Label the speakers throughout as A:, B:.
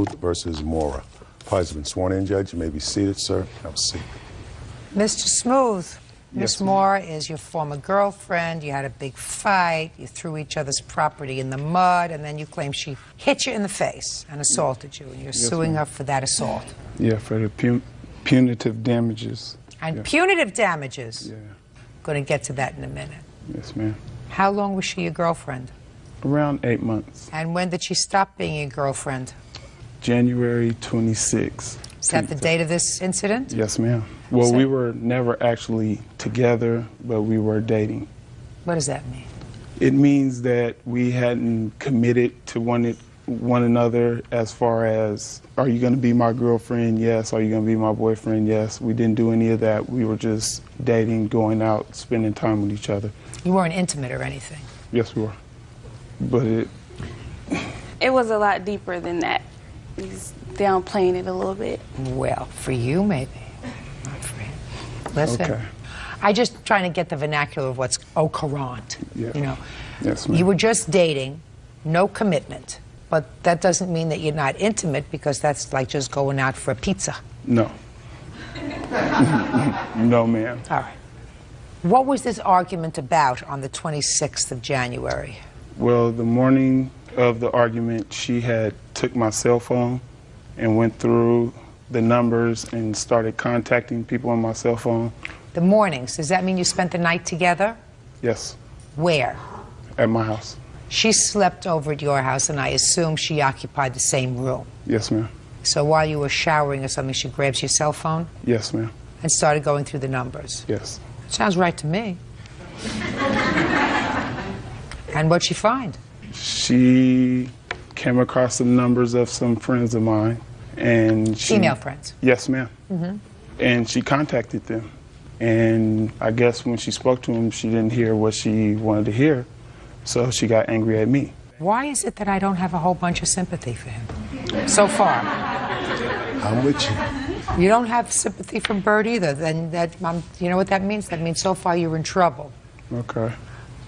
A: Versus Mora. Parties have been sworn in, Judge. You may be seated, sir. Have a seat.
B: Mr. Smooth, Miss
A: Yes,
B: Mora is your former girlfriend. You had a big fight. You threw each other's property in the mud, and then you claim she hit you in the face and assaulted you, and you're suing her for that assault.
C: Yeah, for the punitive damages.
B: And punitive damages.
C: Yeah.
B: Going to get to that in a minute.
C: Yes, ma'am.
B: How long was she your girlfriend?
C: Around 8 months.
B: And when did she stop being your girlfriend?
C: January 26th.
B: Is that the date of this incident?
C: Yes, ma'am. Well, we were never actually together, but we were dating.
B: What does that mean?
C: It means that we hadn't committed to one another as far as, are you going to be my girlfriend? Yes. Are you going to be my boyfriend? Yes. We didn't do any of that. We were just dating, going out, spending time with each other.
B: You weren't intimate or anything?
C: Yes, we were. But
D: it was a lot deeper than that. He's downplaying it a little bit.
B: Well, for you, maybe. Not for him. Listen,
C: okay.
B: I just trying to get the vernacular of what's au courant.
C: Yeah.
B: You know,
C: yes, ma'am.
B: You were just dating, no commitment. But that doesn't mean that you're not intimate, because that's like just going out for a pizza.
C: No. No, ma'am.
B: All right. What was this argument about on the 26th of January?
C: Well, the morning of the argument, she had took my cell phone and went through the numbers and started contacting people on my cell phone.
B: The mornings, does that mean you spent the night together?
C: Yes.
B: Where?
C: At my house.
B: She slept over at your house, and I assume she occupied the same room.
C: Yes, ma'am.
B: So while you were showering or something, she grabs your cell phone?
C: Yes, ma'am.
B: And started going through the numbers?
C: Yes.
B: Sounds right to me. And what'd she find?
C: She came across some numbers of some friends of mine, and
B: Female friends?
C: Yes, ma'am. Mm-hmm. And she contacted them. And I guess when she spoke to them, she didn't hear what she wanted to hear, so she got angry at me.
B: Why is it that I don't have a whole bunch of sympathy for him so far?
A: I'm with you.
B: You don't have sympathy for Bert either. Then you know what that means? That means so far you're in trouble.
C: Okay.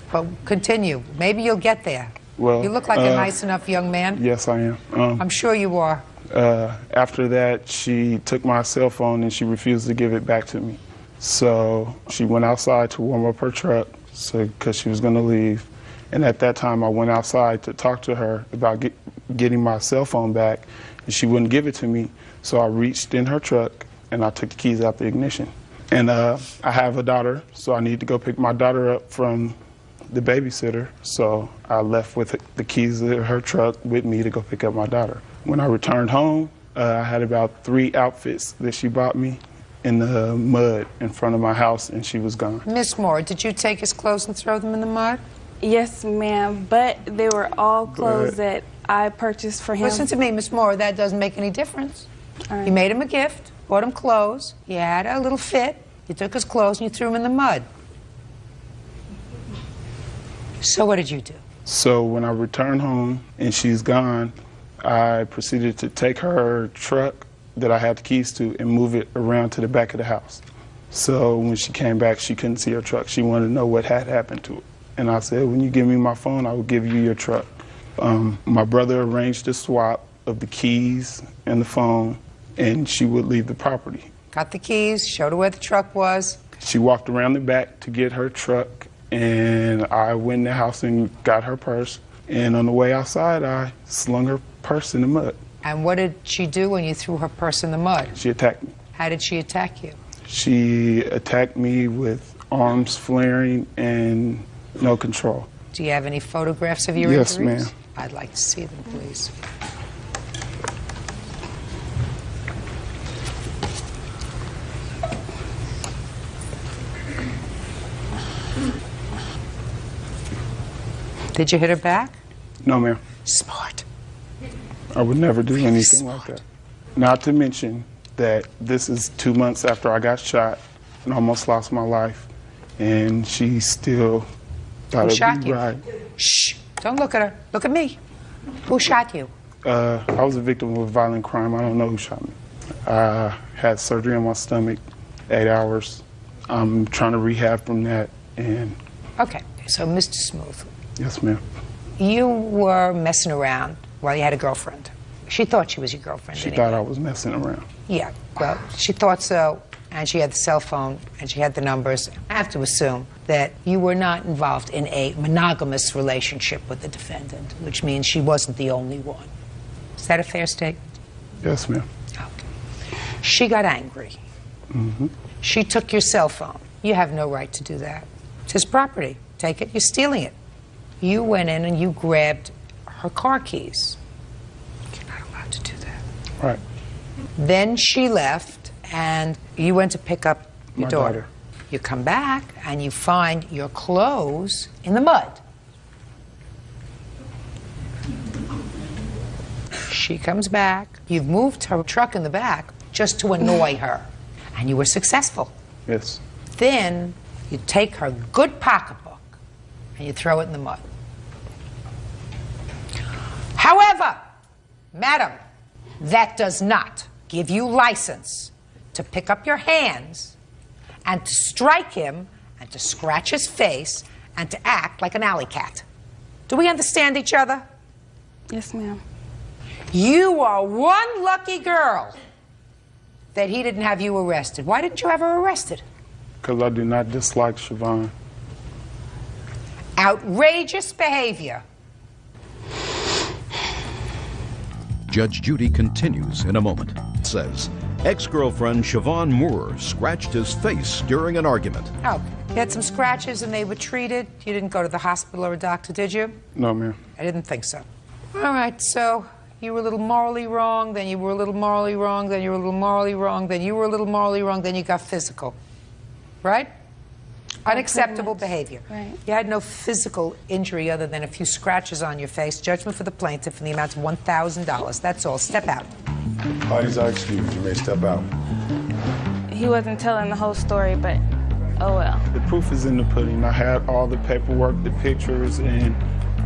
B: But continue. Maybe you'll get there.
C: Well,
B: you look like a nice enough young man.
C: Yes, I am.
B: I'm sure you are.
C: After that, she took my cell phone and she refused to give it back to me. So she went outside to warm up her truck because she was going to leave. And at that time, I went outside to talk to her about getting my cell phone back, and she wouldn't give it to me. So I reached in her truck and I took the keys out the ignition. And I have a daughter, so I need to go pick my daughter up from the babysitter. So I left with the keys of her truck with me to go pick up my daughter. When I returned home, I had about 3 outfits that she bought me in the mud in front of my house, and she was gone.
B: Miss Moore, did you take his clothes and throw them in the mud?
D: Yes, ma'am, but they were all clothes that I purchased for him.
B: Listen to me, Miss Moore, that doesn't make any difference.
D: All right.
B: You made him a gift, bought him clothes, he had a little fit, you took his clothes and you threw them in the mud. So what did you do?
C: So when I returned home and she's gone, I proceeded to take her truck that I had the keys to and move it around to the back of the house. So when she came back, she couldn't see her truck. She wanted to know what had happened to it. And I said, when you give me my phone, I will give you your truck. My brother arranged a swap of the keys and the phone, and she would leave the property.
B: Got the keys, showed her where the truck was.
C: She walked around the back to get her truck, and I went in the house and got her purse. And on the way outside, I slung her purse in the mud.
B: And what did she do when you threw her purse in the mud?
C: She attacked me.
B: How did she attack you?
C: She attacked me with arms flaring and no control.
B: Do you have any photographs of your
C: Yes,
B: injuries?
C: ma'am.
B: I'd like to see them, please. Did you hit her back?
C: No, ma'am.
B: Smart.
C: I would never do
B: Really
C: anything
B: smart.
C: like that. Not to mention that this is 2 months after I got shot and almost lost my life, and she still thought
B: Who
C: it'd
B: shot
C: be
B: you?
C: right.
B: Shh! Don't look at her. Look at me. Who shot you?
C: I was a victim of violent crime. I don't know who shot me. I had surgery on my stomach, 8 hours. I'm trying to rehab from that, and...
B: Okay, so Mr. Smooth,
C: Yes, ma'am.
B: you were messing around while you had a girlfriend. She thought she was your girlfriend.
C: She
B: anyway.
C: thought I was messing around.
B: Yeah, well, she thought so, and she had the cell phone, and she had the numbers. I have to assume that you were not involved in a monogamous relationship with the defendant, which means she wasn't the only one. Is that a fair statement?
C: Yes, ma'am.
B: Okay. She got angry. She took your cell phone. You have no right to do that. It's his property. Take it. You're stealing it. You went in and you grabbed her car keys. You're not allowed to do that.
C: Right.
B: Then she left, and you went to pick up your
C: My
B: daughter.
C: daughter.
B: You come back, and you find your clothes in the mud. She comes back. You've moved her truck in the back just to annoy her, and you were successful.
C: Yes.
B: Then you take her good pocketbook, and you throw it in the mud. However, madam, that does not give you license to pick up your hands and to strike him and to scratch his face and to act like an alley cat. Do we understand each other?
D: Yes, ma'am.
B: You are one lucky girl that he didn't have you arrested. Why didn't you have her arrested?
C: Because I do not dislike Siobhan.
B: Outrageous behavior.
E: Judge Judy continues in a moment. Says, ex-girlfriend Siobhan Moore scratched his face during an argument.
B: Oh, you had some scratches and they were treated. You didn't go to the hospital or a doctor, did you?
C: No, ma'am.
B: I didn't think so. All right, so you were a little morally wrong, then you were a little morally wrong, then you were a little morally wrong, then you were a little morally wrong, then you got physical. Right? Unacceptable behavior.
D: Right.
B: You had no physical injury other than a few scratches on your face. Judgment for the plaintiff in the amount of $1,000. That's all. Step out.
A: Parties are excused. You may step out.
D: He wasn't telling the whole story, but oh well.
C: The proof is in the pudding. I had all the paperwork, the pictures, and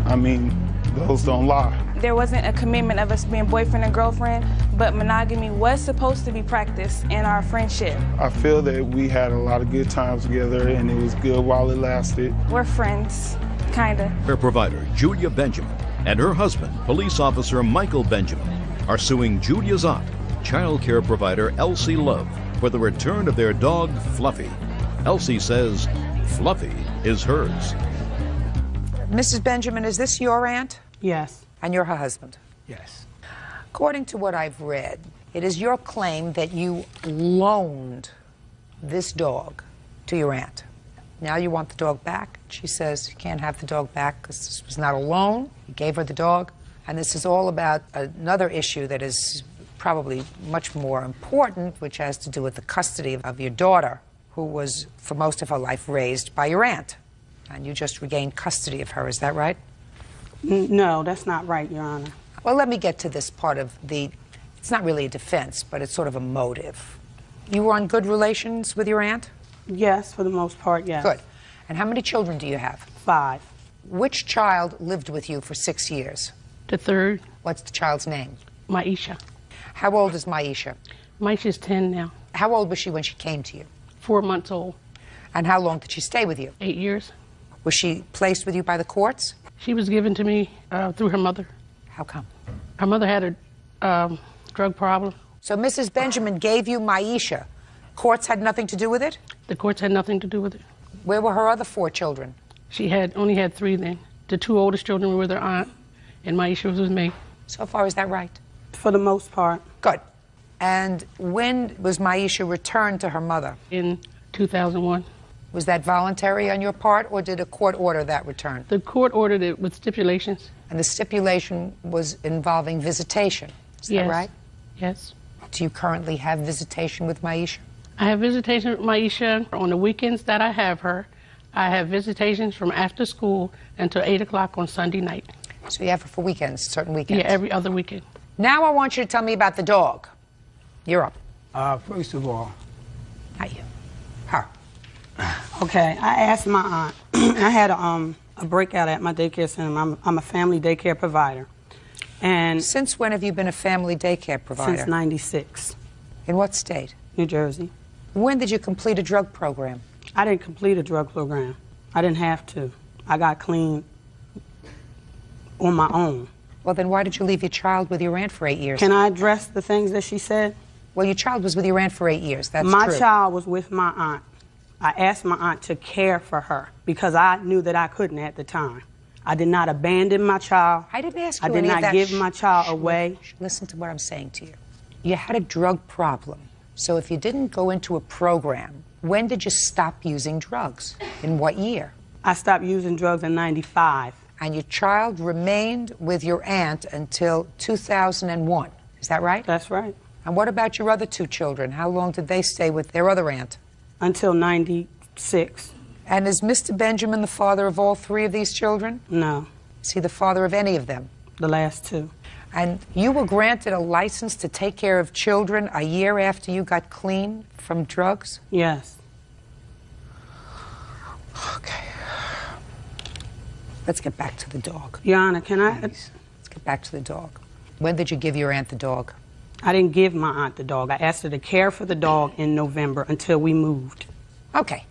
C: I mean, those don't lie.
D: There wasn't a commitment of us being boyfriend and girlfriend, but monogamy was supposed to be practiced in our friendship.
C: I feel that we had a lot of good times together, and it was good while it lasted.
D: We're friends, kinda.
E: Her provider, Julia Benjamin, and her husband, police officer Michael Benjamin, are suing Julia's aunt, child care provider Elsie Love, for the return of their dog, Fluffy. Elsie says Fluffy is hers.
B: Mrs. Benjamin, is this your aunt?
F: Yes.
B: And you're her husband?
F: Yes.
B: According to what I've read, it is your claim that you loaned this dog to your aunt. Now you want the dog back. She says you can't have the dog back because this was not a loan. You gave her the dog. And this is all about another issue that is probably much more important, which has to do with the custody of your daughter, who was, for most of her life, raised by your aunt. And you just regained custody of her. Is that right?
F: No, that's not right, Your Honor.
B: Well, let me get to this part of it's not really a defense, but it's sort of a motive. You were on good relations with your aunt?
F: Yes, for the most part, yes.
B: Good. And how many children do you have?
F: 5.
B: Which child lived with you for 6 years?
G: The third,
B: What's the child's name?
G: Maisha.
B: How old is Maisha?
G: Maisha's 10 now,
B: How old was she when she came to you?
G: 4 months old,
B: And how long did she stay with you?
G: 8 years.
B: Was she placed with you by the courts?
G: She was given to me through her mother.
B: How come?
G: Her mother had a drug problem.
B: So Mrs. Benjamin gave you Maisha. Courts had nothing to do with it?
G: The courts had nothing to do with it.
B: Where were her other 4 children?
G: She only had 3 then. The 2 oldest children were with her aunt, and Maisha was with me.
B: So far, is that right?
F: For the most part.
B: Good. And when was Maisha returned to her mother?
G: In 2001.
B: Was that voluntary on your part, or did a court order that return?
G: The court ordered it with stipulations.
B: And the stipulation was involving visitation. Is
G: Yes.
B: that right?
G: Yes.
B: Do you currently have visitation with Maisha?
G: I have visitation with Maisha on the weekends that I have her. I have visitations from after school until 8 o'clock on Sunday night.
B: So you have her for weekends, certain weekends?
G: Yeah, every other weekend.
B: Now I want you to tell me about the dog. You're up.
F: First of all,
B: Not you. Her.
F: okay, I asked my aunt. I had a breakout at my daycare center. I'm a family daycare provider. And
B: Since when have you been a family daycare provider?
F: since 96,
B: In what state?
F: New Jersey.
B: When did you complete a drug program?
F: I didn't complete a drug program. I didn't have to. I got clean on my own.
B: Well, then why did you leave your child with your aunt for 8 years?
F: Can I address the things that she said?
B: Well, your child was with your aunt for 8 years. That's
F: My
B: true.
F: child was with my aunt. I asked my aunt to care for her because I knew that I couldn't at the time. I did not abandon my child.
B: I didn't ask you
F: I did
B: any of
F: not
B: that.
F: give my child away.
B: Listen to what I'm saying to you. You had a drug problem. So if you didn't go into a program, when did you stop using drugs? In what year?
F: I stopped using drugs in '95.
B: And your child remained with your aunt until 2001. Is that right?
F: That's right.
B: And what about your other two children? How long did they stay with their other aunt?
F: Until '96.
B: And is Mr. Benjamin the father of all three of these children?
F: No,
B: Is he the father of any of them?
F: the last two.
B: And you were granted a license to take care of children a year after you got clean from drugs?
F: Yes.
B: Okay. Let's get back to the dog.
F: Your Honor, can I?
B: Let's get back to the dog. When did you give your aunt the dog?
F: I didn't give my aunt the dog. I asked her to care for the dog in November until we moved.
B: Okay.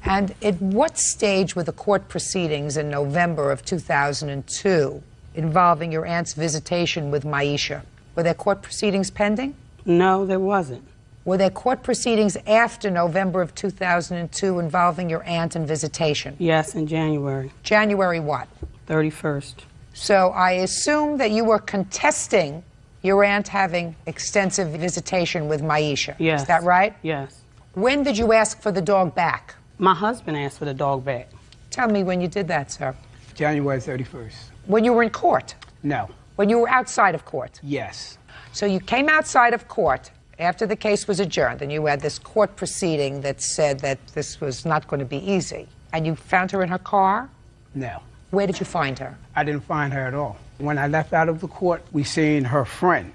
B: And at what stage were the court proceedings in November of 2002 involving your aunt's visitation with Maisha? Were there court proceedings pending?
F: No, there wasn't.
B: Were there court proceedings after November of 2002 involving your aunt and visitation?
F: Yes, in January.
B: January what?
F: 31st.
B: So I assume that you were contesting your aunt having extensive visitation with Maisha.
F: Yes.
B: Is that right?
F: Yes.
B: When did you ask for the dog back?
F: My husband asked for the dog back.
B: Tell me when you did that, sir.
H: January 31st.
B: When you were in court?
H: No.
B: When you were outside of court?
H: Yes.
B: So you came outside of court after the case was adjourned, and you had this court proceeding that said that this was not going to be easy. And you found her in her car?
H: No.
B: Where did you find her?
H: I didn't find her at all. When I left out of the court, we seen her friend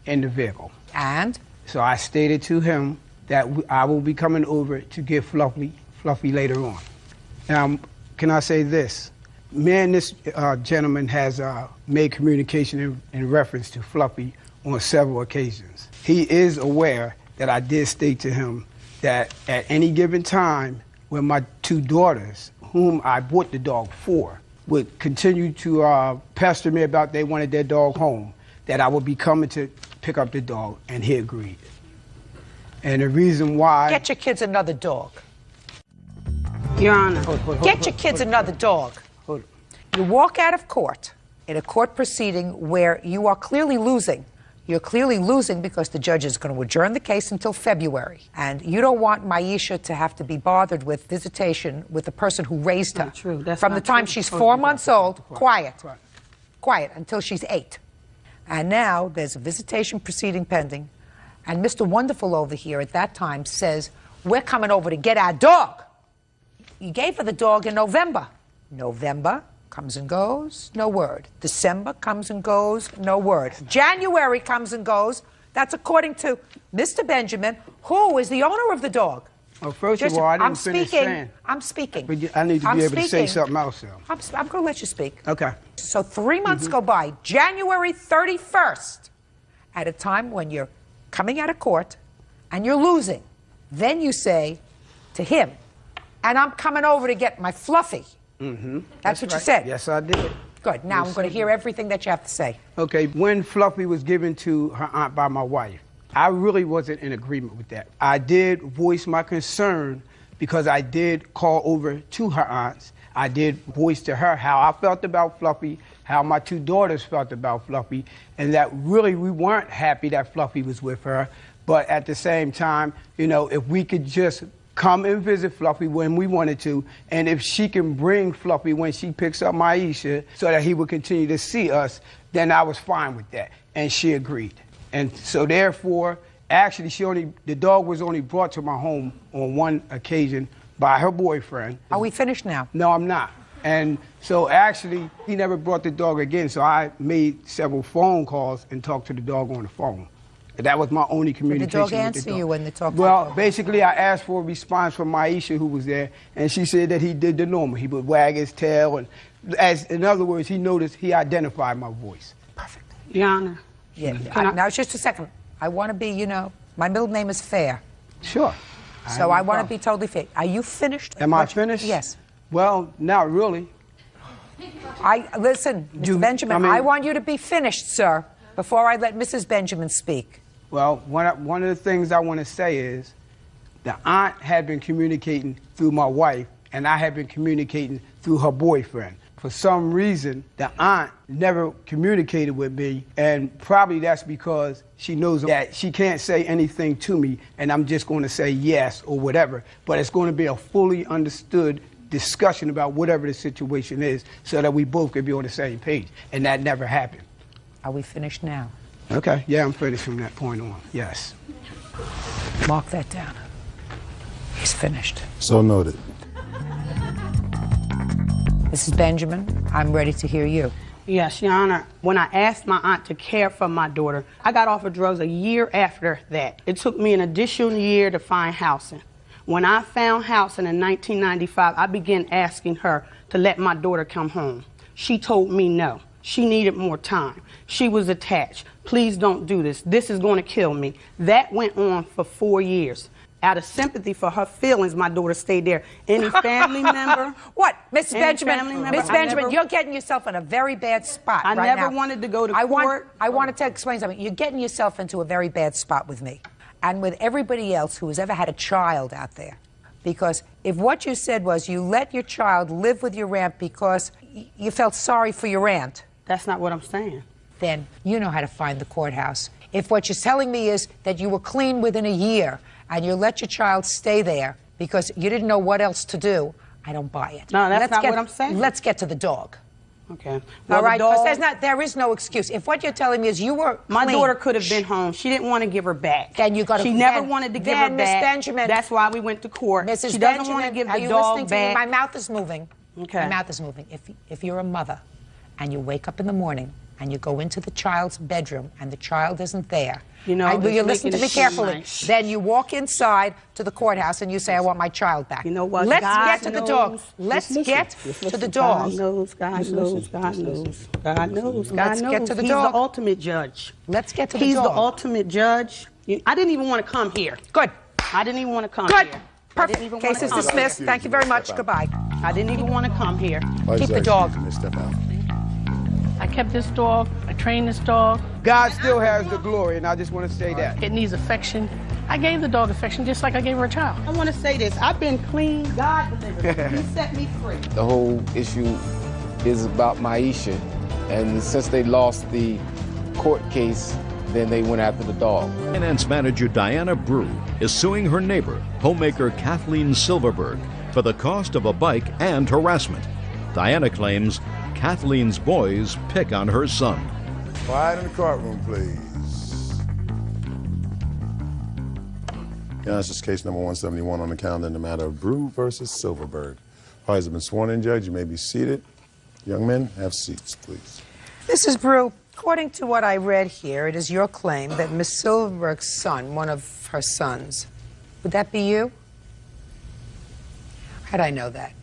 H: in the vehicle.
B: And?
H: So I stated to him that I will be coming over to get Fluffy later on. Now, can I say this? Me and this gentleman has made communication in reference to Fluffy on several occasions. He is aware that I did state to him that at any given time when my two daughters, whom I bought the dog for, would continue to pester me about they wanted their dog home, that I would be coming to pick up the dog, and he agreed. And the reason why...
B: Get your kids another dog.
F: Your Honor.
B: Get your kids another dog.
H: Hold
B: You walk out of court in a court proceeding where you are clearly losing. You're clearly losing because the judge is going to adjourn the case until February. And you don't want Maisha to have to be bothered with visitation with the person who raised her.
F: Not true. That's
B: From
F: not
B: the time
F: true.
B: she's 4 months old, quiet. Quiet until she's 8. And now there's a visitation proceeding pending. And Mr. Wonderful over here at that time says, we're coming over to get our dog. You gave her the dog in November. November comes and goes, no word. December comes and goes, no word. January comes and goes. That's according to Mr. Benjamin, who is the owner of the dog.
H: Well, first of all, I didn't finish saying.
B: I'm speaking.
H: But I need to be able to say something else, though.
B: I'm going to let you speak.
H: Okay.
B: So 3 months go by, January 31st, at a time when you're coming out of court and you're losing. Then you say to him, and I'm coming over to get my Fluffy.
H: Mm-hmm.
B: That's what you said.
H: Yes, I did.
B: Good. Now I'm going to hear everything that you have to say.
H: Okay, when Fluffy was given to her aunt by my wife, I really wasn't in agreement with that. I did voice my concern because I did call over to her aunts. I did voice to her how I felt about Fluffy, how my two daughters felt about Fluffy, and that really we weren't happy that Fluffy was with her. But at the same time, you know, if we could just come and visit Fluffy when we wanted to, and if she can bring Fluffy when she picks up Maisha so that he would continue to see us, then I was fine with that. And she agreed. And so therefore, actually, the dog was only brought to my home on one occasion by her boyfriend.
B: Are we finished now?
H: No, I'm not. And so actually, he never brought the dog again, so I made several phone calls and talked to the dog on the phone. That was my only communication with the dog.
B: Did the dog answer you when they talked to
H: Well,
B: you?
H: basically, I asked for a response from Maisha, who was there, and she said that he did the normal. He would wag his tail, and in other words, he noticed, he identified my voice.
B: Perfect.
F: Your Honor.
B: Yeah. Now, just a second. I want to be, you know, my middle name is Fair.
H: Sure.
B: So I want to be totally fair. Are you finished?
H: Am I finished?
B: Yes.
H: Well, not really.
B: Listen, Mr. Benjamin, I want you to be finished, sir, before I let Mrs. Benjamin speak.
H: Well, one of the things I want to say is the aunt had been communicating through my wife, and I had been communicating through her boyfriend. For some reason, the aunt never communicated with me, and probably that's because she knows that she can't say anything to me, and I'm just going to say yes or whatever. But it's going to be a fully understood discussion about whatever the situation is so that we both can be on the same page, and that never happened.
B: Are we finished now?
H: Okay, yeah, I'm finished from that point on, yes.
B: Mark that down. He's finished.
A: So noted.
B: Mrs. Benjamin, I'm ready to hear you.
F: Yes, Your Honor. When I asked my aunt to care for my daughter, I got off of drugs a year after that. It took me an additional year to find housing. When I found housing in 1995, I began asking her to let my daughter come home. She told me no. She needed more time. She was attached. Please don't do this. This is going to kill me. That went on for 4 years. Out of sympathy for her feelings, my daughter stayed there. Any family member?
B: What, Miss Benjamin? Miss Benjamin, you're getting yourself in a very bad spot right now.
F: I never wanted to go to court.
B: I wanted to explain something. You're getting yourself into a very bad spot with me and with everybody else who has ever had a child out there. Because if what you said was you let your child live with your aunt because you felt sorry for your aunt.
F: That's not what I'm saying.
B: Then you know how to find the courthouse. If what you're telling me is that you were clean within a year and you let your child stay there because you didn't know what else to do, I don't buy it.
F: No, that's not what I'm saying.
B: Let's get to the dog.
F: Okay.
B: All right, because there is no excuse. If what you're telling me is you were
F: My
B: clean,
F: daughter could have been home. She didn't want to give her back.
B: Then you got to.
F: She never wanted to give her back.
B: Miss Benjamin,
F: that's why we went to court.
B: Mrs.
F: She
B: Benjamin,
F: doesn't want to give
B: are
F: the
B: you
F: dog
B: listening
F: back.
B: to me? My mouth is moving.
F: Okay.
B: My mouth is moving. If you're a mother, and you wake up in the morning and you go into the child's bedroom and the child isn't there.
F: You know,
B: you listen to me carefully. Then you walk inside to the courthouse and you say, I want my child back.
F: You know what?
B: Let's
F: God
B: get to the dog. Let's get to the dog.
F: God knows, God knows, God knows, God knows, God
B: Let's
F: knows.
B: get to the
F: He's
B: dog.
F: the ultimate judge.
B: Let's get to the
F: He's
B: dog.
F: the ultimate judge. I didn't even want to come here.
B: Good.
F: I didn't even want to come
B: Good.
F: here.
B: Perfect. Case is dismissed. Thank you very much. Goodbye.
F: I didn't even want to come here.
B: Keep the dog.
A: Step out.
G: I kept this dog. I trained this dog.
H: God still has the glory, and I just want to say that.
G: It needs affection. I gave the dog affection just like I gave her a child.
F: I want to say this. I've been clean. God delivered me. He set me free.
I: The whole issue is about Maisha, and since they lost the court case, then they went after the dog.
E: Finance manager Diana Brew is suing her neighbor, homemaker Kathleen Silverberg, for the cost of a bike and harassment. Diana claims Kathleen's boys pick on her son.
A: Quiet in the courtroom, please. Yeah, this is case number 171 on the calendar in the matter of Brew versus Silverberg. Parties have been sworn in, Judge. You may be seated. Young men, have seats, please.
B: Mrs. Brew, according to what I read here, it is your claim that Miss Silverberg's son, one of her sons, would that be you? How'd I know that?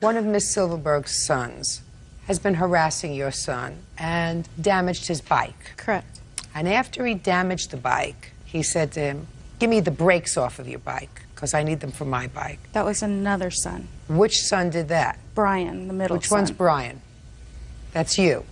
B: One of Miss Silverberg's sons has been harassing your son and damaged his bike.
J: Correct.
B: And after he damaged the bike, he said to him, give me the brakes off of your bike, because I need them for my bike.
J: That was another son.
B: Which son did that?
J: Brian, the middle
B: Which
J: son.
B: one's Brian? That's you.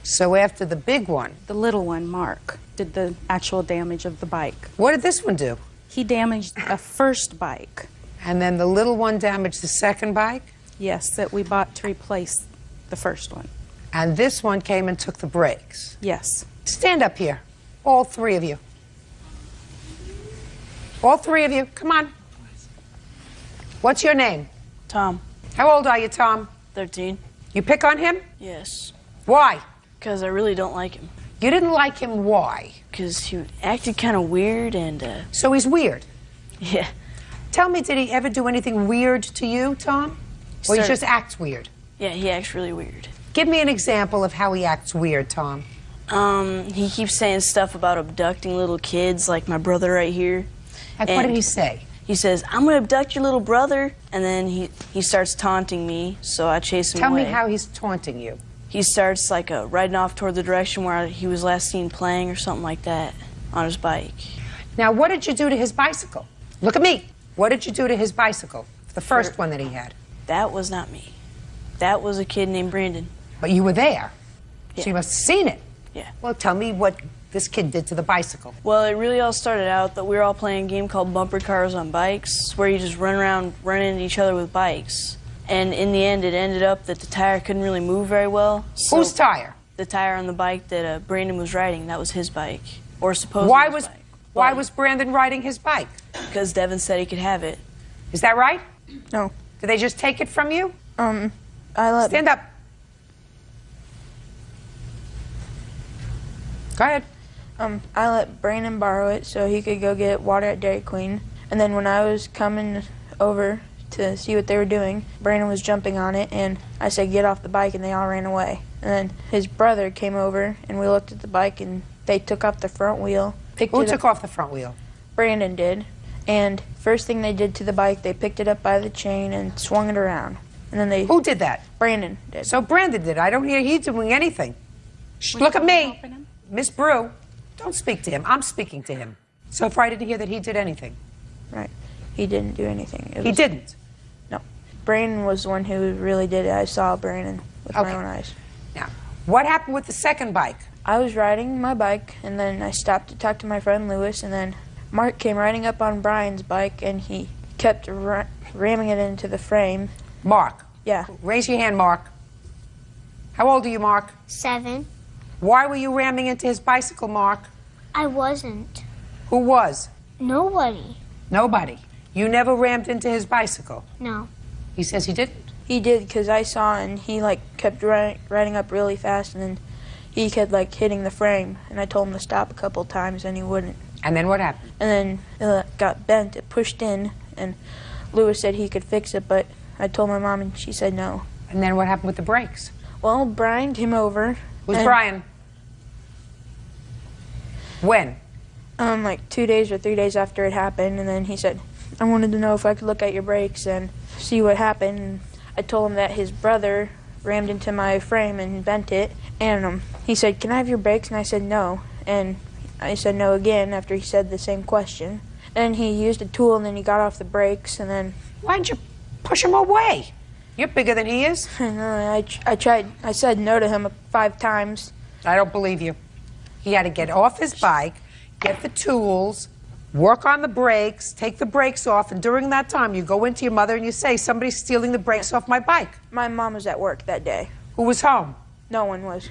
B: So after the big one...
J: The little one, Mark, did the actual damage of the bike.
B: What did this one do?
J: He damaged a first bike.
B: And then the little one damaged the second bike?
J: Yes, that we bought to replace the first one.
B: And this one came and took the brakes?
J: Yes.
B: Stand up here, all three of you. All three of you, come on. What's your name?
K: Tom.
B: How old are you, Tom?
K: 13.
B: You pick on him?
K: Yes.
B: Why?
K: Because I really don't like him.
B: You didn't like him, why?
K: Because he acted kind of weird and,
B: So he's weird?
K: Yeah.
B: Tell me, did he ever do anything weird to you, Tom? Or he just acts weird?
K: Yeah, he acts really weird.
B: Give me an example of how he acts weird, Tom.
K: He keeps saying stuff about abducting little kids, like my brother right here.
B: Like, what did he say?
K: He says, I'm going to abduct your little brother, and then he starts taunting me, so I chase him away.
B: Tell me how he's taunting you.
K: He starts, like, riding off toward the direction where he was last seen playing or something like that on his bike.
B: Now, what did you do to his bicycle? Look at me. What did you do to his bicycle? The first one that he had.
K: That was not me. That was a kid named Brandon.
B: But you were there.
K: Yeah.
B: So you must have seen it.
K: Yeah.
B: Well, tell me what this kid did to the bicycle.
K: Well, it really all started out that we were all playing a game called Bumper Cars on Bikes, where you just run around, run into each other with bikes. And in the end, it ended up that the tire couldn't really move very well. So
B: Whose tire?
K: The tire on the bike that Brandon was riding. That was his bike, or supposedly his bike.
B: Why was Brandon riding his bike?
K: Because Devin said he could have it.
B: Is that right?
K: No.
B: Did they just take it from you?
K: I let.
B: Stand up. Go ahead.
L: I let Brandon borrow it so he could go get water at Dairy Queen. And then when I was coming over to see what they were doing, Brandon was jumping on it, and I said, get off the bike, and they all ran away. And then his brother came over, and we looked at the bike, and they took off the front wheel.
B: Who took off the front wheel?
L: Brandon did. And first thing they did to the bike, they picked it up by the chain and swung it around. And then they...
B: Who did that?
L: Brandon did.
B: So Brandon did. I don't hear he doing anything. Shh, look at me. Miss Brew, don't speak to him. I'm speaking to him. So far I didn't hear that he did anything.
L: Right. He didn't do anything.
B: He didn't?
L: No. Brandon was the one who really did it. I saw Brandon with my own eyes.
B: Now, what happened with the second bike?
L: I was riding my bike, and then I stopped to talk to my friend Lewis, and then Mark came riding up on Brian's bike, and he kept ramming it into the frame.
B: Mark?
L: Yeah.
B: Raise your hand, Mark. How old are you, Mark?
M: 7.
B: Why were you ramming into his bicycle, Mark?
M: I wasn't.
B: Who was?
M: Nobody.
B: Nobody. You never rammed into his bicycle?
M: No.
B: He says he didn't.
L: He did, because I saw, and he kept riding up really fast, and then he kept hitting the frame, and I told him to stop a couple times, and he wouldn't.
B: And then what happened?
L: And then it got bent, it pushed in, and Lewis said he could fix it, but I told my mom, and she said no.
B: And then what happened with the brakes?
L: Well, Brian came over.
B: Who's Brian? When?
L: 2 days or 3 days after it happened, and then he said, I wanted to know if I could look at your brakes and see what happened. And I told him that his brother rammed into my frame and bent it, and he said, can I have your brakes? And I said no, and I said no again after he said the same question. Then he used a tool, and then he got off the brakes, and then...
B: Why'd you push him away? You're bigger than he is.
L: I tried. I said no to him 5 times.
B: I don't believe you. He had to get off his bike, get the tools, work on the brakes, take the brakes off, and during that time you go into your mother and you say, somebody's stealing the brakes off my bike.
L: My mom was at work that day.
B: Who was home?
L: No one was.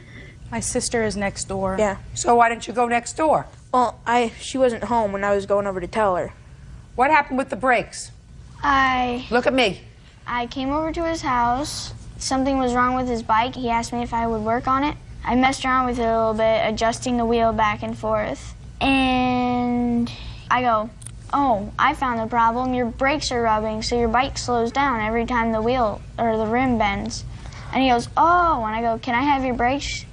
J: My sister is next door.
L: Yeah.
B: So why didn't you go next door?
L: Well, she wasn't home when I was going over to tell her.
B: What happened with the brakes? Look at me.
M: I came over to his house. Something was wrong with his bike. He asked me if I would work on it. I messed around with it a little bit, adjusting the wheel back and forth. And I go, oh, I found the problem. Your brakes are rubbing, so your bike slows down every time the wheel or the rim bends. And he goes, oh, and I go, can I have your brakes?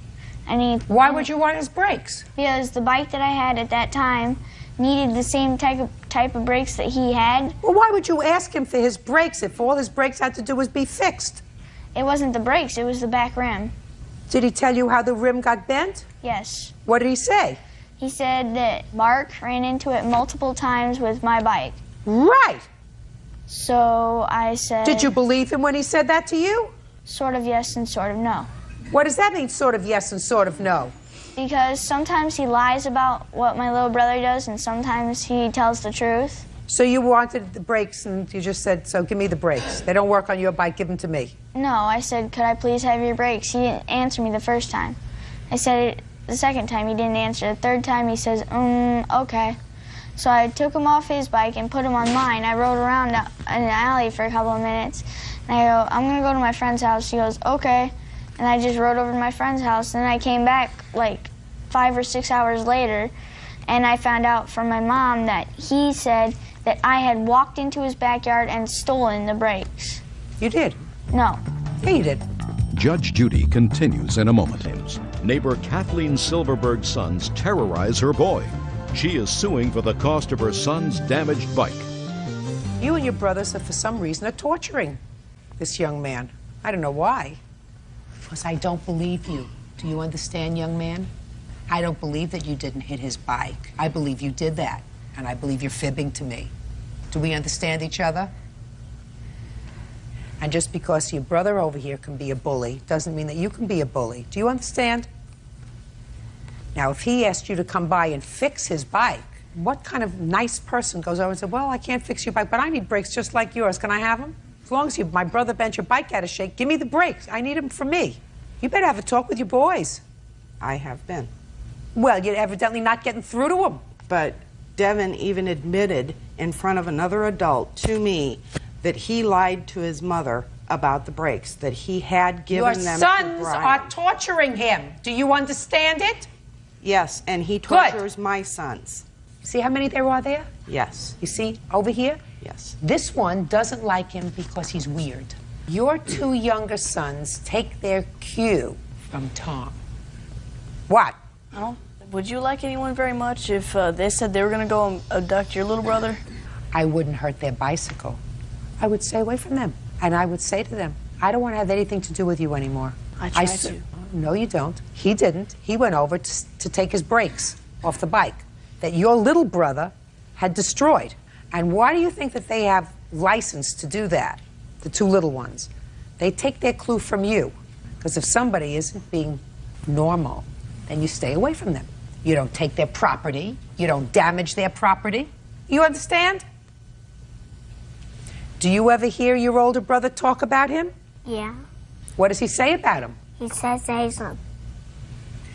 M: And
B: Why would you want his brakes?
M: Because the bike that I had at that time needed the same type of brakes that he had.
B: Well, why would you ask him for his brakes if all his brakes had to do was be fixed?
M: It wasn't the brakes, it was the back rim.
B: Did he tell you how the rim got bent?
M: Yes.
B: What did he say?
M: He said that Mark ran into it multiple times with my bike.
B: Right.
M: So I said...
B: Did you believe him when he said that to you?
M: Sort of yes and sort of no.
B: What does that mean, sort of yes and sort of no?
M: Because sometimes he lies about what my little brother does, and sometimes he tells the truth.
B: So you wanted the brakes, and you just said, so give me the brakes. They don't work on your bike, give them to me.
M: No, I said, could I please have your brakes? He didn't answer me the first time. I said it the second time, he didn't answer. The third time, he says, okay. So I took him off his bike and put him on mine. I rode around in an alley for a couple of minutes. And I go, I'm going to go to my friend's house. He goes, okay. And I just rode over to my friend's house. And then I came back 5 or 6 hours later, and I found out from my mom that he said that I had walked into his backyard and stolen the brakes.
B: You did?
M: No.
B: Yeah, you did.
E: Judge Judy continues in a moment. Neighbor Kathleen Silverberg's sons terrorize her boy. She is suing for the cost of her son's damaged bike.
B: You and your brothers are, for some reason, are torturing this young man. I don't know why. Because I don't believe you. Do you understand, young man? I don't believe that you didn't hit his bike. I believe you did that, and I believe you're fibbing to me. Do we understand each other? And just because your brother over here can be a bully doesn't mean that you can be a bully. Do you understand? Now, if he asked you to come by and fix his bike, what kind of nice person goes over and says, well, I can't fix your bike, but I need brakes just like yours. Can I have them? As long as my brother bent your bike out of shape, give me the brakes. I need them for me. You better have a talk with your boys.
N: I have been.
B: Well, you're evidently not getting through to them.
N: But Devin even admitted in front of another adult to me that he lied to his mother about the brakes, that he had given them to Brian.
B: Your sons are torturing him. Do you understand it?
N: Yes, and he tortures my sons.
B: See how many there are there?
N: Yes.
B: You see, over here?
N: Yes.
B: This one doesn't like him because he's weird. Your two younger sons take their cue from Tom. What?
K: Oh, would you like anyone very much if they said they were going to go and abduct your little brother?
B: I wouldn't hurt their bicycle. I would stay away from them. And I would say to them, I don't want to have anything to do with you anymore.
K: I tried to.
B: No, you don't. He didn't. He went over to take his brakes off the bike that your little brother had destroyed. And why do you think that they have license to do that, the two little ones? They take their clue from you. Because if somebody isn't being normal, then you stay away from them. You don't take their property. You don't damage their property. You understand? Do you ever hear your older brother talk about him?
O: Yeah.
B: What does he say about him?
O: He says that he's a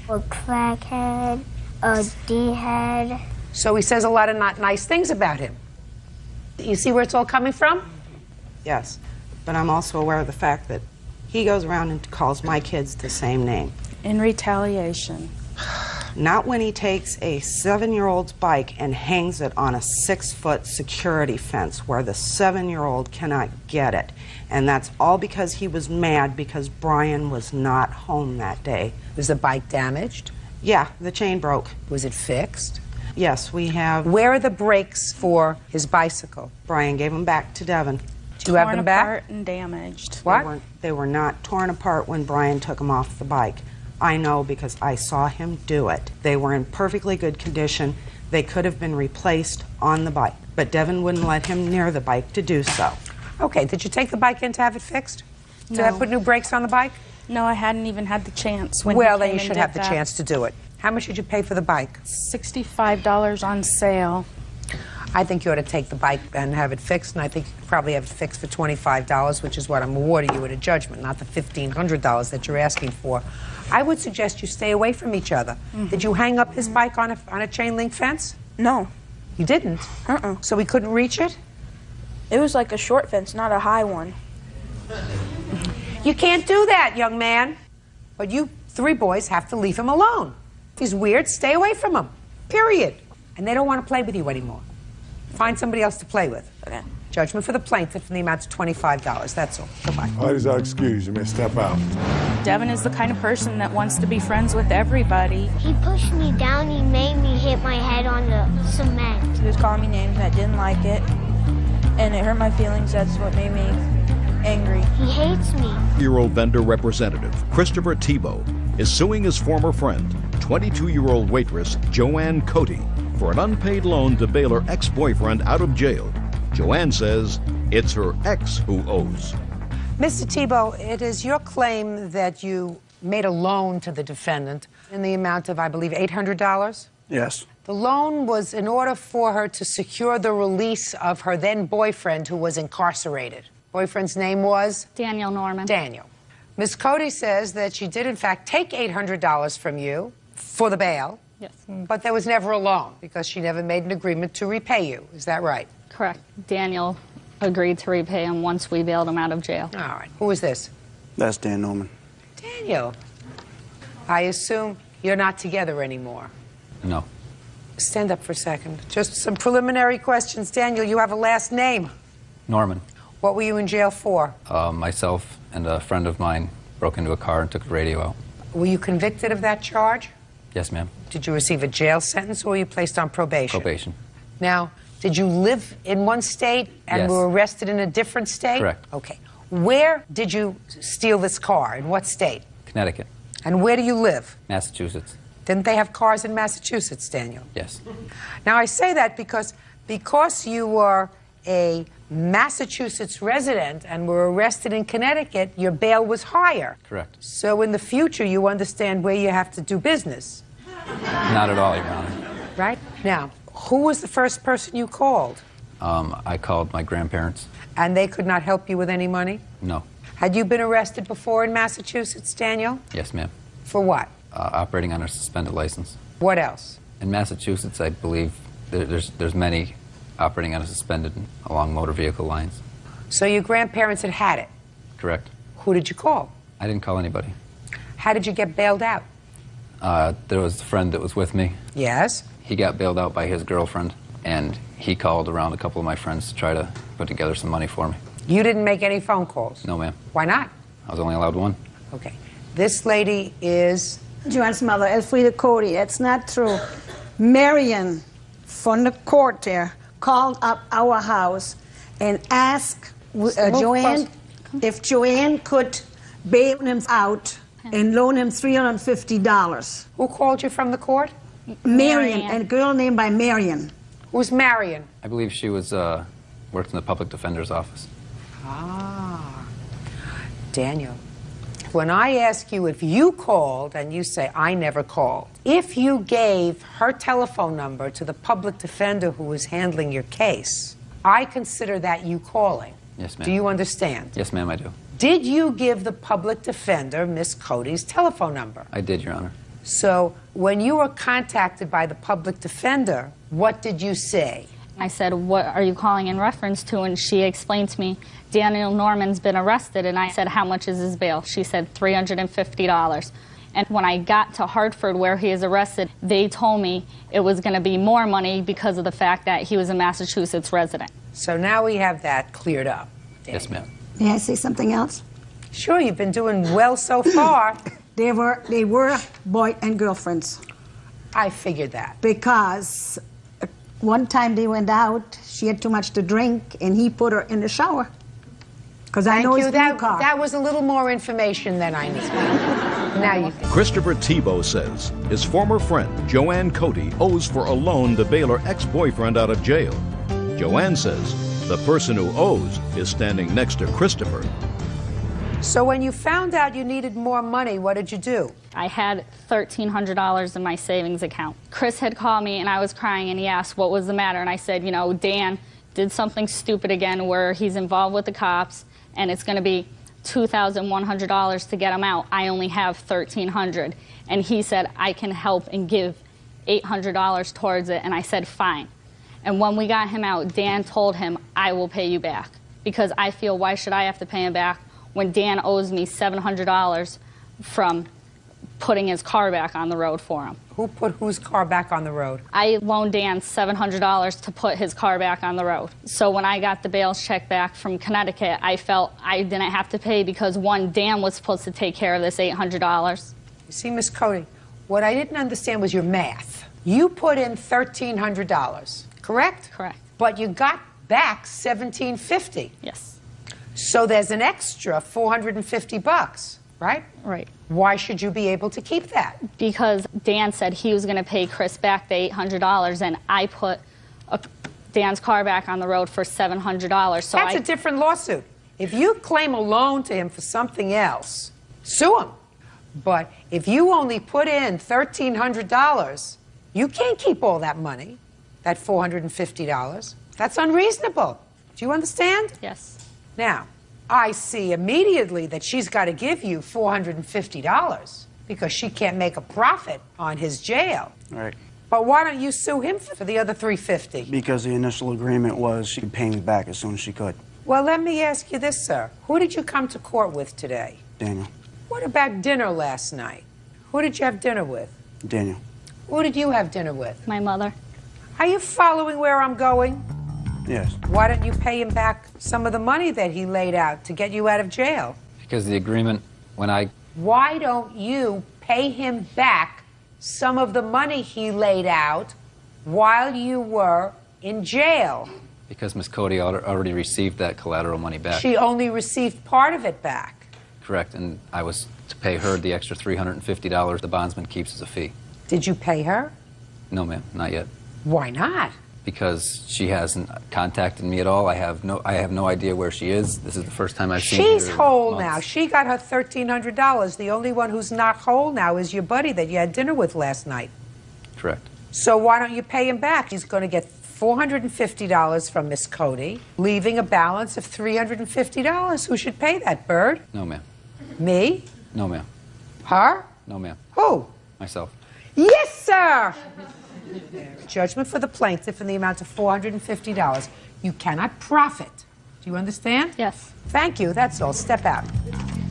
O: crackhead, a D-head.
B: So he says a lot of not nice things about him. You see where it's all coming from?
N: Yes, but I'm also aware of the fact that he goes around and calls my kids the same name.
J: In retaliation.
N: Not when he takes a 7-year-old's bike and hangs it on a 6-foot security fence where the 7-year-old cannot get it. And that's all because he was mad because Brian was not home that day.
B: Was the bike damaged?
N: Yeah, the chain broke.
B: Was it fixed?
N: Yes, we have.
B: Where are the brakes for his bicycle?
N: Brian gave them back to Devin.
B: Do you have them back?
J: Torn apart and damaged.
B: What?
N: They were not torn apart when Brian took them off the bike. I know because I saw him do it. They were in perfectly good condition. They could have been replaced on the bike, but Devin wouldn't let him near the bike to do so.
B: Okay, did you take the bike in to have it fixed?
J: No.
B: To have put new brakes on the bike?
J: No, I hadn't even had the chance. When
B: Well,
J: he
B: then
J: came
B: you
J: and
B: should
J: did
B: have the
J: that.
B: chance to do it. How much did you pay for the bike?
J: $65 on sale.
B: I think you ought to take the bike and have it fixed, and I think you could probably have it fixed for $25, which is what I'm awarding you at a judgment, not the $1,500 that you're asking for. I would suggest you stay away from each other.
L: Mm-hmm.
B: Did you hang up his bike on a chain link fence?
L: No.
B: You didn't? So we couldn't reach it?
L: It was like a short fence, not a high one.
B: You can't do that, young man. But you 3 boys have to leave him alone. If he's weird, stay away from him. Period. And they don't want to play with you anymore. Find somebody else to play with.
L: Okay.
B: Judgment for the plaintiff in the amount of $25. That's all. Goodbye.
A: Parties are excused. You may step out.
J: Devin is the kind of person that wants to be friends with everybody.
O: He pushed me down. He made me hit my head on the cement.
L: He was calling me names, and I didn't like it. And it hurt my feelings. That's what made me angry.
O: He hates me.
E: Year-old vendor representative Christopher Tebow is suing his former friend, 22-year-old waitress Joanne Cody, for an unpaid loan to bail her ex-boyfriend out of jail. Joanne says it's her ex who owes.
B: Mr. Tebow, it is your claim that you made a loan to the defendant in the amount of, I believe, $800?
P: Yes.
B: The loan was in order for her to secure the release of her then-boyfriend who was incarcerated. Boyfriend's name was?
Q: Daniel Norman.
B: Daniel. Ms. Cody says that she did, in fact, take $800 from you for the bail.
Q: Yes.
B: But there was never a loan because she never made an agreement to repay you. Is that right?
Q: Correct. Daniel agreed to repay him once we bailed him out of jail.
B: All right. Who is this?
P: That's Dan Norman.
B: Daniel. I assume you're not together anymore.
R: No.
B: Stand up for a second. Just some preliminary questions. Daniel, you have a last name.
R: Norman.
B: What were you in jail for?
R: Myself and a friend of mine broke into a car and took the radio out.
B: Were you convicted of that charge?
R: Yes, ma'am.
B: Did you receive a jail sentence or were you placed on probation?
R: Probation.
B: Now, did you live in one state and
R: Yes.
B: were arrested in a different state?
R: Correct.
B: Okay. Where did you steal this car? In what state?
R: Connecticut.
B: And where do you live?
R: Massachusetts.
B: Didn't they have cars in Massachusetts, Daniel?
R: Yes.
B: Now, I say that because you were a Massachusetts resident and were arrested in Connecticut, your bail was higher.
R: Correct.
B: So in the future, you understand where you have to do business.
R: Not at all, Your Honor.
B: Right? Now, who was the first person you called?
R: I called my grandparents.
B: And they could not help you with any money?
R: No.
B: Had you been arrested before in Massachusetts, Daniel?
R: Yes, ma'am.
B: For what?
R: Operating on a suspended license.
B: What else?
R: In Massachusetts, I believe there's many operating on a suspended along motor vehicle lines.
B: So your grandparents had it?
R: Correct.
B: Who did you call?
R: I didn't call anybody.
B: How did you get bailed out?
R: There was a friend that was with me.
B: Yes?
R: He got bailed out by his girlfriend, and he called around a couple of my friends to try to put together some money for me.
B: You didn't make any phone calls?
R: No, ma'am.
B: Why not?
R: I was only allowed one.
B: Okay. This lady is...
P: Joanne's mother, Elfrida Cody. It's not true. Marion from the court there called up our house and asked Joanne if Joanne could bail him out and loan him $350.
B: Who called you from the court?
P: Marion, a girl named by Marion.
B: Who's Marion?
R: I believe she was worked in the public defender's office.
B: Ah. Daniel, when I ask you if you called and you say, I never called, if you gave her telephone number to the public defender who was handling your case, I consider that you calling.
R: Yes, ma'am.
B: Do you understand?
R: Yes, ma'am, I do.
B: Did you give the public defender Miss Cody's telephone number?
R: I did, Your Honor.
B: So when you were contacted by the public defender, what did you say?
Q: I said, what are you calling in reference to? And she explained to me, Daniel Norman's been arrested. And I said, how much is his bail? She said, $350. And when I got to Hartford, where he is arrested, they told me it was going to be more money because of the fact that he was a Massachusetts resident.
B: So now we have that cleared up. Daniel.
R: Yes, ma'am.
P: May I say something else?
B: Sure, you've been doing well so far.
P: They were boy and girlfriends.
B: I figured that.
P: Because one time they went out, she had too much to drink, and he put her in the shower. Because I know his blue car.
B: That was a little more information than I need. Now you can.
E: Christopher Tebow says his former friend, Joanne Cody, owes for a loan to bail her ex-boyfriend out of jail. Joanne says the person who owes is standing next to Christopher.
B: So when you found out you needed more money, what did you do?
Q: I had $1,300 in my savings account. Chris had called me and I was crying and he asked what was the matter, and I said, you know, Dan did something stupid again where he's involved with the cops and it's going to be $2,100 to get him out. I only have $1,300. And he said, I can help and give $800 towards it, and I said, fine. And when we got him out, Dan told him, I will pay you back. Because I feel, why should I have to pay him back when Dan owes me $700 from putting his car back on the road for him?
B: Who put whose car back on the road?
Q: I loaned Dan $700 to put his car back on the road. So when I got the bail check back from Connecticut, I felt I didn't have to pay because, one, Dan was supposed to take care of this $800.
B: You see, Miss Cody, what I didn't understand was your math. You put in $1,300, correct?
Q: Correct.
B: But you got back $1,750.
Q: Yes.
B: So there's an extra $450, right?
Q: Right.
B: Why should you be able to keep that?
Q: Because Dan said he was going to pay Chris back the $800, and I put Dan's car back on the road for $700. So
B: That's a different lawsuit. If you claim a loan to him for something else, sue him. But if you only put in $1,300, you can't keep all that money, that $450. That's unreasonable. Do you understand?
Q: Yes.
B: Now, I see immediately that she's got to give you $450 because she can't make a profit on his jail.
S: Right.
B: But why don't you sue him for the other $350?
S: Because the initial agreement was she could pay me back as soon as she could.
B: Well, let me ask you this, sir. Who did you come to court with today?
S: Daniel.
B: What about dinner last night? Who did you have dinner with?
S: Daniel.
B: Who did you have dinner with?
Q: My mother.
B: Are you following where I'm going?
S: Yes.
B: Why don't you pay him back some of the money that he laid out to get you out of jail?
R: Because the agreement,
B: Why don't you pay him back some of the money he laid out while you were in jail?
R: Because Miss Cody already received that collateral money back.
B: She only received part of it back.
R: Correct, and I was to pay her the extra $350 the bondsman keeps as a fee.
B: Did you pay her?
R: No, ma'am, not yet.
B: Why not?
R: because she hasn't contacted me at all. I have no idea where she is. This is the first time I've seen her.
B: She's whole now. She got her $1,300. The only one who's not whole now is your buddy that you had dinner with last night.
R: Correct.
B: So why don't you pay him back? He's going to get $450 from Miss Cody, leaving a balance of $350. Who should pay that, Bird?
R: No, ma'am.
B: Me?
R: No, ma'am.
B: Her?
R: No, ma'am.
B: Who?
R: Myself.
B: Yes, sir! Judgment for the plaintiff in the amount of $450. You cannot profit. Do you understand?
Q: Yes.
B: Thank you. That's all. Step out.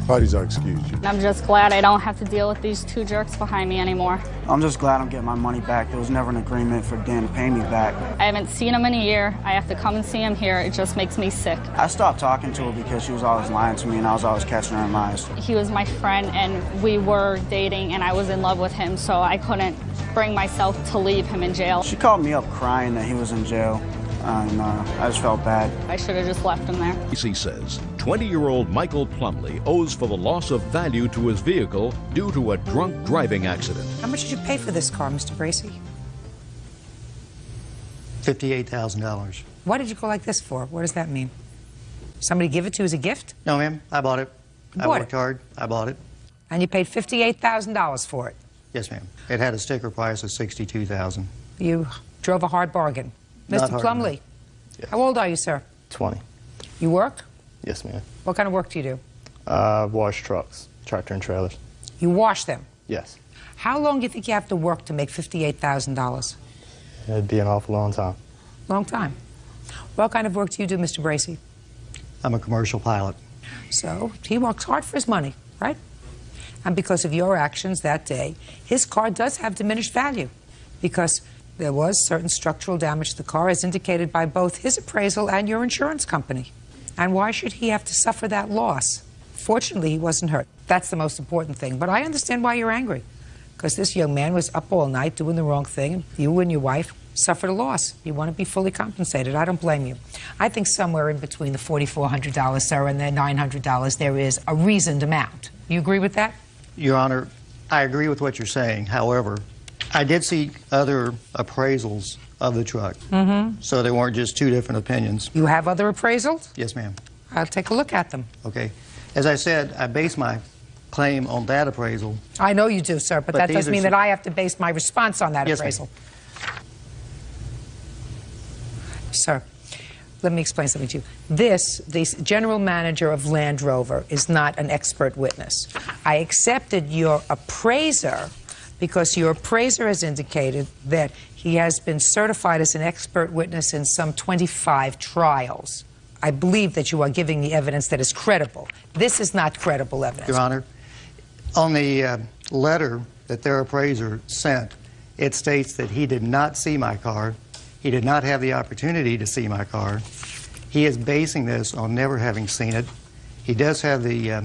A: Parties are excused.
Q: I'm just glad I don't have to deal with these two jerks behind me anymore.
S: I'm just glad I'm getting my money back. There was never an agreement for Dan to pay me back.
Q: I haven't seen him in a year. I have to come and see him here. It just makes me sick.
S: I stopped talking to her because she was always lying to me and I was always catching her in lies.
Q: He was my friend and we were dating and I was in love with him, so I couldn't bring myself to leave him in jail.
S: She called me up crying that he was in jail. And I just felt bad.
Q: I should have just left him there.
E: He says 20-year-old Michael Plumley owes for the loss of value to his vehicle due to a drunk driving accident.
B: How much did you pay for this car, Mr. Bracey?
T: $58,000.
B: What did you go like this for? What does that mean? Somebody give it to you as a gift?
T: No, ma'am. I bought it. I worked hard. I bought it.
B: And you paid $58,000 for it?
T: Yes, ma'am. It had a sticker price of $62,000.
B: You drove a hard bargain. Mr. Plumley,
U: yes.
B: How old are you, sir?
U: 20.
B: You work?
U: Yes, ma'am.
B: What kind of work do you do?
U: Wash trucks, tractor and trailers.
B: You wash them?
U: Yes.
B: How long do you think you have to work to make $58,000?
U: It'd be an awful long time.
B: Long time. What kind of work do you do, Mr. Bracey?
T: I'm a commercial pilot.
B: So he works hard for his money, right? And because of your actions that day, his car does have diminished value because there was certain structural damage to the car as indicated by both his appraisal and your insurance company. And why should he have to suffer that loss? Fortunately, he wasn't hurt. That's the most important thing. But I understand why you're angry, because this young man was up all night doing the wrong thing, and you and your wife suffered a loss. You want to be fully compensated. I don't blame you. I think somewhere in between the $4,400, sir, and the $900, there is a reasoned amount. You agree with that?
T: Your Honor, I agree with what you're saying. However, I did see other appraisals of the truck, so there weren't just two different opinions.
B: You have other appraisals?
T: Yes, ma'am.
B: I'll take a look at them.
T: Okay. As I said, I base my claim on that appraisal.
B: I know you do, sir, but that doesn't mean that I have to base my response on that appraisal. Sir, let me explain something to you. The general manager of Land Rover is not an expert witness. I accepted your appraiser because your appraiser has indicated that he has been certified as an expert witness in some 25 trials. I believe that you are giving me evidence that is credible. This is not credible evidence.
T: Your Honor, on the letter that their appraiser sent, it states that he did not see my car. He did not have the opportunity to see my car. He is basing this on never having seen it. He does have the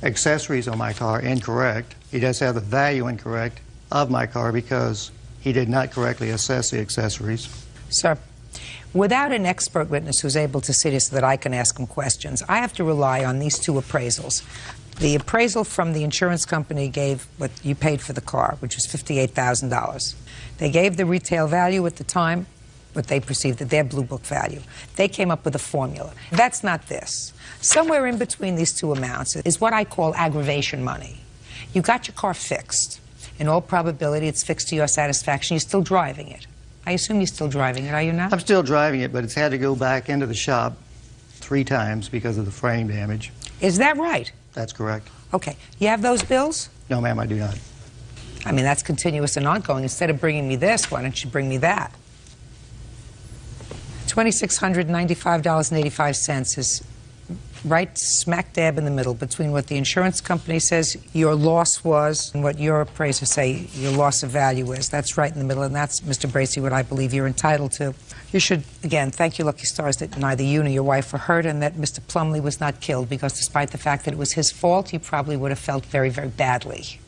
T: accessories on my car incorrect. He does have the value incorrect of my car because he did not correctly assess the accessories.
B: Sir, without an expert witness who's able to see this so that I can ask him questions, I have to rely on these two appraisals. The appraisal from the insurance company gave what you paid for the car, which was $58,000. They gave the retail value at the time, what they perceived as their Blue Book value. They came up with a formula. That's not this. Somewhere in between these two amounts is what I call aggravation money. You got your car fixed. In all probability, it's fixed to your satisfaction. You're still driving it. I assume you're still driving it, are you not?
T: I'm still driving it, but it's had to go back into the shop 3 times because of the frame damage.
B: Is that right?
T: That's correct.
B: Okay. You have those bills?
T: No, ma'am, I do not.
B: I mean, that's continuous and ongoing. Instead of bringing me this, why don't you bring me that? $2,695.85 is right smack dab in the middle between what the insurance company says your loss was and what your appraisers say your loss of value is. That's right in the middle, and that's, Mr. Bracey, what I believe you're entitled to. You should, again, thank your lucky stars that neither you nor your wife were hurt and that Mr. Plumley was not killed, because despite the fact that it was his fault, you probably would have felt very, very badly.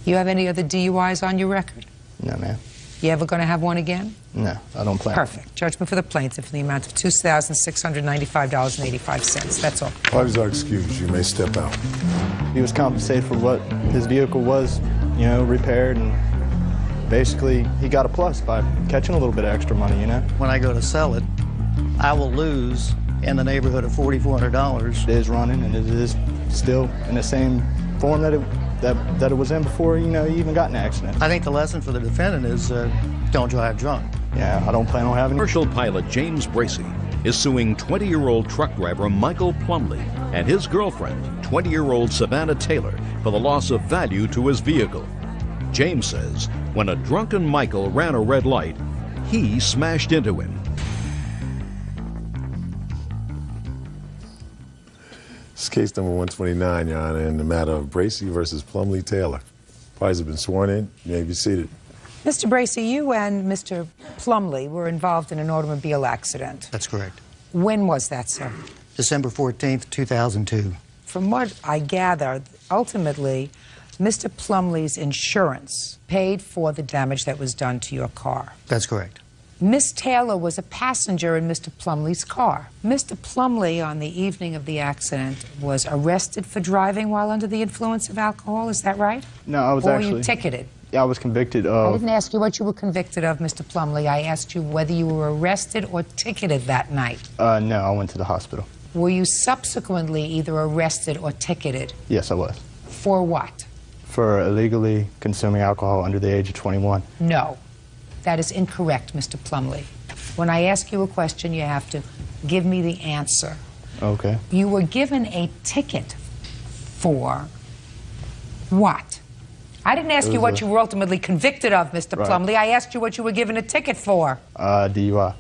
B: You have any other DUIs on your record?
U: No, ma'am.
B: You ever going to have one again?
U: No, I don't plan.
B: Perfect. Judgment for the plaintiff in the amount of $2,695.85. That's all.
A: Parties are excused. You may step out.
U: He was compensated for what his vehicle was, you know, repaired, and basically, he got a plus by catching a little bit of extra money, you know?
T: When I go to sell it, I will lose in the neighborhood of $4,400.
U: It is running, and it is still in the same form that it was in before, you know, you even got in an accident.
T: I think the lesson for the defendant is don't drive drunk.
U: Yeah, I don't plan on having...
E: Commercial pilot James Bracey is suing 20-year-old truck driver Michael Plumley and his girlfriend, 20-year-old Savannah Taylor, for the loss of value to his vehicle. James says when a drunken Michael ran a red light, he smashed into him.
A: This is case number 129, Your Honor, in the matter of Bracey versus Plumley Taylor. Parties have been sworn in. You may be seated.
B: Mr. Bracey, you and Mr. Plumley were involved in an automobile accident.
T: That's correct.
B: When was that, sir?
T: December 14th, 2002.
B: From what I gather, ultimately, Mr. Plumley's insurance paid for the damage that was done to your car.
T: That's correct.
B: Miss Taylor was a passenger in Mr. Plumley's car. Mr. Plumley, on the evening of the accident, was arrested for driving while under the influence of alcohol. Is that right?
U: No, I was
B: or
U: actually...
B: were you ticketed?
U: Yeah, I was convicted of...
B: I didn't ask you what you were convicted of, Mr. Plumley. I asked you whether you were arrested or ticketed that night.
U: No, I went to the hospital.
B: Were you subsequently either arrested or ticketed?
U: Yes, I was.
B: For what?
U: For illegally consuming alcohol under the age of 21.
B: No. That is incorrect, Mr. Plumley. When I ask you a question, you have to give me the answer.
U: Okay.
B: You were given a ticket for what? I didn't ask you what you were ultimately convicted of, Mr.
U: Right.
B: Plumley. I asked you what you were given a ticket for.
U: DUI.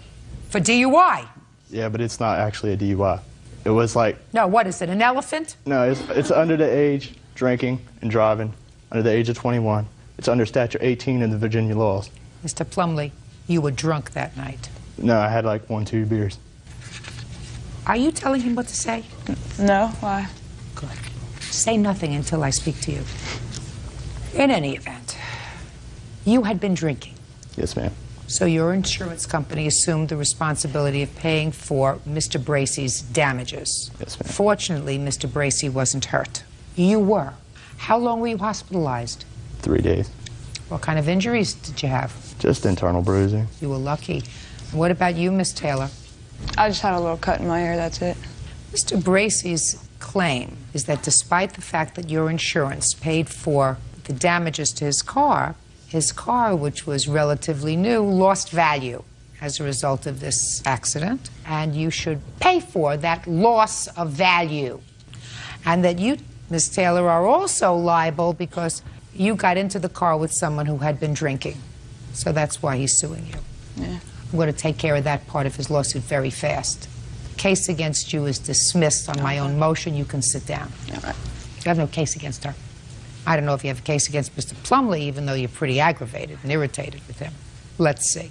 B: For DUI?
U: Yeah, but it's not actually a DUI. It was like...
B: No, what is it, an elephant?
U: No, it's under the age, drinking and driving, under the age of 21. It's under statute 18 in the Virginia laws.
B: Mr. Plumley, you were drunk that night.
U: No, I had like 1-2 beers.
B: Are you telling him what to say?
D: No, why?
B: Good. Say nothing until I speak to you. In any event, you had been drinking.
U: Yes, ma'am.
B: So your insurance company assumed the responsibility of paying for Mr. Bracey's damages.
U: Yes, ma'am.
B: Fortunately, Mr. Bracey wasn't hurt. You were. How long were you hospitalized?
U: 3 days.
B: What kind of injuries did you have?
U: Just internal bruising.
B: You were lucky. What about you, Miss Taylor?
D: I just had a little cut in my ear, that's it.
B: Mr. Bracey's claim is that despite the fact that your insurance paid for the damages to his car, which was relatively new, lost value as a result of this accident, and you should pay for that loss of value. And that you, Ms. Taylor, are also liable because you got into the car with someone who had been drinking. So that's why he's suing you.
D: Yeah.
B: I'm going to take care of that part of his lawsuit very fast. Case against you is dismissed on my own motion. You can sit down.
D: All right.
B: You have no case against her. I don't know if you have a case against Mr. Plumley, even though you're pretty aggravated and irritated with him. Let's see.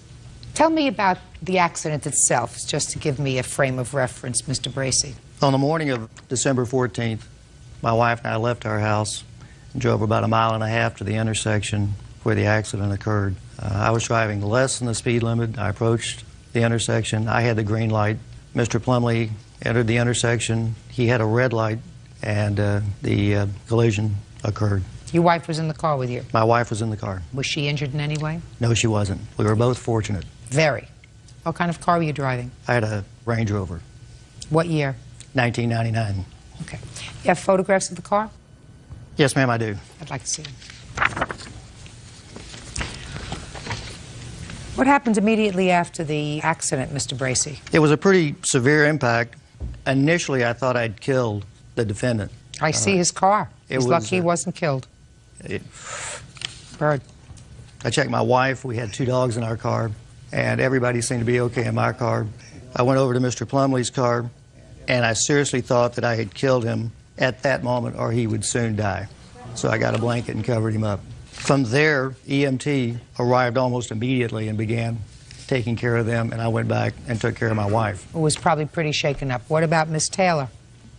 B: Tell me about the accident itself, just to give me a frame of reference, Mr. Bracey.
T: On the morning of December 14th, my wife and I left our house and drove about 1.5 miles to the intersection where the accident occurred. I was driving less than the speed limit. I approached the intersection. I had the green light. Mr. Plumley entered the intersection. He had a red light, and the collision occurred.
B: Your wife was in the car with you?
T: My wife was in the car.
B: Was she injured in any way?
T: No, she wasn't. We were both fortunate.
B: Very. What kind of car were you driving?
T: I had a Range Rover.
B: What year?
T: 1999.
B: Okay. You have photographs of the car?
T: Yes, ma'am, I do.
B: I'd like to see them. What happened immediately after the accident, Mr. Bracey?
T: It was a pretty severe impact. Initially, I thought I'd killed the defendant.
B: I see his car. He's lucky he
T: was,
B: wasn't killed. Bird.
T: I checked my wife. We had 2 dogs in our car, and everybody seemed to be okay in my car. I went over to Mr. Plumley's car, and I seriously thought that I had killed him at that moment or he would soon die. So I got a blanket and covered him up. From there, EMT arrived almost immediately and began taking care of them, and I went back and took care of my wife.
B: Who was probably pretty shaken up. What about Miss Taylor?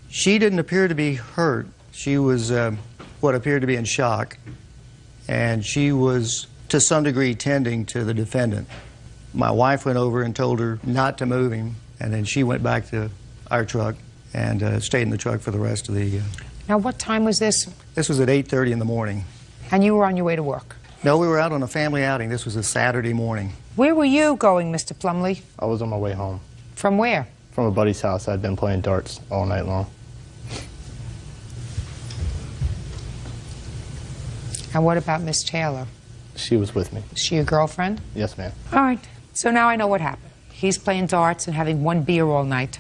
T: She didn't appear to be hurt. She was what appeared to be in shock, and she was to some degree tending to the defendant. My wife went over and told her not to move him, and then she went back to our truck and stayed in the truck for the rest of the...
B: Now, what time was this?
T: This was at 8:30 in the morning.
B: And you were on your way to work?
T: No, we were out on a family outing. This was a Saturday morning.
B: Where were you going, Mr. Plumlee?
U: I was on my way home.
B: From where?
U: From a buddy's house. I'd been playing darts all night long.
B: And what about Miss Taylor?
U: She was with me.
B: Is she your girlfriend?
U: Yes, ma'am.
B: All right. So now I know what happened. He's playing darts and having one beer all night.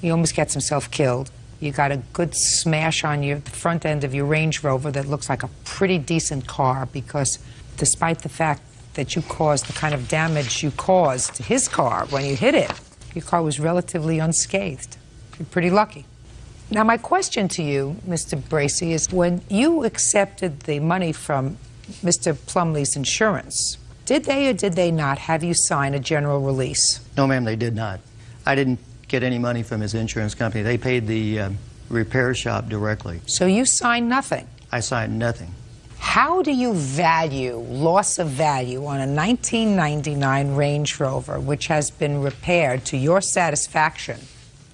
B: He almost gets himself killed. You got a good smash on the front end of your Range Rover that looks like a pretty decent car, because despite the fact that you caused the kind of damage you caused to his car when you hit it, your car was relatively unscathed. You're pretty lucky. Now, my question to you, Mr. Bracey, is when you accepted the money from Mr. Plumlee's insurance, did they or did they not have you sign a general release?
T: No, ma'am, they did not. I didn't get any money from his insurance company. They paid the repair shop directly.
B: So you signed nothing?
T: I signed nothing.
B: How do you value loss of value on a 1999 Range Rover, which has been repaired to your satisfaction,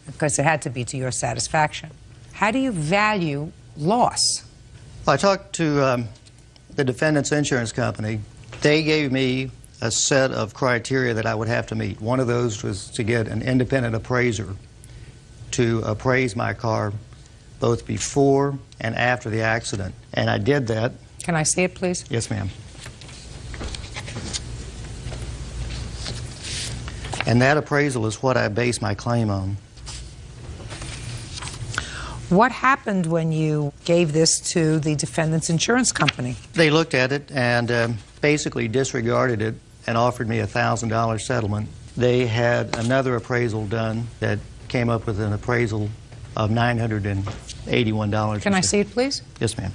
B: because it had to be to your satisfaction? How do you value loss?
T: Well, I talked to the defendant's insurance company. They gave me a set of criteria that I would have to meet. One of those was to get an independent appraiser to appraise my car both before and after the accident. And I did that.
B: Can I see it, please?
T: Yes, ma'am. And that appraisal is what I base my claim on.
B: What happened when you gave this to the defendant's insurance company?
T: They looked at it and basically disregarded it and offered me a $1,000 settlement. They had another appraisal done that came up with an appraisal of $981.
B: Can I see it, please?
T: Yes, ma'am.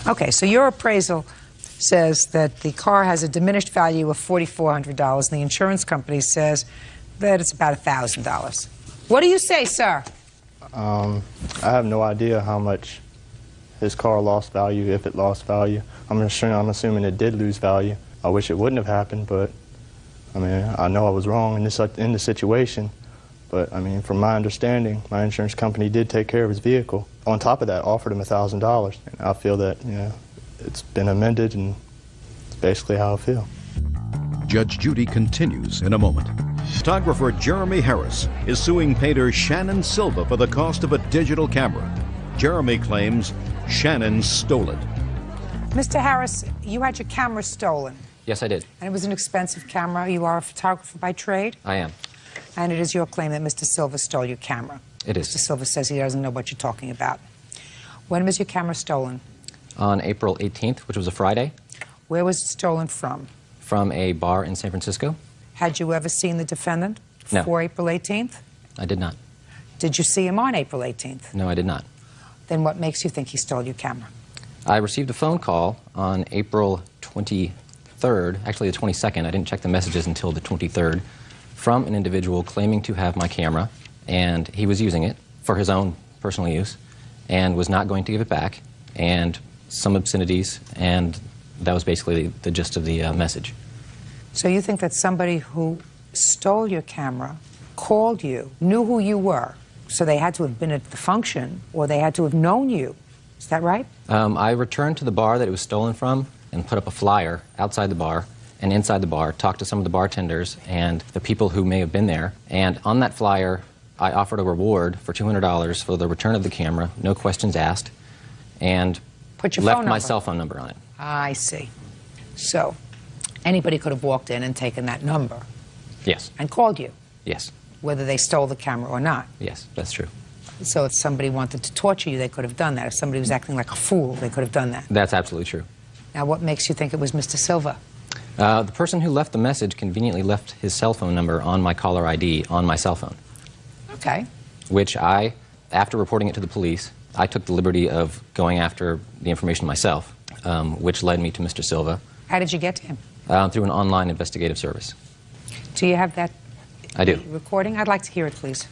B: Okay, so your appraisal says that the car has a diminished value of $4,400, and the insurance company says that it's about $1,000. What do you say, sir?
U: I have no idea how much his car lost value, if it lost value. I'm assuming it did lose value. I wish it wouldn't have happened, but I mean, I know I was wrong in the situation. But I mean, from my understanding, my insurance company did take care of his vehicle. On top of that, offered him $1,000. And I feel that, you know, it's been amended, and it's basically how I feel.
E: Judge Judy continues in a moment. Photographer Jeremy Harris is suing painter Shannon Silva for the cost of a digital camera. Jeremy claims Shannon stole it.
B: Mr. Harris, you had your camera stolen.
C: Yes, I did.
B: And it was an expensive camera. You are a photographer by trade?
C: I am.
B: And it is your claim that Mr. Silva stole your camera.
C: It is.
B: Mr. Silva says he doesn't know what you're talking about. When was your camera stolen?
C: On April 18th, which was a Friday.
B: Where was it stolen from?
C: From a bar in San Francisco.
B: Had you ever seen the defendant before April 18th?
C: I did not.
B: Did you see him on April 18th?
C: No, I did not.
B: Then what makes you think he stole your camera?
C: I received a phone call on April 23rd, actually the 22nd, I didn't check the messages until the 23rd, from an individual claiming to have my camera, and he was using it for his own personal use and was not going to give it back, and some obscenities, and that was basically the gist of the message.
B: So you think that somebody who stole your camera called you, knew who you were, so they had to have been at the function, or they had to have known you. Is that right?
C: I returned to the bar that it was stolen from and put up a flyer outside the bar and inside the bar, talked to some of the bartenders and the people who may have been there. And on that flyer, I offered a reward for $200 for the return of the camera, no questions asked, and left my cell phone number on it.
B: I see. So anybody could have walked in and taken that number.
C: Yes.
B: And called you.
C: Yes.
B: Whether they stole the camera or not.
C: Yes, that's true.
B: So if somebody wanted to torture you, they could have done that. If somebody was acting like a fool, they could have done that.
C: That's absolutely true.
B: Now, what makes you think it was Mr. Silva?
C: The person who left the message conveniently left his cell phone number on my caller ID on my cell phone.
B: Okay.
C: Which I, after reporting it to the police, I took the liberty of going after the information myself, which led me to Mr. Silva.
B: How did you get to him?
C: Through an online investigative service.
B: Do you have that
C: I do.
B: recording? I'd like to hear it, please.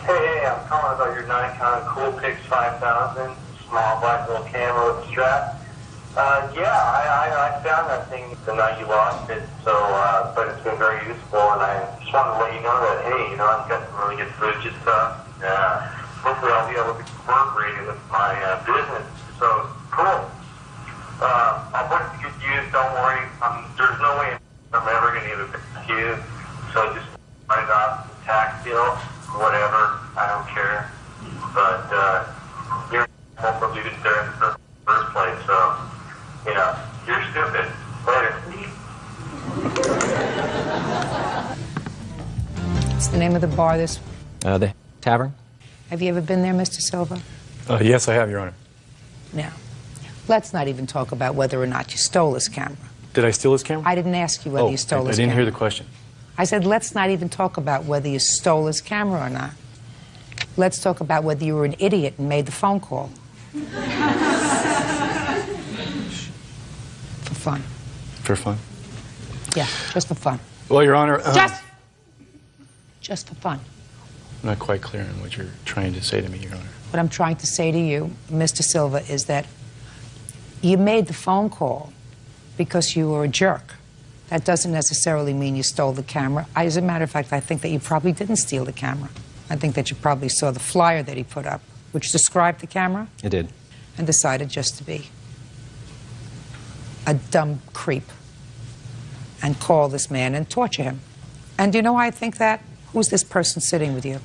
V: Hey, I'm calling about your Nikon Coolpix 5000, small black little camera with a strap.
H: Yeah, I found that thing the night you lost it, so, but it's been very useful, and I just wanted to let you know that, hey, you know, I've got some really good footage and stuff. Hopefully I'll be able to incorporate it with my business. So, cool. I'll put it to good use, don't worry. There's no way I'm ever going to give it back to you, so just write it off the tax bill, whatever, I don't care. But, you're for leaving it there in the first place, so, you know, you're stupid. Later.
B: What's the name of the bar this?
C: The Tavern.
B: Have you ever been there, Mr. Silva?
V: Yes, I have, Your Honor.
B: Now, let's not even talk about whether or not you stole his camera.
V: Did I steal his camera?
B: I didn't ask you whether you stole his
V: I didn't
B: camera.
V: hear the question.
B: I said, let's not even talk about whether you stole his camera or not. Let's talk about whether you were an idiot and made the phone call. For fun.
V: For fun?
B: Yeah, just for fun.
V: Well, Your Honor...
B: Just for fun.
V: I'm not quite clear on what you're trying to say to me, Your Honor.
B: What I'm trying to say to you, Mr. Silva, is that you made the phone call because you were a jerk. That doesn't necessarily mean you stole the camera. As a matter of fact, I think that you probably didn't steal the camera. I think that you probably saw the flyer that he put up, which described the camera.
C: It did.
B: And decided just to be a dumb creep and call this man and torture him. And do you know why I think that? Who's this person sitting with you?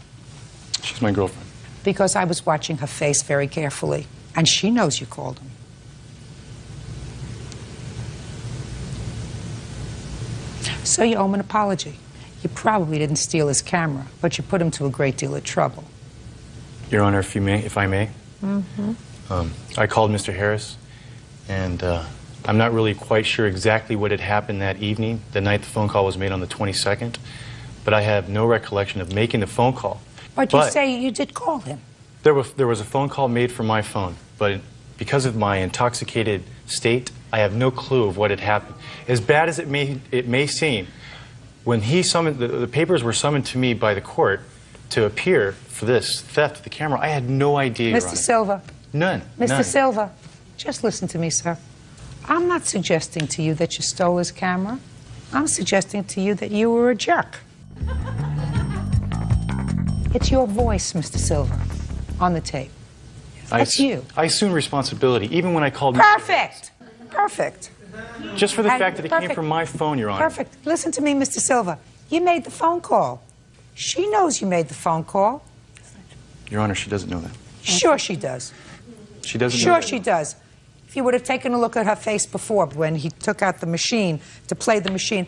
V: She's my girlfriend.
B: Because I was watching her face very carefully, and she knows you called him. So you owe him an apology. You probably didn't steal his camera, but you put him to a great deal of trouble.
V: Your Honor, if I may.
B: Mm-hmm.
V: I called Mr. Harris, and I'm not really quite sure exactly what had happened that evening, the night the phone call was made on the 22nd, but I have no recollection of making the phone call.
B: But you say you did call him.
V: There was a phone call made from my phone, but because of my intoxicated state, I have no clue of what had happened. As bad as it may seem, when he summoned, the papers were summoned to me by the court to appear for this theft of the camera, I had no idea, Your Honor.
B: Mr. Silva.
V: None.
B: Mr.
V: None.
B: Silva, just listen to me, sir. I'm not suggesting to you that you stole his camera. I'm suggesting to you that you were a jerk. It's your voice, Mr. Silva, on the tape. That's you.
V: I assume responsibility, even when I called...
B: Perfect! Perfect.
V: Just for the fact that it came from my phone, Your Honor.
B: Perfect. Listen to me, Mr. Silva. You made the phone call. She knows you made the phone call.
V: Your Honor, she doesn't know that.
B: Sure she does.
V: She doesn't know
B: Sure
V: that.
B: she does. If you would have taken a look at her face before, when he took out the machine to play the machine,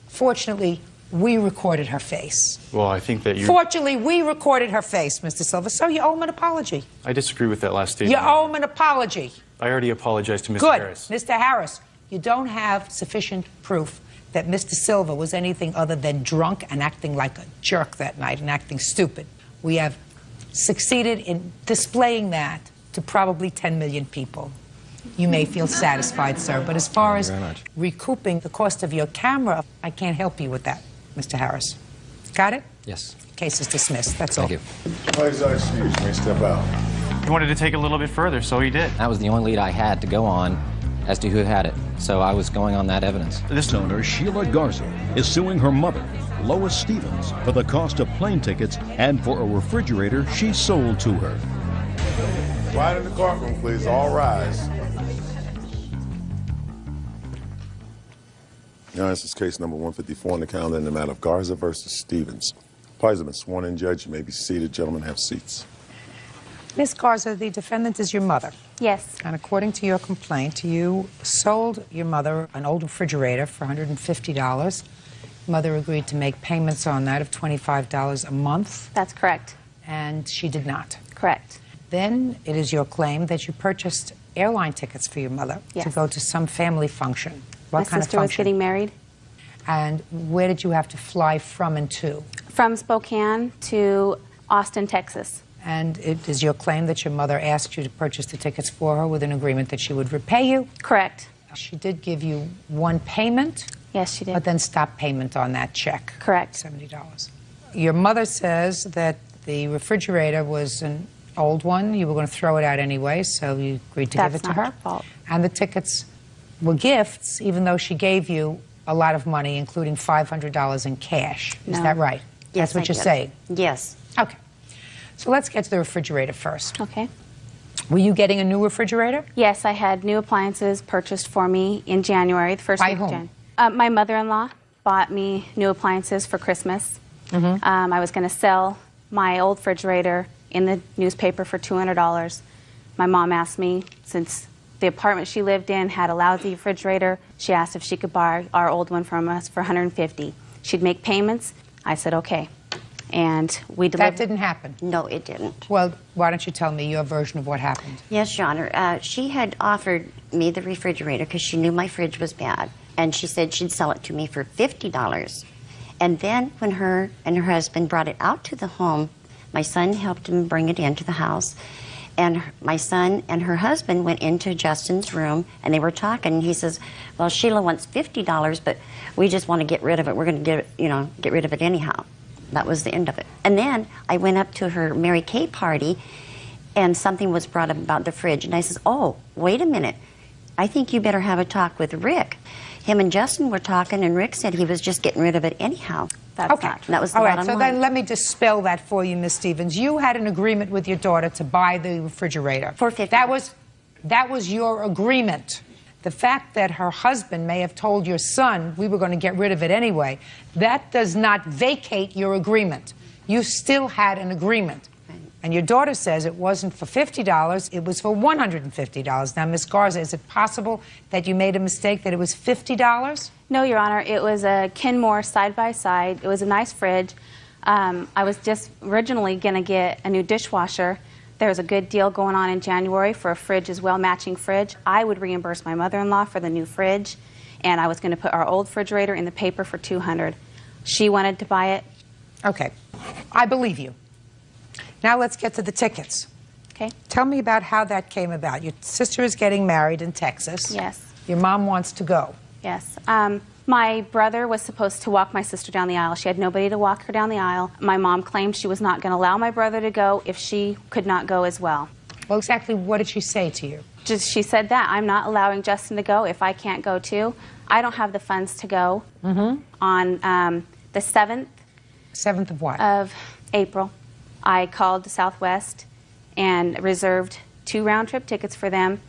B: fortunately, we recorded her face.
V: Well, I think that you...
B: Fortunately, we recorded her face, Mr. Silva, so you owe him an apology.
V: I disagree with that last
B: You
V: statement.
B: owe him an apology.
V: I already apologized to Mr.
B: Good.
V: Harris.
B: Mr. Harris, you don't have sufficient proof that Mr. Silva was anything other than drunk and acting like a jerk that night and acting stupid. We have succeeded in displaying that to probably 10 million people. You may feel satisfied, sir, but as far as recouping the cost of your camera, I can't help you with that, Mr. Harris. Got it?
C: Yes.
B: Case is dismissed. That's all.
C: Thank you.
A: Please excuse me. Step out.
V: He wanted to take a little bit further, so he did.
C: That was the only lead I had to go on as to who had it. So I was going on that evidence.
E: This owner, Sheila Garza, is suing her mother, Lois Stevens, for the cost of plane tickets and for a refrigerator she sold to her.
A: Quiet in the courtroom, please. All rise. Now, this is case number 154 on the calendar in the matter of Garza versus Stevens. Parties have been sworn in, Judge. You may be seated. Gentlemen, have seats.
B: Ms. Garza, the defendant is your mother.
J: Yes.
B: And according to your complaint, you sold your mother an old refrigerator for $150. Mother agreed to make payments on that of $25 a month.
J: That's correct.
B: And she did not.
J: Correct.
B: Then it is your claim that you purchased airline tickets for your mother to go to some family function. What
J: My
B: kind
J: sister
B: of
J: was
B: function?
J: getting married.
B: And where did you have to fly from and to?
J: From Spokane to Austin, Texas.
B: And it is your claim that your mother asked you to purchase the tickets for her with an agreement that she would repay you?
J: Correct.
B: She did give you one payment?
J: Yes, she did.
B: But then stopped payment on that check?
J: Correct.
B: $70. Your mother says that the refrigerator was an old one. You were going to throw it out anyway, so you agreed to give it to her.
J: That's not her fault.
B: And the tickets were gifts, even though she gave you a lot of money, including $500 in cash. Is
F: No.
B: that right?
F: Yes,
B: That's what
F: I
B: you're
F: did.
B: saying?
F: Yes.
B: Okay. So let's get to the refrigerator first.
J: Okay.
B: Were you getting a new refrigerator?
J: Yes, I had new appliances purchased for me in January, the first
B: By
J: week
B: whom?
J: of January. My mother-in-law bought me new appliances for Christmas. I was going to sell my old refrigerator in the newspaper for $200. My mom asked me, since the apartment she lived in had a lousy refrigerator, she asked if she could buy our old one from us for $150. She'd make payments. I said, okay. And we delivered.
B: That didn't happen?
F: No, it didn't.
B: Well, why don't you tell me your version of what happened?
F: Yes, Your Honor. She had offered me the refrigerator because she knew my fridge was bad. And she said she'd sell it to me for $50. And then when her and her husband brought it out to the home, my son helped him bring it into the house. And my son and her husband went into Justin's room, and they were talking. And he says, well, Sheila wants $50, but we just want to get rid of it. We're going to get rid of it anyhow. That was the end of it. And then I went up to her Mary Kay party, and something was brought up about the fridge. And I says, oh, wait a minute. I think you better have a talk with Rick. Him and Justin were talking, and Rick said he was just getting rid of it anyhow.
J: That's
B: Okay.
F: That was the
B: All right,
F: bottom
B: so
F: line.
B: then let me dispel that for you, Miss Stevens. You had an agreement with your daughter to buy the refrigerator.
F: For $50.
B: That was your agreement. The fact that her husband may have told your son, we were going to get rid of it anyway, that does not vacate your agreement. You still had an agreement. And your daughter says it wasn't for $50, it was for $150. Now, Ms. Garza, is it possible that you made a mistake, that it was $50?
J: No, Your Honor. It was a Kenmore side-by-side. It was a nice fridge. I was just originally going to get a new dishwasher. There was a good deal going on in January for a fridge as well, matching fridge. I would reimburse my mother-in-law for the new fridge, and I was going to put our old refrigerator in the paper for $200. She wanted to buy it.
B: Okay. I believe you. Now let's get to the tickets.
J: Okay.
B: Tell me about how that came about. Your sister is getting married in Texas.
J: Yes.
B: Your mom wants to go.
J: Yes. My brother was supposed to walk my sister down the aisle. She had nobody to walk her down the aisle. My mom claimed she was not going to allow my brother to go if she could not go as well.
B: Well, exactly what did she say to you?
J: She said that. I'm not allowing Justin to go if I can't go too. I don't have the funds to go. On the 7th.
B: 7th of what?
J: Of April. I called Southwest and reserved 2 round-trip tickets for them.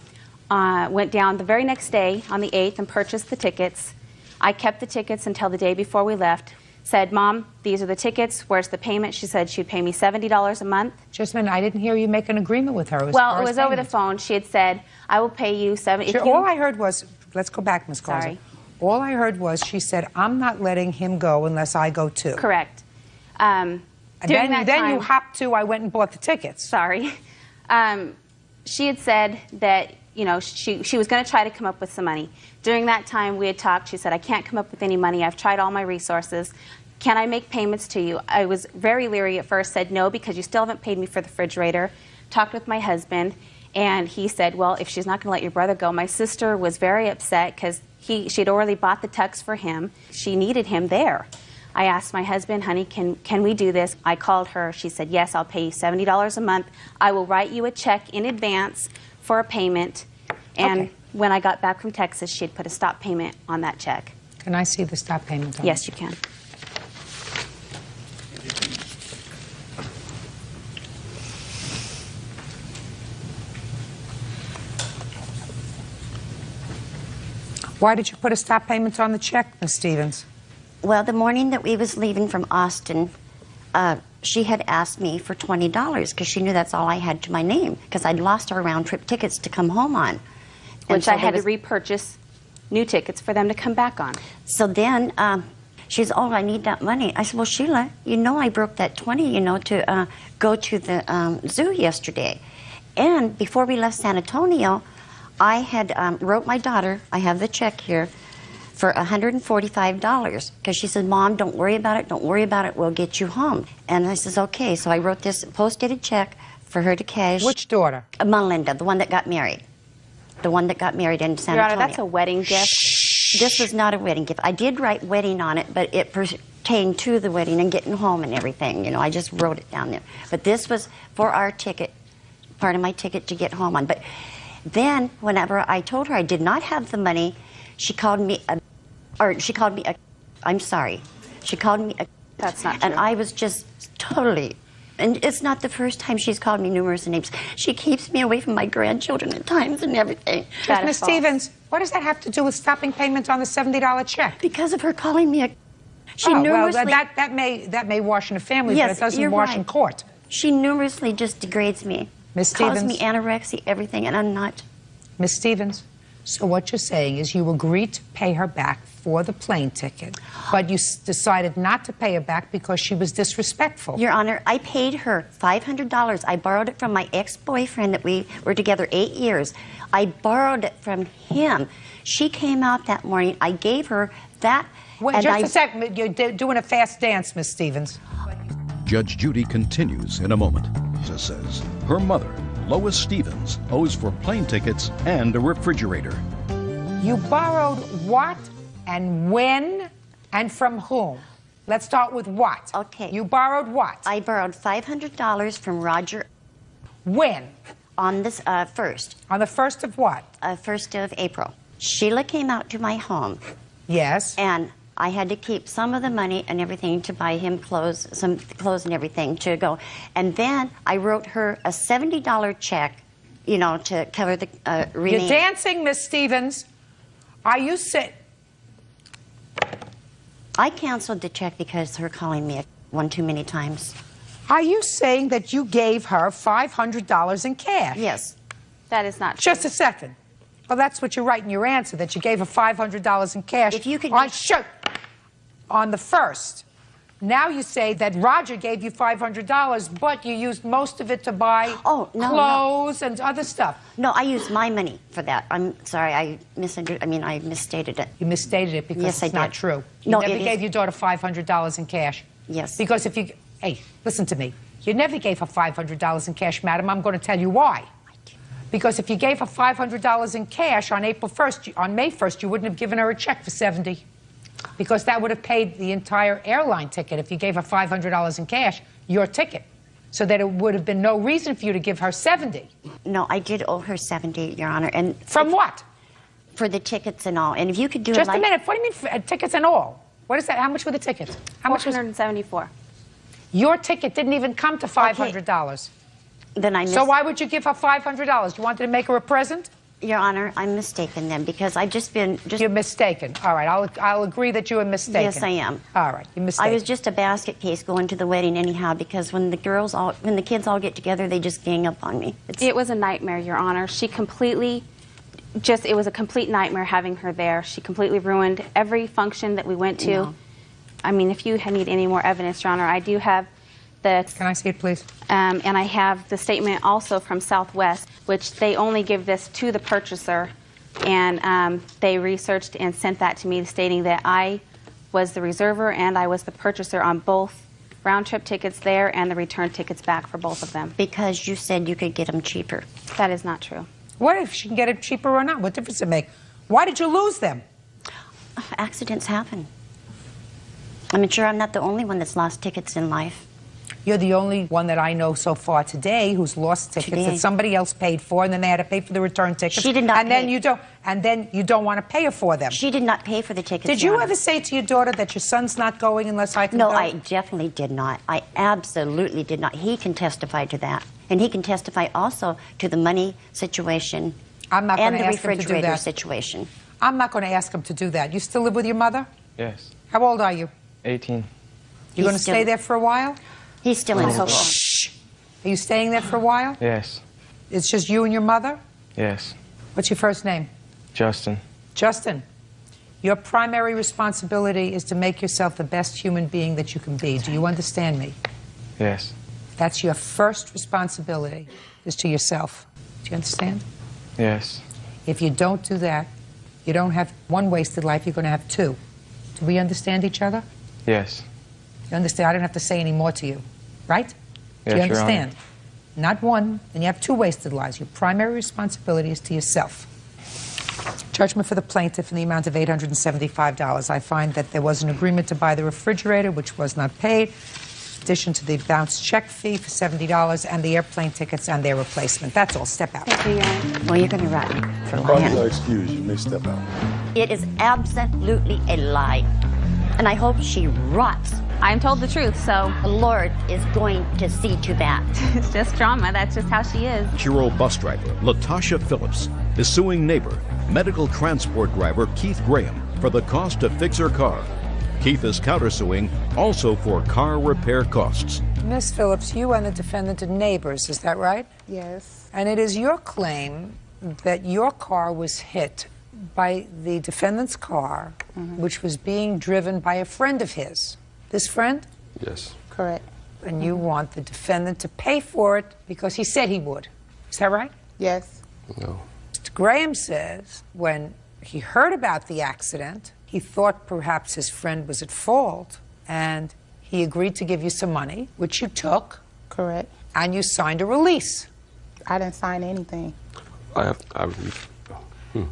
J: Went down the very next day on the 8th and purchased the tickets. I kept the tickets until the day before we left. Said, Mom, these are the tickets. Where's the payment? She said she'd pay me $70 a month.
B: Just a minute. I didn't hear you make an agreement with her.
J: Well, it was over the phone. She had said, I will pay you $70.
B: Sure, all I heard was, let's go back, Ms. Garza.
J: Sorry.
B: All I heard was she said, I'm not letting him go unless I go too.
J: Correct.
B: And
J: During
B: then
J: that
B: you
J: time-
B: hopped to, I went and bought the tickets.
J: Sorry. She had said that, you know, she was going to try to come up with some money. During that time, we had talked. She said, I can't come up with any money. I've tried all my resources. Can I make payments to you? I was very leery at first, said no, because you still haven't paid me for the refrigerator. Talked with my husband, and he said, well, if she's not going to let your brother go. My sister was very upset because she'd already bought the tux for him. She needed him there. I asked my husband, honey, can we do this? I called her. She said, yes, I'll pay you $70 a month. I will write you a check in advance for a payment. And when I got back from Texas, she had put a stop payment on that check.
B: Can I see the stop payment on
J: Yes, you can.
B: Why did you put a stop payment on the check, Ms. Stevens?
F: Well, the morning that we was leaving from Austin, she had asked me for $20 because she knew that's all I had to my name because I'd lost our round-trip tickets to come home on.
J: Which I had to repurchase new tickets for them to come back on.
F: So then she said, oh, I need that money. I said, well, Sheila, you know I broke that 20, you know, to go to the zoo yesterday. And before we left San Antonio, I had wrote my daughter, I have the check here, for $145 because she said, Mom, don't worry about it, we'll get you home. And I says, okay. So I wrote this post-dated check for her to cash.
B: Which daughter?
F: Melinda, the one that got married. The one that got married in San
J: Your
F: Antonio.
J: Honor, that's a wedding gift.
F: This was not a wedding gift. I did write wedding on it, but it pertained to the wedding and getting home and everything. You know, I just wrote it down there. But this was for our ticket, part of my ticket to get home on. But Then, whenever I told her I did not have the money, she called me I'm sorry. She called me a...
J: That's not true.
F: And I was just totally... And it's not the first time she's called me numerous names. She keeps me away from my grandchildren at times and everything.
B: Ms. Stevens, what does that have to do with stopping payment on the $70 check?
F: Because of her calling me a...
B: Well, that may wash in a family,
F: yes,
B: but it doesn't
F: you're
B: wash
F: right.
B: in court.
F: She numerously just degrades me.
B: Ms. Stevens.
F: Calls me anorexia, everything, and I'm not.
B: Ms. Stevens, so what you're saying is you agreed to pay her back for the plane ticket, but you decided not to pay her back because she was disrespectful.
F: Your Honor, I paid her $500. I borrowed it from my ex-boyfriend that we were together 8 years. I borrowed it from him. She came out that morning. I gave her that.
B: Wait, just a second. You're doing a fast dance, Ms. Stevens.
E: Judge Judy continues in a moment. She says her mother, Lois Stevens, owes for plane tickets and a refrigerator.
B: You borrowed what and when and from whom? Let's start with what.
F: Okay.
B: You borrowed what?
F: I borrowed $500 from Roger.
B: When?
F: On this 1st.
B: On the 1st of what?
F: 1st of April. Sheila came out to my home.
B: Yes.
F: And I had to keep some of the money and everything to buy him clothes, some clothes and everything to go. And then I wrote her a $70 check, you know, to cover the remaining.
B: You're dancing, Miss Stevens. Are you sick?
F: I canceled the check because her calling me one too many times.
B: Are you saying that you gave her $500 in cash?
F: Yes.
J: That is not true.
B: Just a second. Well, that's what you write in your answer, that you gave her $500 in cash.
F: If you could...
B: on the 1st. Now you say that Roger gave you $500, but you used most of it to buy clothes and other stuff.
F: No, I used my money for that. I'm sorry, I misstated it.
B: You misstated it because
F: yes,
B: it's not true. You
F: no,
B: never gave your daughter $500 in cash.
F: Yes.
B: Because if you... Hey, listen to me. You never gave her $500 in cash, madam. I'm going to tell you why. Because if you gave her $500 in cash on April 1st, on May 1st, you wouldn't have given her a check for $70. Because that would have paid the entire airline ticket if you gave her $500 in cash, your ticket. So that it would have been no reason for you to give her $70.
F: No, I did owe her $70, Your Honor. And
B: from what?
F: For the tickets and all. And if you could do
B: just
F: it like...
B: a minute. What do you mean for, tickets and all? What is that? How much were the tickets? How much was
J: $474.
B: Your ticket didn't even come to $500.
F: Then I missed...
B: So why would you give her $500? You wanted to make her a present?
F: Your Honor, I'm mistaken then, because I've just been...
B: You're mistaken. All right, I'll agree that you were mistaken.
F: Yes, I am.
B: All right, you're mistaken.
F: I was just a basket case going to the wedding anyhow, because when the kids all get together, they just gang up on me.
J: It was a nightmare, Your Honor. She completely... it was a complete nightmare having her there. She completely ruined every function that we went to.
F: No.
J: I mean, if you need any more evidence, Your Honor, I do have the...
B: Can I see it, please?
J: And I have the statement also from Southwest, which they only give this to the purchaser, and they researched and sent that to me, stating that I was the reserver and I was the purchaser on both round-trip tickets there and the return tickets back for both of them.
F: Because you said you could get them cheaper.
J: That is not true.
B: What if she can get it cheaper or not? What difference does it make? Why did you lose them?
F: Accidents happen. I'm sure I'm not the only one that's lost tickets in life.
B: You're the only one that I know so far today who's lost tickets that somebody else paid for, and then they had to pay for the return tickets.
F: She did not
B: and
F: pay.
B: Then you don't want to pay her for them.
F: She did not pay for the tickets.
B: Did you ever say to your daughter that your son's not going unless I can
F: go?
B: go?
F: No, I definitely did not. I absolutely did not. He can testify to that. And he can testify also to the money situation
B: and the
F: refrigerator situation.
B: I'm not going to ask him to do that. You still live with your mother?
V: Yes.
B: How old are you?
V: 18.
B: You going to stay there for a while?
F: He's still in school.
B: Shh. Are you staying there for a while?
V: Yes.
B: It's just you and your mother?
V: Yes.
B: What's your first name?
V: Justin.
B: Justin, your primary responsibility is to make yourself the best human being that you can be. Do you understand me?
V: Yes.
B: That's your first responsibility, is to yourself. Do you understand?
V: Yes.
B: If you don't do that, you don't have one wasted life, you're going to have two. Do we understand each other?
V: Yes.
B: You understand? I don't have to say any more to you, right?
V: Yes,
B: Do you understand?
V: Your Honor.
B: Not one, and you have two wasted lives. Your primary responsibility is to yourself. Judgment for the plaintiff in the amount of $875. I find that there was an agreement to buy the refrigerator, which was not paid. addition to the bounced check fee for $70 and the airplane tickets and their replacement. That's all. Step out.
F: Thank you, Your Honor. Well, you're going to run for
A: Parties are
F: lying.
A: excused. You may step out.
F: It is absolutely a lie. And I hope she rots.
J: I'm told the truth, so
F: the Lord is going to see to that.
J: it's just drama. That's just how she is.
E: Hero bus driver Latasha Phillips is suing neighbor, medical transport driver Keith Graham for the cost to fix her car. Keith is countersuing also for car repair costs.
B: Miss Phillips, you and the defendant are neighbors, is that right?
G: Yes.
B: And it is your claim that your car was hit by the defendant's car, which was being driven by a friend of his. This friend?
G: Yes. Correct.
B: And you want the defendant to pay for it because he said he would. Is that right?
G: Yes.
B: No. Mr. Graham says when he heard about the accident, he thought perhaps his friend was at fault, and he agreed to give you some money, which you took.
G: Correct.
B: And you signed a release.
G: I didn't sign anything.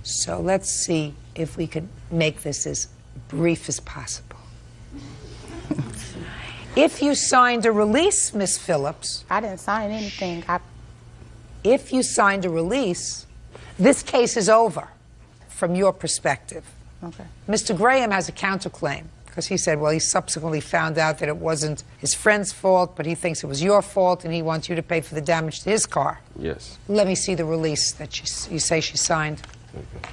B: So let's see if we could make this as brief as possible. If you signed a release, Miss Phillips.
G: I didn't sign anything.
B: If you signed a release, this case is over from your perspective.
G: Okay.
B: Mr. Graham has a counterclaim because he said, well, he subsequently found out that it wasn't his friend's fault, but he thinks it was your fault, and he wants you to pay for the damage to his car.
I: Yes.
B: Let me see the release that you say she signed.
I: Okay.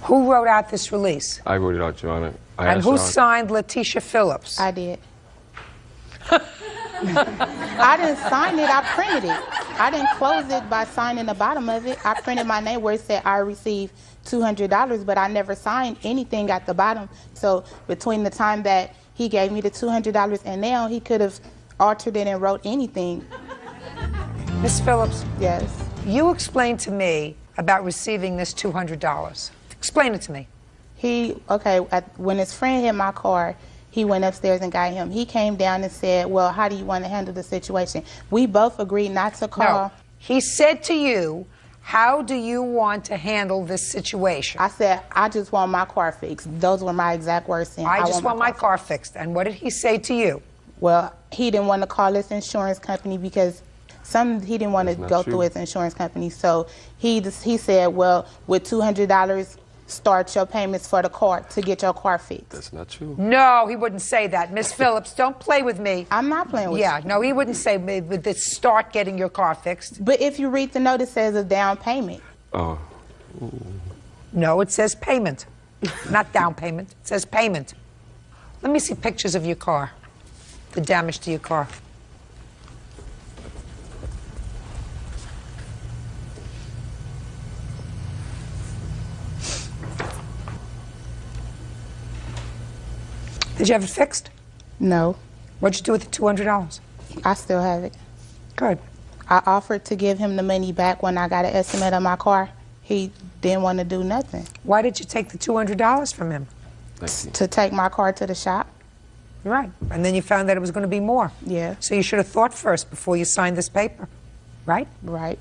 B: Who wrote out this release?
I: I wrote it out, Your Honor.
B: And who signed Latisha Phillips?
G: I did. I didn't sign it, I printed it. I didn't close it by signing the bottom of it. I printed my name where it said I received $200, but I never signed anything at the bottom. So between the time that he gave me the $200 and now, he could have altered it and wrote anything.
B: Miss Phillips?
G: Yes.
B: You explained to me about receiving this $200. Explain it to me.
G: When his friend hit my car, he went upstairs and got him. He came down and said, well, how do you want to handle the situation? We both agreed not to call.
B: No. He said to you, how do you want to handle this situation?
G: I said, I just want my car fixed. Those were my exact words saying,
B: I just want my car fixed. And what did he say to you?
G: Well, he didn't want to call his insurance company because he didn't want to go through his insurance company. So he said, well, with $200, start your payments for the car to get your car fixed.
I: That's not true.
B: No, he wouldn't say that. Miss Phillips, don't play with me.
G: I'm not playing with you.
B: Yeah, no, he wouldn't say with this start getting your car fixed.
G: But if you read the note, it says a down payment.
I: Oh.
B: No, it says payment. Not down payment. It says payment. Let me see pictures of your car, the damage to your car. Did you have it fixed?
G: No.
B: What'd you do with the $200?
G: I still have it.
B: Good.
G: I offered to give him the money back when I got an estimate of my car. He didn't want to do nothing.
B: Why did you take the $200 from him?
G: To take my car to the shop.
B: Right. And then you found that it was going to be more.
G: Yeah.
B: So you should have thought first before you signed this paper. Right?
G: Right.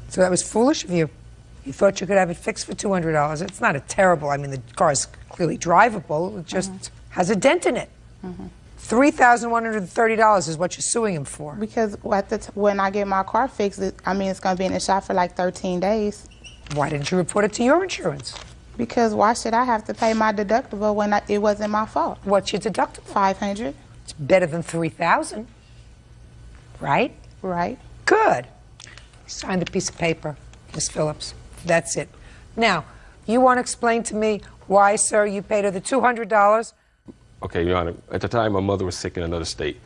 B: So that was foolish of you. You thought you could have it fixed for $200. It's not a terrible, the car is clearly drivable. It just has a dent in it. $3,130 is what you're suing him for.
G: Because when I get my car fixed, it's going to be in the shop for like 13 days.
B: Why didn't you report it to your insurance?
G: Because why should I have to pay my deductible when it wasn't my fault?
B: What's your deductible?
G: $500.
B: It's better than $3,000. Right?
G: Right.
B: Good. Signed a piece of paper, Miss Phillips. That's it. Now, you want to explain to me why, sir, you paid her the $200?
I: Okay, Your Honor. At the time, my mother was sick in another state,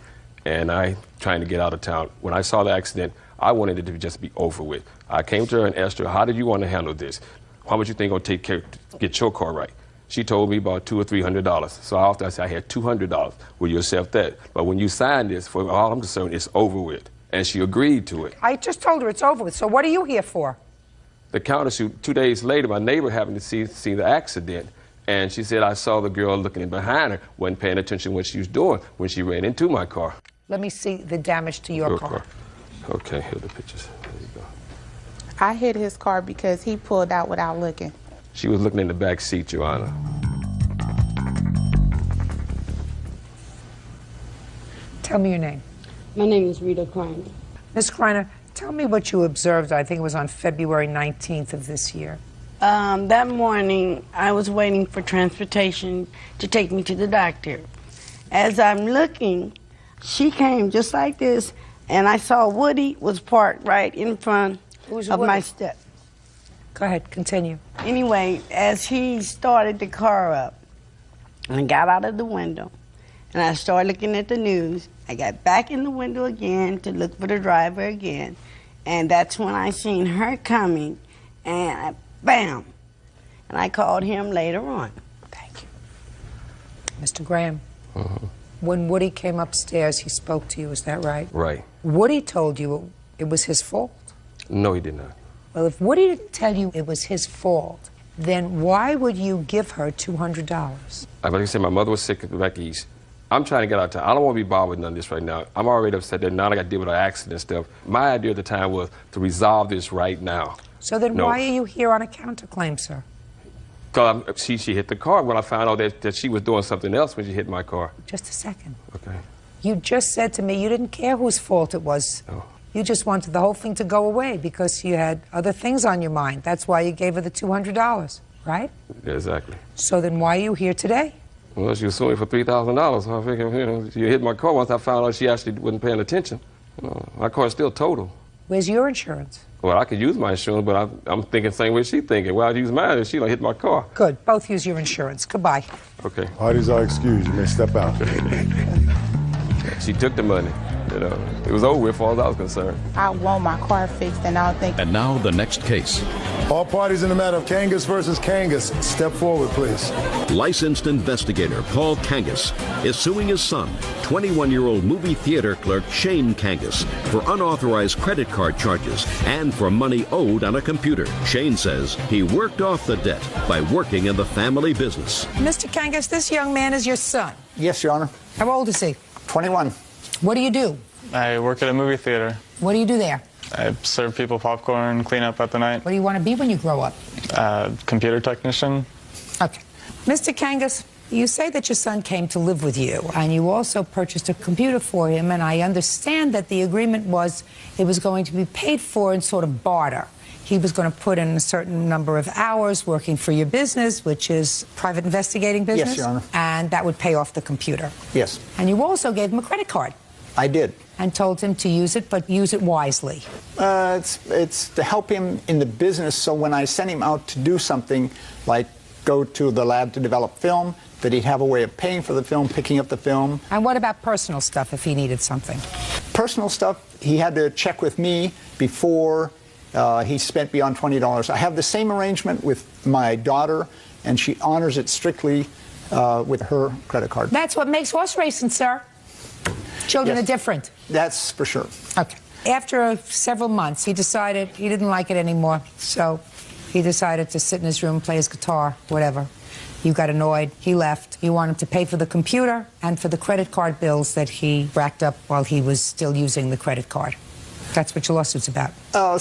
I: and I trying to get out of town. When I saw the accident, I wanted it to just be over with. I came to her and asked her, how did you want to handle this? How much you think it'll take care to get your car right? She told me about $200 or $300. So I said I had $200. Will you accept that? But when you sign this, for all I'm concerned, it's over with. And she agreed to it.
B: I just told her it's over with. So what are you here for?
I: The countersuit, 2 days later, my neighbor happened to see the accident. And she said, I saw the girl looking behind her, wasn't paying attention to what she was doing when she ran into my car.
B: Let me see the damage to your car.
I: Okay, here are the pictures. There you go.
G: I hit his car because he pulled out without looking.
I: She was looking in the back seat, Your Honor.
B: Tell me your name.
K: My name is Rita Kreiner.
B: Ms. Kreiner, tell me what you observed. I think it was on February 19th of this year.
K: That morning, I was waiting for transportation to take me to the doctor. As I'm looking, she came just like this, and I saw Woody was parked right in front of my step.
B: Go ahead, continue.
K: Anyway, as he started the car up, I got out of the window, and I started looking at the news. I got back in the window again to look for the driver again, and that's when I seen her coming, and bam! And I called him later on.
B: Thank you. Mr. Graham, when Woody came upstairs, he spoke to you, is that right?
I: Right.
B: Woody told you it was his fault?
I: No, he did not.
B: Well, if Woody didn't tell you it was his fault, then why would you give her $200?
I: Like I said, my mother was sick back east. I'm trying to get out of town. I don't want to be bothered with none of this right now. I'm already upset that now I got to deal with an accident and stuff. My idea at the time was to resolve this right now.
B: So then why are you here on a counterclaim, sir?
I: Because she hit the car when I found out that she was doing something else when she hit my car.
B: Just a second.
I: Okay.
B: You just said to me you didn't care whose fault it was.
I: Oh.
B: You just wanted the whole thing to go away because you had other things on your mind. That's why you gave her the $200, right?
I: Yeah, exactly.
B: So then why are you here today?
I: Well, she was suing for $3,000, so I figured, she hit my car once I found out she actually wasn't paying attention. My car is still total.
B: Where's your insurance?
I: Well, I could use my insurance, but I'm thinking the same way she's thinking. Well, I'd use mine if she don't hit my car.
B: Good. Both use your insurance. Goodbye.
I: Okay.
A: Parties are excused. You may step out.
I: She took the money. It was over with as far as I was concerned.
G: I want my car fixed, and I don't think...
E: And now the next case.
A: All parties in the matter of Kangas versus Kangas, step forward, please.
E: Licensed investigator Paul Kangas is suing his son, 21-year-old movie theater clerk Shane Kangas, for unauthorized credit card charges and for money owed on a computer. Shane says he worked off the debt by working in the family business.
B: Mr. Kangas, this young man is your son.
M: Yes, Your Honor.
B: How old is he?
M: 21.
B: What do you do?
V: I work at a movie theater.
B: What do you do there?
V: I serve people popcorn, clean up at the night.
B: What do you want to be when you grow up?
V: Computer technician.
B: Okay. Mr. Kangas, you say that your son came to live with you, and you also purchased a computer for him, and I understand that the agreement was it was going to be paid for in sort of barter. He was going to put in a certain number of hours working for your business, which is private investigating business.
M: Yes, Your Honor.
B: And that would pay off the computer.
M: Yes.
B: And you also gave him a credit card.
M: I did.
B: And told him to use it, but use it wisely.
M: It's to help him in the business, so when I sent him out to do something, like go to the lab to develop film, that he'd have a way of paying for the film, picking up the film.
B: And what about personal stuff if he needed something?
M: Personal stuff, he had to check with me before he spent beyond $20. I have the same arrangement with my daughter, and she honors it strictly with her credit card.
B: That's what makes horse racing, sir. Children
M: Yes.
B: are different.
M: That's for sure.
B: Okay. After several months, he decided he didn't like it anymore, so he decided to sit in his room, play his guitar, whatever. You got annoyed. He left. You want him to pay for the computer and for the credit card bills that he racked up while he was still using the credit card. That's what your lawsuit's about.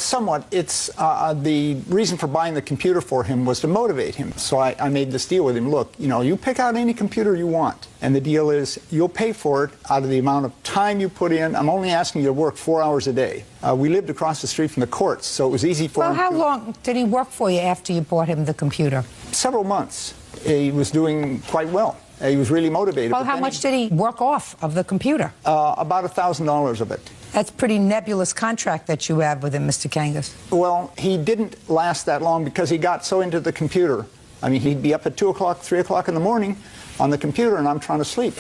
M: Somewhat. It's the reason for buying the computer for him was to motivate him. So I made this deal with him. Look, you pick out any computer you want, and the deal is you'll pay for it out of the amount of time you put in. I'm only asking you to work 4 hours a day. We lived across the street from the courts, so it was easy for him.
B: Well, how long did he work for you after you bought him the computer?
M: Several months. He was doing quite well. He was really motivated.
B: Well, how much did he work off of the computer?
M: About $1,000 of it.
B: That's a pretty nebulous contract that you have with him, Mr. Kangas.
M: Well, he didn't last that long because he got so into the computer. I mean, he'd be up at 2 o'clock, 3 o'clock in the morning on the computer, and I'm trying to sleep.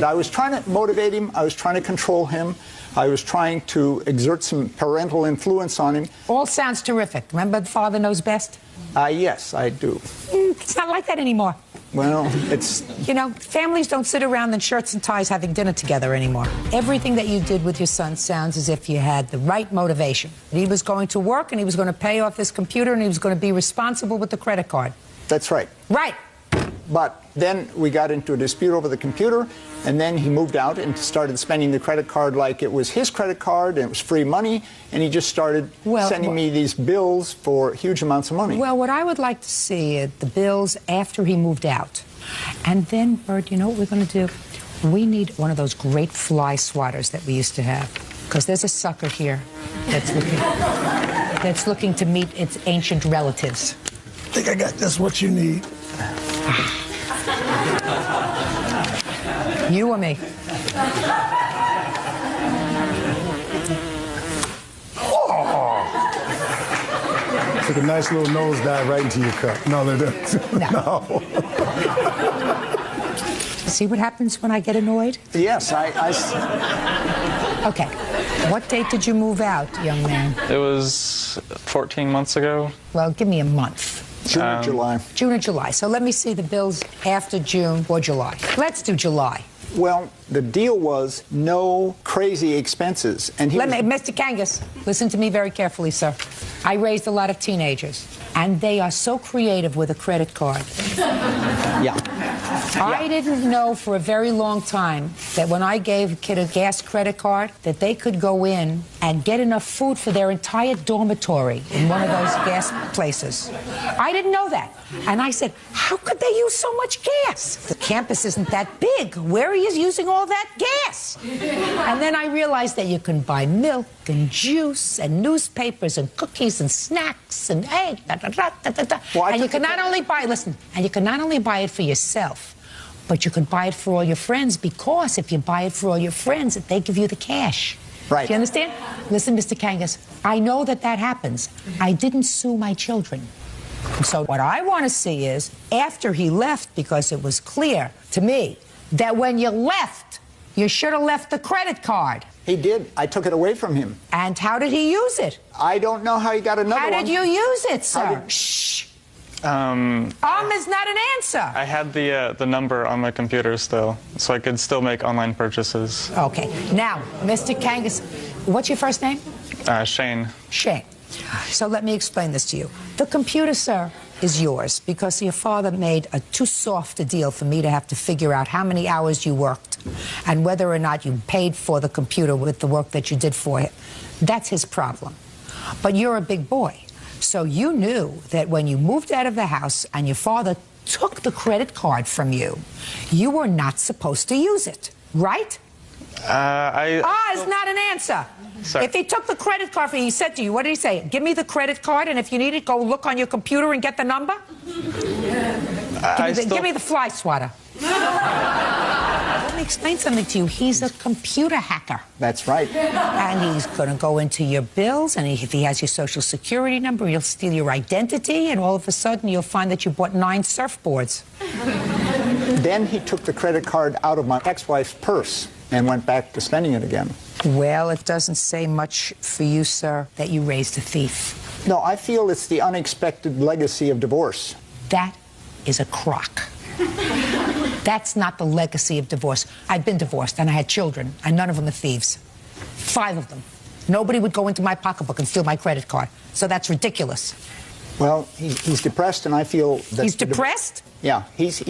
M: I was trying to motivate him. I was trying to control him. I was trying to exert some parental influence on him.
B: All sounds terrific. Remember, the father knows best?
M: Yes, I do.
B: It's not like that anymore.
M: Well, it's...
B: Families don't sit around in shirts and ties having dinner together anymore. Everything that you did with your son sounds as if you had the right motivation. He was going to work, and he was going to pay off this computer, and he was going to be responsible with the credit card.
M: That's right.
B: Right.
M: But then we got into a dispute over the computer, and then he moved out and started spending the credit card like it was his credit card and it was free money, and he just started sending me these bills for huge amounts of money.
B: Well, what I would like to see is the bills after he moved out. And then, Bert, you know what we're going to do? We need one of those great fly swatters that we used to have. Because there's a sucker here that's looking to meet its ancient relatives.
L: I think I got just what you need.
B: You or me?
A: Oh. Took a nice little nosedive right into your cup. No, they didn't. No.
B: See what happens when I get annoyed?
M: Yes,
B: Okay. What date did you move out, young man?
N: It was 14 months ago.
B: Well, give me a month.
M: June or July.
B: June or July. So let me see the bills after June or July. Let's do July.
M: Well, the deal was no crazy expenses. And
B: Mr. Kangas, listen to me very carefully, sir. I raised a lot of teenagers, and they are so creative with a credit card.
M: Yeah.
B: I didn't know for a very long time that when I gave a kid a gas credit card, that they could go in and get enough food for their entire dormitory in one of those gas places. I didn't know that. And I said, how could they use so much gas? The campus isn't that big. Where are you using all that gas? And then I realized that you can buy milk and juice and newspapers and cookies and snacks and eggs. And you can not only buy, listen, and you can not only buy it for yourself, but you could buy it for all your friends, because if you buy it for all your friends, they give you the cash.
M: Right.
B: Do you understand? Listen, Mr. Kangas, I know that that happens. I didn't sue my children. So what I want to see is, after he left, because it was clear to me that when you left, you should have left the credit card.
M: He did. I took it away from him.
B: And how did he use it?
M: I don't know how he got another one.
B: How did you use it, sir? Shh. Is not an answer.
N: I had the number on my computer still, so I could still make online purchases.
B: Okay. Now, Mr. Kangas, what's your first name?
N: Shane.
B: Shane. So let me explain this to you. The computer, sir, is yours because your father made a too soft a deal for me to have to figure out how many hours you worked and whether or not you paid for the computer with the work that you did for him. That's his problem. But you're a big boy. So you knew that when you moved out of the house and your father took the credit card from you, you were not supposed to use it, right? Is not an answer.
N: Sorry.
B: If he took the credit card from you, he said to you, what did he say? Give me the credit card, and if you need it, go look on your computer and get the number? Give me the fly swatter. Let me explain something to you. He's a computer hacker.
M: That's right.
B: And he's going to go into your bills, and if he has your social security number, he'll steal your identity, and all of a sudden you'll find that you bought 9 surfboards.
M: Then he took the credit card out of my ex-wife's purse and went back to spending it again.
B: Well, it doesn't say much for you, sir, that you raised a thief.
M: No, I feel it's the unexpected legacy of divorce.
B: That is a crock. That's not the legacy of divorce. I've been divorced, and I had children, and none of them are thieves. 5 of them. Nobody would go into my pocketbook and steal my credit card. So that's ridiculous.
M: Well, he's depressed, and I feel that...
B: He's depressed?
M: Yeah, he's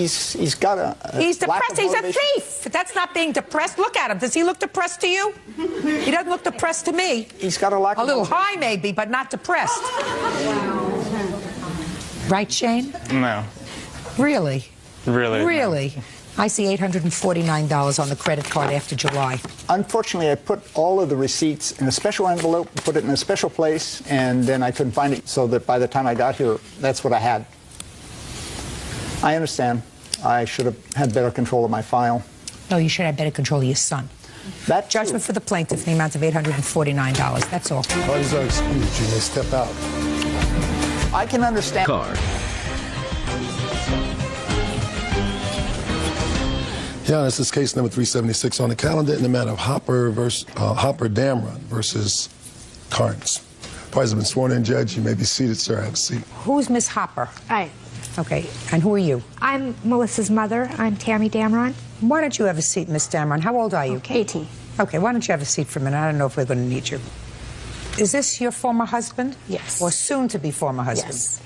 M: got a
B: He's depressed. He's a thief. That's not being depressed. Look at him. Does he look depressed to you? He doesn't look depressed to me.
M: He's got a lack of...
B: A little high, maybe, but not depressed. Right, Shane?
N: No.
B: Really?
N: Really?
B: Really? I see $849 on the credit card after July.
M: Unfortunately, I put all of the receipts in a special envelope, put it in a special place, and then I couldn't find it, so that by the time I got here, that's what I had. I understand. I should have had better control of my file.
B: No, you should have better control of your son.
M: That
B: judgment for the plaintiff in the amount of $849. That's all.
A: Parties are excused. You may step out.
M: I can understand.
E: Card.
A: Yeah, this is case number 376 on the calendar in the matter of Hopper Damron versus Carnes. Parties have been sworn in, Judge. You may be seated, sir. Have a seat.
B: Who's Miss Hopper?
W: Hi.
B: Okay, and who are you?
W: I'm Melissa's mother. I'm Tammy Damron.
B: Why don't you have a seat, Miss Damron? How old are you?
W: Okay. 18.
B: Okay, why don't you have a seat for a minute? I don't know if we're going to need you. Is this your former husband?
W: Yes.
B: Or soon-to-be former husband?
W: Yes.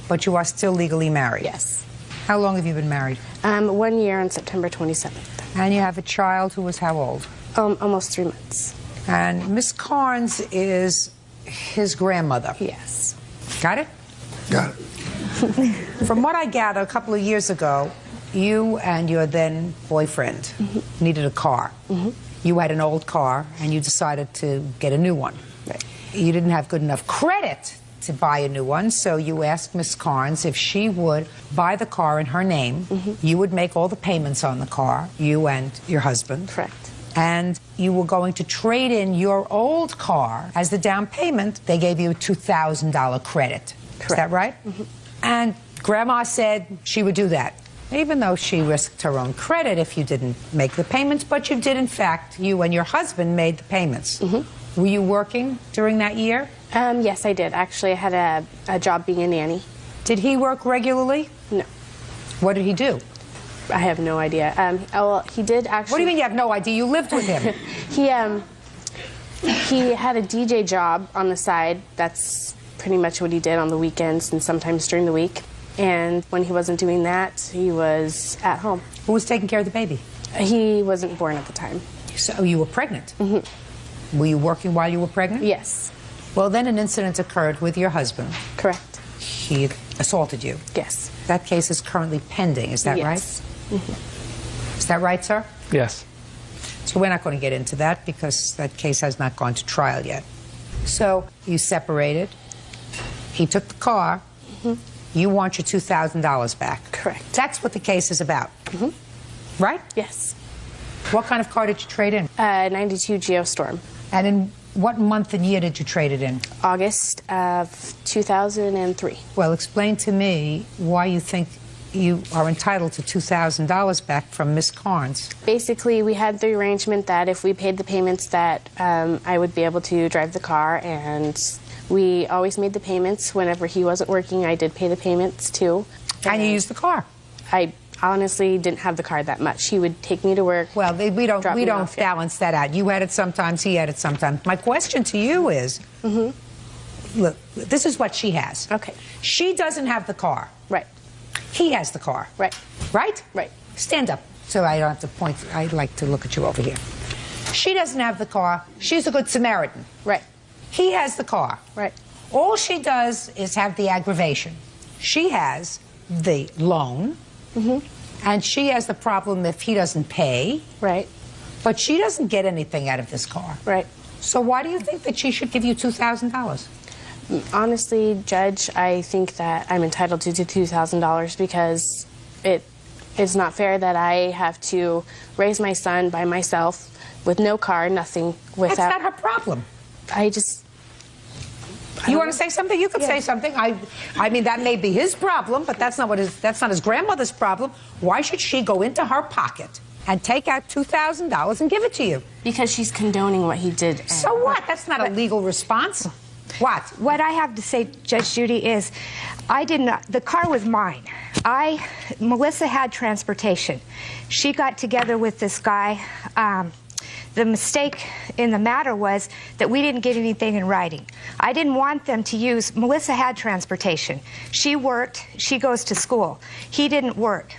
B: But you are still legally married?
W: Yes.
B: How long have you been married?
O: 1 year on September 27th.
B: And you have a child who was how old?
O: Almost 3 months.
B: And Miss Carnes is his grandmother?
O: Yes.
B: Got it?
A: Got it.
B: From what I gather, a couple of years ago, you and your then boyfriend needed a car. You had an old car, and you decided to get a new one.
O: Right.
B: You didn't have good enough credit to buy a new one, so you asked Miss Carnes if she would buy the car in her name. You would make all the payments on the car, you and your husband.
O: Correct.
B: And you were going to trade in your old car as the down payment. They gave you a $2,000 credit.
O: Correct.
B: Is that right? And Grandma said she would do that, even though she risked her own credit if you didn't make the payments. But you did, in fact, you and your husband made the payments. Were you working during that year?
O: Yes, I did. Actually, I had a job being a nanny.
B: Did he work regularly?
O: No.
B: What did he do?
O: I have no idea. Well, he did actually...
B: What do you mean you have no idea? You lived with him.
O: He had a DJ job on the side. That's pretty much what he did on the weekends and sometimes during the week. And when he wasn't doing that, he was at home.
B: Who was taking care of the baby?
O: He wasn't born at the time.
B: So you were pregnant? Were you working while you were pregnant?
O: Yes.
B: Well, then an incident occurred with your husband.
O: Correct.
B: He assaulted you.
O: Yes.
B: That case is currently pending, is that
O: Yes.
B: right? Is that right, sir?
V: Yes.
B: So we're not going to get into that because that case has not gone to trial yet. So you separated. He took the car. You want your $2,000 back.
O: Correct.
B: That's what the case is about. Right?
O: Yes.
B: What kind of car did you trade in?
O: 92 Geostorm.
B: And in what month and year did you trade it in?
O: August of 2003.
B: Well, explain to me why you think you are entitled to $2,000 back from Miss Carnes.
O: Basically, we had the arrangement that if we paid the payments that I would be able to drive the car, and we always made the payments. Whenever he wasn't working, I did pay the payments too.
B: And you used the car?
O: I honestly didn't have the car that much. He would take me to work.
B: Well, we don't balance that out. You had it sometimes, he had it sometimes. My question to you is, look, this is what she has.
O: Okay.
B: She doesn't have the car.
O: Right.
B: He has the car.
O: Right.
B: Right?
O: Right.
B: Stand up so I don't have to point. I'd like to look at you over here. She doesn't have the car. She's a good Samaritan.
O: Right.
B: He has the car.
O: Right.
B: All she does is have the aggravation. She has the loan. And she has the problem if he doesn't pay.
O: Right.
B: But she doesn't get anything out of this car.
O: Right.
B: So why do you think that she should give you $2,000?
O: Honestly, Judge, I think that I'm entitled to $2,000 because it is not fair that I have to raise my son by myself with no car, nothing, without...
B: That's not her problem. You want to say something? You could say something. I mean, that may be his problem, but that's not his grandmother's problem. Why should she go into her pocket and take out $2,000 and give it to you?
O: Because she's condoning what he did.
B: So what? That's not a legal response. What?
W: What I have to say, Judge Judy, is the car was mine. Melissa had transportation. She got together with this guy. The mistake in the matter was that we didn't get anything in writing. I didn't want them to use... Melissa had transportation. She worked. She goes to school. He didn't work.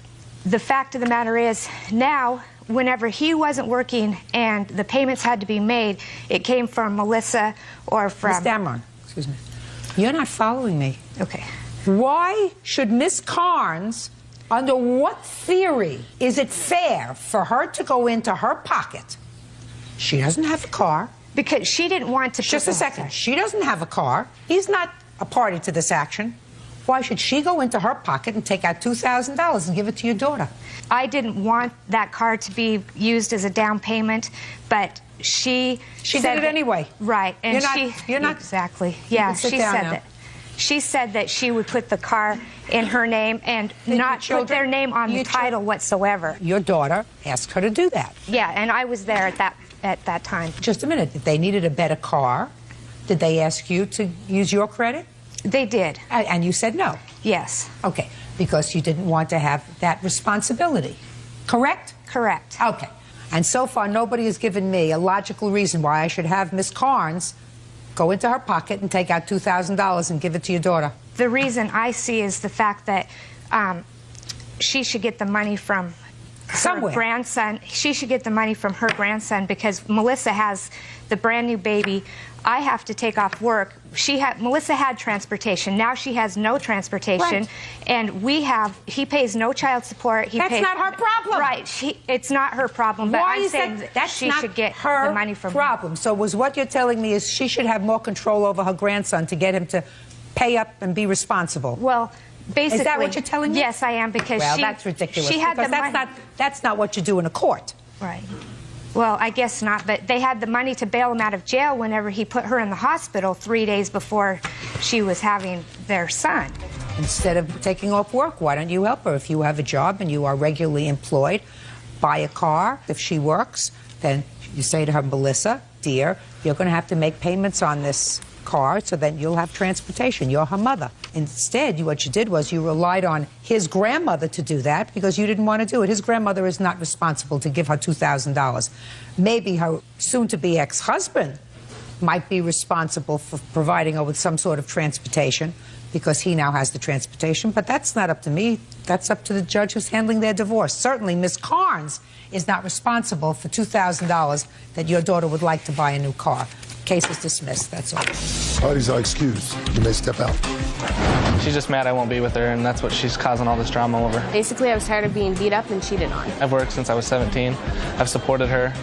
W: The fact of the matter is, now, whenever he wasn't working and the payments had to be made, it came from Melissa or from...
B: Miss Damron, excuse me. You're not following me.
W: Okay.
B: Why should Miss Carnes, under what theory is it fair for her to go into her pocket? She doesn't have a car.
W: Because she didn't want to...
B: Just a second. She doesn't have a car. He's not a party to this action. Why should she go into her pocket and take out $2,000 and give it to your daughter?
W: I didn't want that car to be used as a down payment, but she
B: did it anyway.
W: Right. And
B: you're not
W: exactly. Yeah, she said that. She said that she would put the car in her name and not put their name on the title whatsoever.
B: Your daughter asked her to do that.
W: Yeah, and I was there at that time.
B: Just a minute. If they needed a better car, did they ask you to use your credit?
W: They did.
B: And you said no?
W: Yes.
B: Okay. Because you didn't want to have that responsibility. Correct?
W: Correct.
B: Okay. And so far, nobody has given me a logical reason why I should have Miss Carnes go into her pocket and take out $2,000 and give it to your daughter.
W: The reason I see is the fact that she should get the money from
B: somewhere.
W: Her grandson. She should get the money from her grandson because Melissa has the brand new baby. I have to take off work. Melissa had transportation. Now she has no transportation, and he pays no child support.
B: That's not her problem.
W: Right. It's not her problem. But I'm saying that she should get the money from
B: problem. So what you're telling me is she should have more control over her grandson to get him to pay up and be responsible.
W: Well, basically,
B: is that what you're telling me?
W: Yes, I am, because
B: that's ridiculous.
W: She had
B: because that's not what you do in a court.
W: Right. Well, I guess not, but they had the money to bail him out of jail whenever he put her in the hospital 3 days before she was having their son.
B: Instead of taking off work, why don't you help her? If you have a job and you are regularly employed, buy a car. If she works, then you say to her, Melissa, dear, you're going to have to make payments on this car so then you'll have transportation. You're her mother. Instead, what you did was you relied on his grandmother to do that because you didn't want to do it. His grandmother is not responsible to give her $2,000. Maybe her soon-to-be ex-husband might be responsible for providing her with some sort of transportation because he now has the transportation, but that's not up to me. That's up to the judge who's handling their divorce. Certainly, Ms. Carnes is not responsible for $2,000 that your daughter would like to buy a new car. Case is dismissed, that's all.
A: Parties are excused. You may step out.
P: She's just mad I won't be with her, and that's what she's causing all this drama over.
O: Basically, I was tired of being beat up and cheated on.
P: I've worked since I was 17. I've supported her.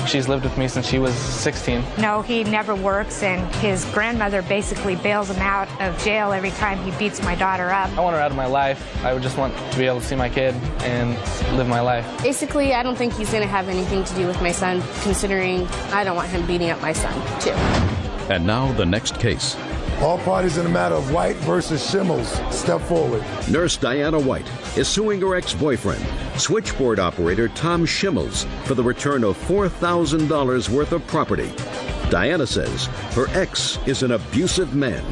P: She's lived with me since she was 16.
W: No, he never works, and his grandmother basically bails him out of jail every time he beats my daughter up.
P: I want her out of my life. I would just want to be able to see my kid and live my life.
O: Basically, I don't think he's going to have anything to do with my son, considering I don't want him beating up my son, too.
E: And now the next case.
A: All parties in the matter of White versus Schimmels, step forward.
E: Nurse Diana White is suing her ex-boyfriend, switchboard operator Tom Schimmels, for the return of $4,000 worth of property. Diana says her ex is an abusive man.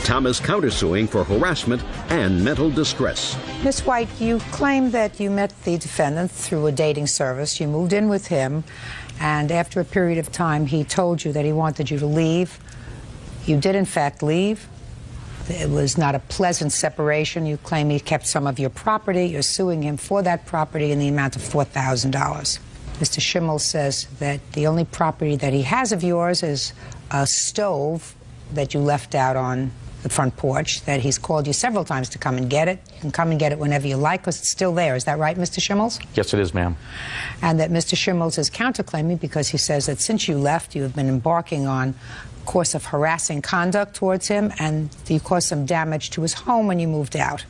E: Tom is countersuing for harassment and mental distress.
B: Miss White, you claim that you met the defendant through a dating service. You moved in with him, and after a period of time, he told you that he wanted you to leave. You did, in fact, leave. It was not a pleasant separation. You claim he kept some of your property. You're suing him for that property in the amount of $4,000. Mr. Schimmel says that the only property that he has of yours is a stove that you left out on the front porch, that he's called you several times to come and get it. You can come and get it whenever you like because it's still there. Is that right, Mr. Schimmels?
R: Yes, it is, ma'am.
B: And that Mr. Schimmels is counterclaiming because he says that since you left, you have been embarking on course of harassing conduct towards him, and you caused some damage to his home when you moved out.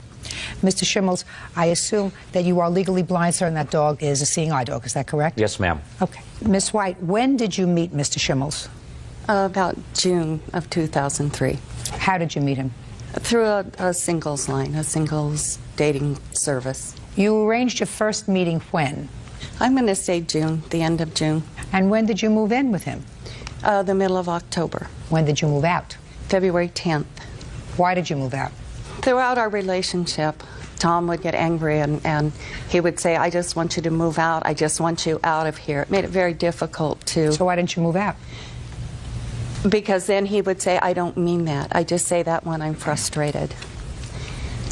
B: Mr. Schimmels, I assume that you are legally blind, sir, and that dog is a seeing eye dog. Is that correct?
R: Yes, ma'am.
B: Okay. Miss White, when did you meet Mr. Schimmels?
S: About June of 2003.
B: How did you meet him?
S: Through a singles line, a singles dating service.
B: You arranged your first meeting when?
S: I'm going to say June, the end of June.
B: And when did you move in with him?
S: The middle of October.
B: When did you move out?
S: February 10th.
B: Why did you move out?
S: Throughout our relationship, Tom would get angry and he would say, I just want you to move out. I just want you out of here. It made it very difficult to...
B: So why didn't you move out?
S: Because then he would say, I don't mean that. I just say that when I'm frustrated.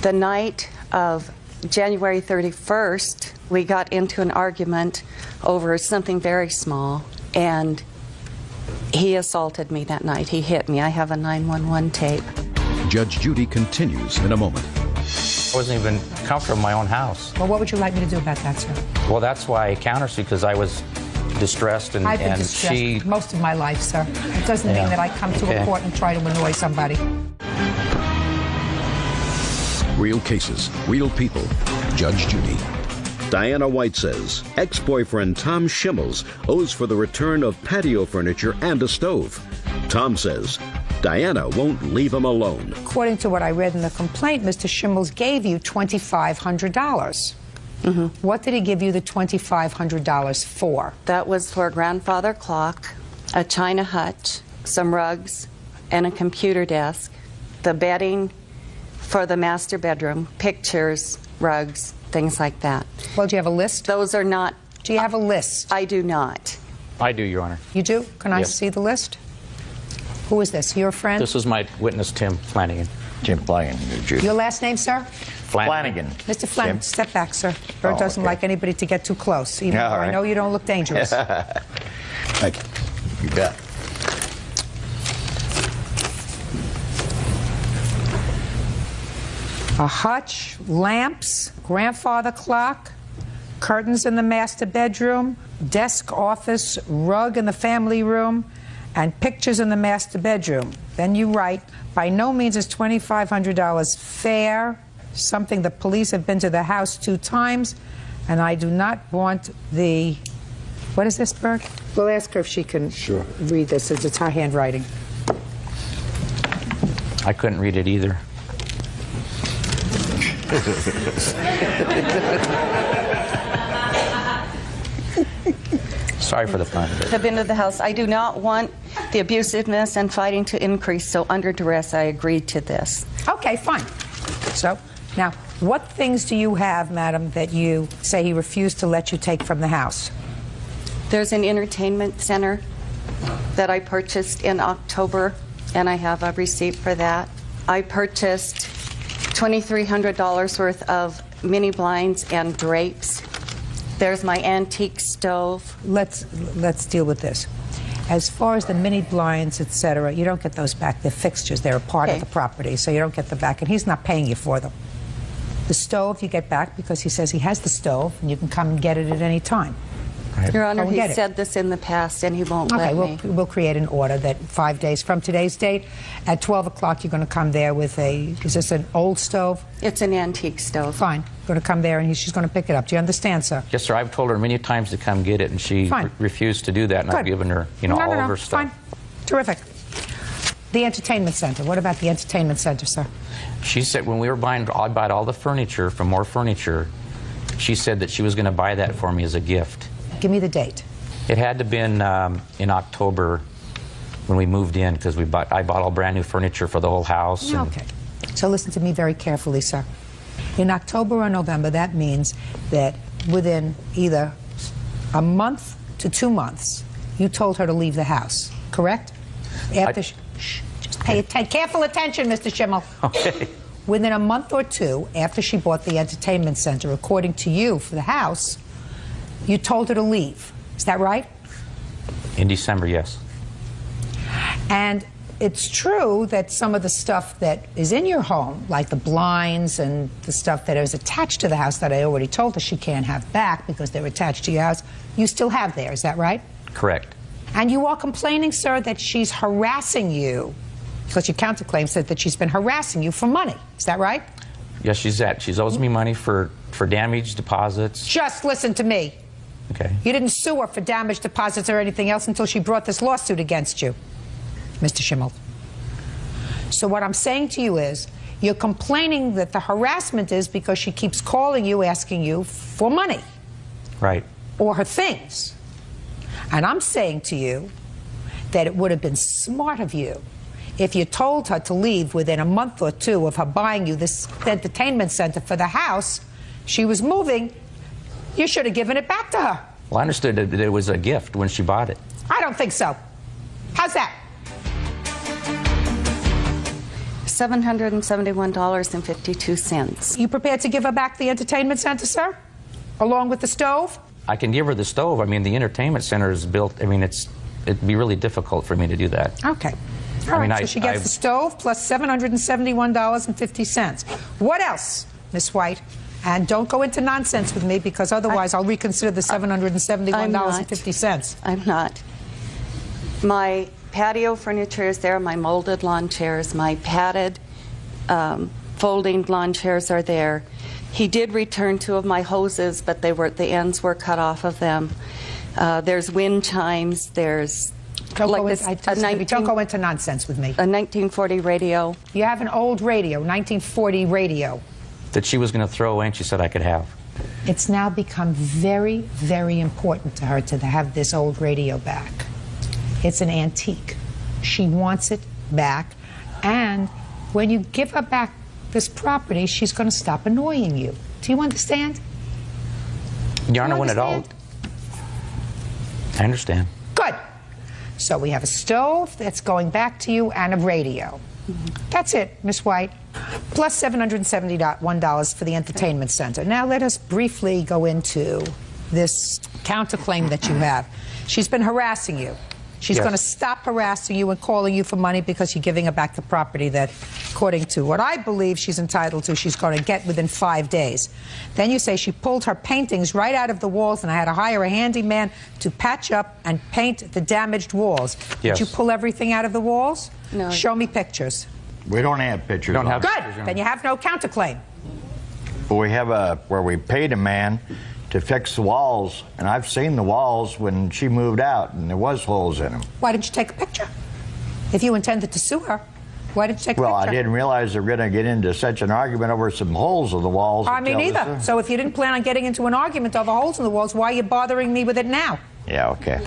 S: The night of January 31st, we got into an argument over something very small, and he assaulted me that night. He hit me. I have a 911 tape.
E: Judge Judy continues in a moment.
R: I wasn't even comfortable in my own house.
B: Well, what would you like me to do about that, sir?
R: Well, that's why I countersued, because I was distressed, and,
B: I've been distressed most of my life, sir. It doesn't mean that I come to a court and try to annoy somebody.
E: Real cases, real people. Judge Judy. Diana White says ex-boyfriend Tom Schimmels owes for the return of patio furniture and a stove. Tom says Diana won't leave him alone.
B: According to what I read in the complaint, Mr. Schimmels gave you $2,500. What did he give you the $2,500 for?
S: That was for a grandfather clock, a china hutch, some rugs, and a computer desk, the bedding for the master bedroom, pictures, rugs, things like that.
B: Well, do you have a list?
S: Those are not...
B: Do you have a list?
S: I do not.
R: I do, Your Honor.
B: You do? Can I
R: Yes.
B: see the list? Who is this? Your friend?
R: This is my witness, Tim Flanagan.
D: Jim Flanagan, Judy.
B: Your last name, sir?
D: Flanagan.
B: Mr. Flanagan,
D: Jim.
B: step back, sir. Bert
D: Oh,
B: doesn't
D: okay.
B: like anybody to get too close, even
D: Yeah,
B: though
D: all
B: I
D: right.
B: know you don't look dangerous.
D: Thank you. You bet.
B: A hutch, lamps, grandfather clock, curtains in the master bedroom, desk, office, rug in the family room, and pictures in the master bedroom. Then you write, by no means is $2,500 fair, something the police have been to the house 2 times, and I do not want the... What is this, Bert? We'll ask her if she can read this, since it's her handwriting.
R: I couldn't read it either. Sorry for the pun.
S: Have been to the house. I do not want the abusiveness and fighting to increase, so under duress, I agreed to this.
B: Okay, fine. So, now, what things do you have, madam, that you say he refused to let you take from the house?
S: There's an entertainment center that I purchased in October, and I have a receipt for that. I purchased $2,300 worth of mini blinds and drapes. There's my antique stove.
B: Let's deal with this. As far as the mini blinds, etc., you don't get those back. They're fixtures. They're a part of the property, so you don't get them back, and he's not paying you for them. The stove you get back because he says he has the stove, and you can come and get it at any time.
S: Your Honor,
B: Go and
S: he
B: get it.
S: said this in the past, and he won't
B: Okay,
S: let me.
B: we'll create an order that 5 days from today's date, at 12 o'clock, you're going to come there with a, is this an old stove?
S: It's an antique stove.
B: Fine. Going to come there, and she's going to pick it up. Do you understand, sir?
R: Yes, sir. I've told her many times to come get it, and she refused to do that, and I've given her, all of her stuff.
B: Fine. Terrific. The entertainment center. What about the entertainment center, sir?
R: She said when we were buying, I bought all the furniture from More Furniture, she said that she was going to buy that for me as a gift.
B: Give me the date.
R: It had to have been in October when we moved in, because I bought all brand new furniture for the whole house. And
B: Okay. So listen to me very carefully, sir. In October or November, that means that within either a month to 2 months, you told her to leave the house, correct? After just pay careful attention, Mr. Schimmel.
R: Okay.
B: Within a month or 2 after she bought the entertainment center, according to you, for the house, you told her to leave. Is that right?
R: In December, yes.
B: And it's true that some of the stuff that is in your home, like the blinds and the stuff that is attached to the house that I already told her she can't have back because they're attached to your house, you still have there. Is that right?
R: Correct.
B: And you are complaining, sir, that she's harassing you, because your counterclaim said that she's been harassing you for money. Is that right?
R: Yes, she owes me money for damaged deposits.
B: Just listen to me.
R: Okay.
B: You didn't sue her for damaged deposits or anything else until she brought this lawsuit against you, Mr. Schimmel. So what I'm saying to you is, you're complaining that the harassment is because she keeps calling you, asking you for money.
R: Right.
B: Or her things. And I'm saying to you that it would have been smart of you if you told her to leave within a month or 2 of her buying you this entertainment center for the house she was moving. You should have given it back to her.
R: Well, I understood that it was a gift when she bought it.
B: I don't think so. How's that?
S: $771.52.
B: You prepared to give her back the entertainment center, sir? Along with the stove?
R: I can give her the stove. I mean, the entertainment center is built. I mean, it'd be really difficult for me to do that.
B: Okay. All right, so she gets the stove plus $771.50. What else, Miss White? And don't go into nonsense with me, because otherwise I'll reconsider the $771.50.
S: I'm not. My patio furniture is there, my molded lawn chairs, my padded folding lawn chairs are there. He did return 2 of my hoses, but the ends were cut off of them. There's wind chimes, there's
B: Don't go into nonsense with me.
S: A 1940 radio.
B: You have an old radio, 1940 radio.
R: That she was going to throw away and she said I could have.
B: It's now become very, very important to her to have this old radio back. It's an antique. She wants it back. And when you give her back this property, she's going to stop annoying you. Do you understand?
R: Your Honor, when it all... I understand.
B: Good. So we have a stove that's going back to you and a radio. That's it, Miss White. Plus $771 for the entertainment center. Now let us briefly go into this counterclaim that you have. She's been harassing you. She's
R: Yes.
B: going to stop harassing you and calling you for money because you're giving her back the property that, according to what I believe she's entitled to, she's going to get within 5 days. Then you say she pulled her paintings right out of the walls and I had to hire a handyman to patch up and paint the damaged walls.
R: Yes.
B: Did you pull everything out of the walls?
S: No.
B: Show me pictures.
D: We don't have pictures.
R: Don't have
B: Good. Then you have no counterclaim.
D: But we have where we paid a man to fix the walls, and I've seen the walls when she moved out, and there was holes in them.
B: Why didn't you take a picture? If you intended to sue her, why didn't you take a
D: Well,
B: picture?
D: I didn't realize they were going to get into such an argument over some holes in the walls.
B: I mean,
D: until
B: neither. So if you didn't plan on getting into an argument over holes in the walls, why are you bothering me with it now?
D: Yeah, okay.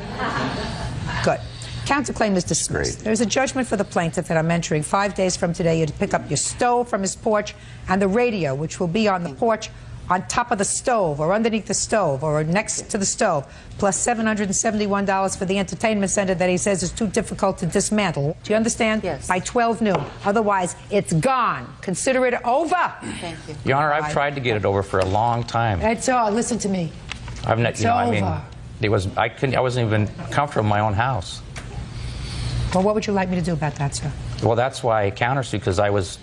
B: Good. Counterclaim is dismissed.
D: Great.
B: There's a judgment for the plaintiff that I'm entering 5 days from today. You to pick up your stove from his porch and the radio, which will be on the porch, on top of the stove or underneath the stove or next to the stove, plus $771 for the entertainment center that he says is too difficult to dismantle. Do you understand?
S: Yes.
B: By 12 noon. Otherwise, it's gone. Consider it over.
S: Thank you.
R: Your Honor, I've tried to get it over for a long time.
B: That's all. Listen to me.
R: I've not,
B: It's
R: you know, I mean,
B: over.
R: it was, I wasn't even comfortable in my own house.
B: Well, what would you like me to do about that, sir?
R: Well, that's why I countersued, because I was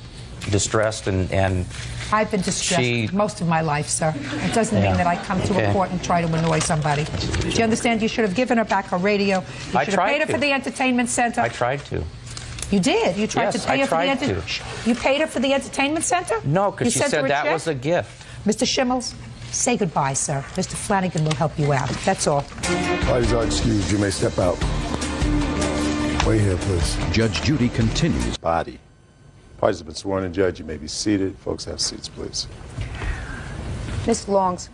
R: distressed and
B: I've been distressed most of my life, sir. It doesn't mean that I come to a court and try to annoy somebody. Do you understand? You should have given her back her radio. You
R: I
B: should have
R: tried
B: paid her
R: to.
B: for the entertainment center.
R: I tried to.
B: You did? You tried
R: Yes,
B: to pay
R: I
B: her for the
R: tried
B: entertainment
R: to.
B: You paid her for the entertainment center?
R: No,
B: You
R: because she
B: sent her
R: said
B: a
R: that
B: check?
R: was a gift.
B: Mr. Schimmels, say goodbye, sir. Mr. Flanagan will help you out. That's all.
A: Parties are excused. You may step out. Wait here, please.
E: Judge Judy continues.
A: Body. Parties have been sworn in, Judge. You may be seated. Folks, have seats, please.
B: Miss Longs,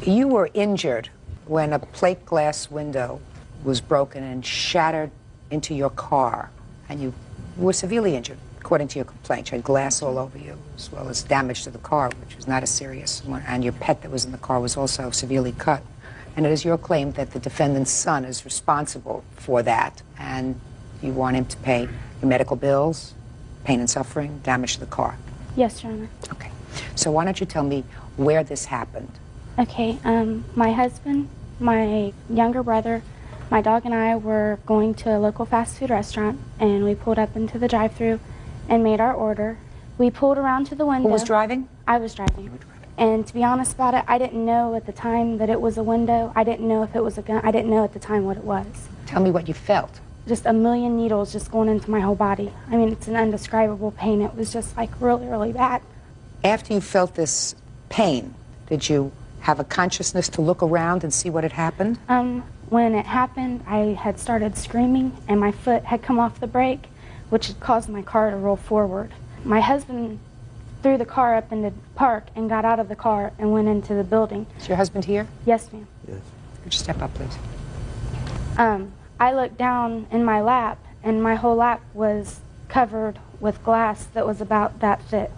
B: you were injured when a plate glass window was broken and shattered into your car, and you were severely injured, according to your complaint. You had glass all over you, as well as damage to the car, which was not a serious one, and your pet that was in the car was also severely cut. And it is your claim that the defendant's son is responsible for that, and you want him to pay your medical bills, pain and suffering, damage to the car.
Q: Yes, Your Honor.
B: Okay. So why don't you tell me where this happened?
Q: Okay, my husband, my younger brother, my dog and I were going to a local fast food restaurant, and we pulled up into the drive-thru and made our order. We pulled around to the window.
B: Who was driving?
Q: I was driving. And to be honest about it, I didn't know at the time that it was a window. I didn't know if it was a gun. I didn't know at the time what it was.
B: Tell me what you felt.
Q: Just a million needles just going into my whole body. I mean, it's an indescribable pain. It was just like really, really bad.
B: After you felt this pain, did you have a consciousness to look around and see what had happened?
Q: When it happened, I had started screaming, and my foot had come off the brake, which had caused my car to roll forward. My husband threw the car up in the park and got out of the car and went into the building.
B: Is your husband here?
Q: Yes, ma'am.
B: Yes. Could you step up, please?
Q: I looked down in my lap, and my whole lap was covered with glass that was about that thick.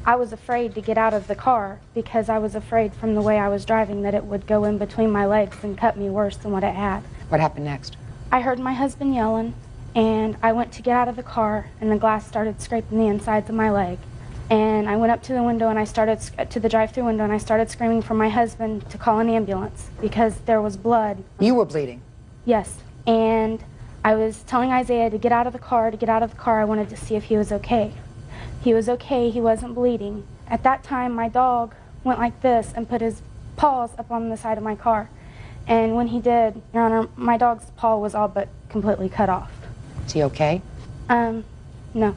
Q: I was afraid to get out of the car because I was afraid from the way I was driving that it would go in between my legs and cut me worse than what it had.
B: What happened next?
Q: I heard my husband yelling, and I went to get out of the car, and the glass started scraping the insides of my leg. And I went up to the window, and I started to the drive-thru window, and I started screaming for my husband to call an ambulance because there was blood.
B: You were bleeding?
Q: Yes. And I was telling Isaiah to get out of the car, I wanted to see if he was okay. He was okay, he wasn't bleeding. At that time, my dog went like this and put his paws up on the side of my car. And when he did, Your Honor, my dog's paw was all but completely cut off.
B: Is he okay?
Q: No.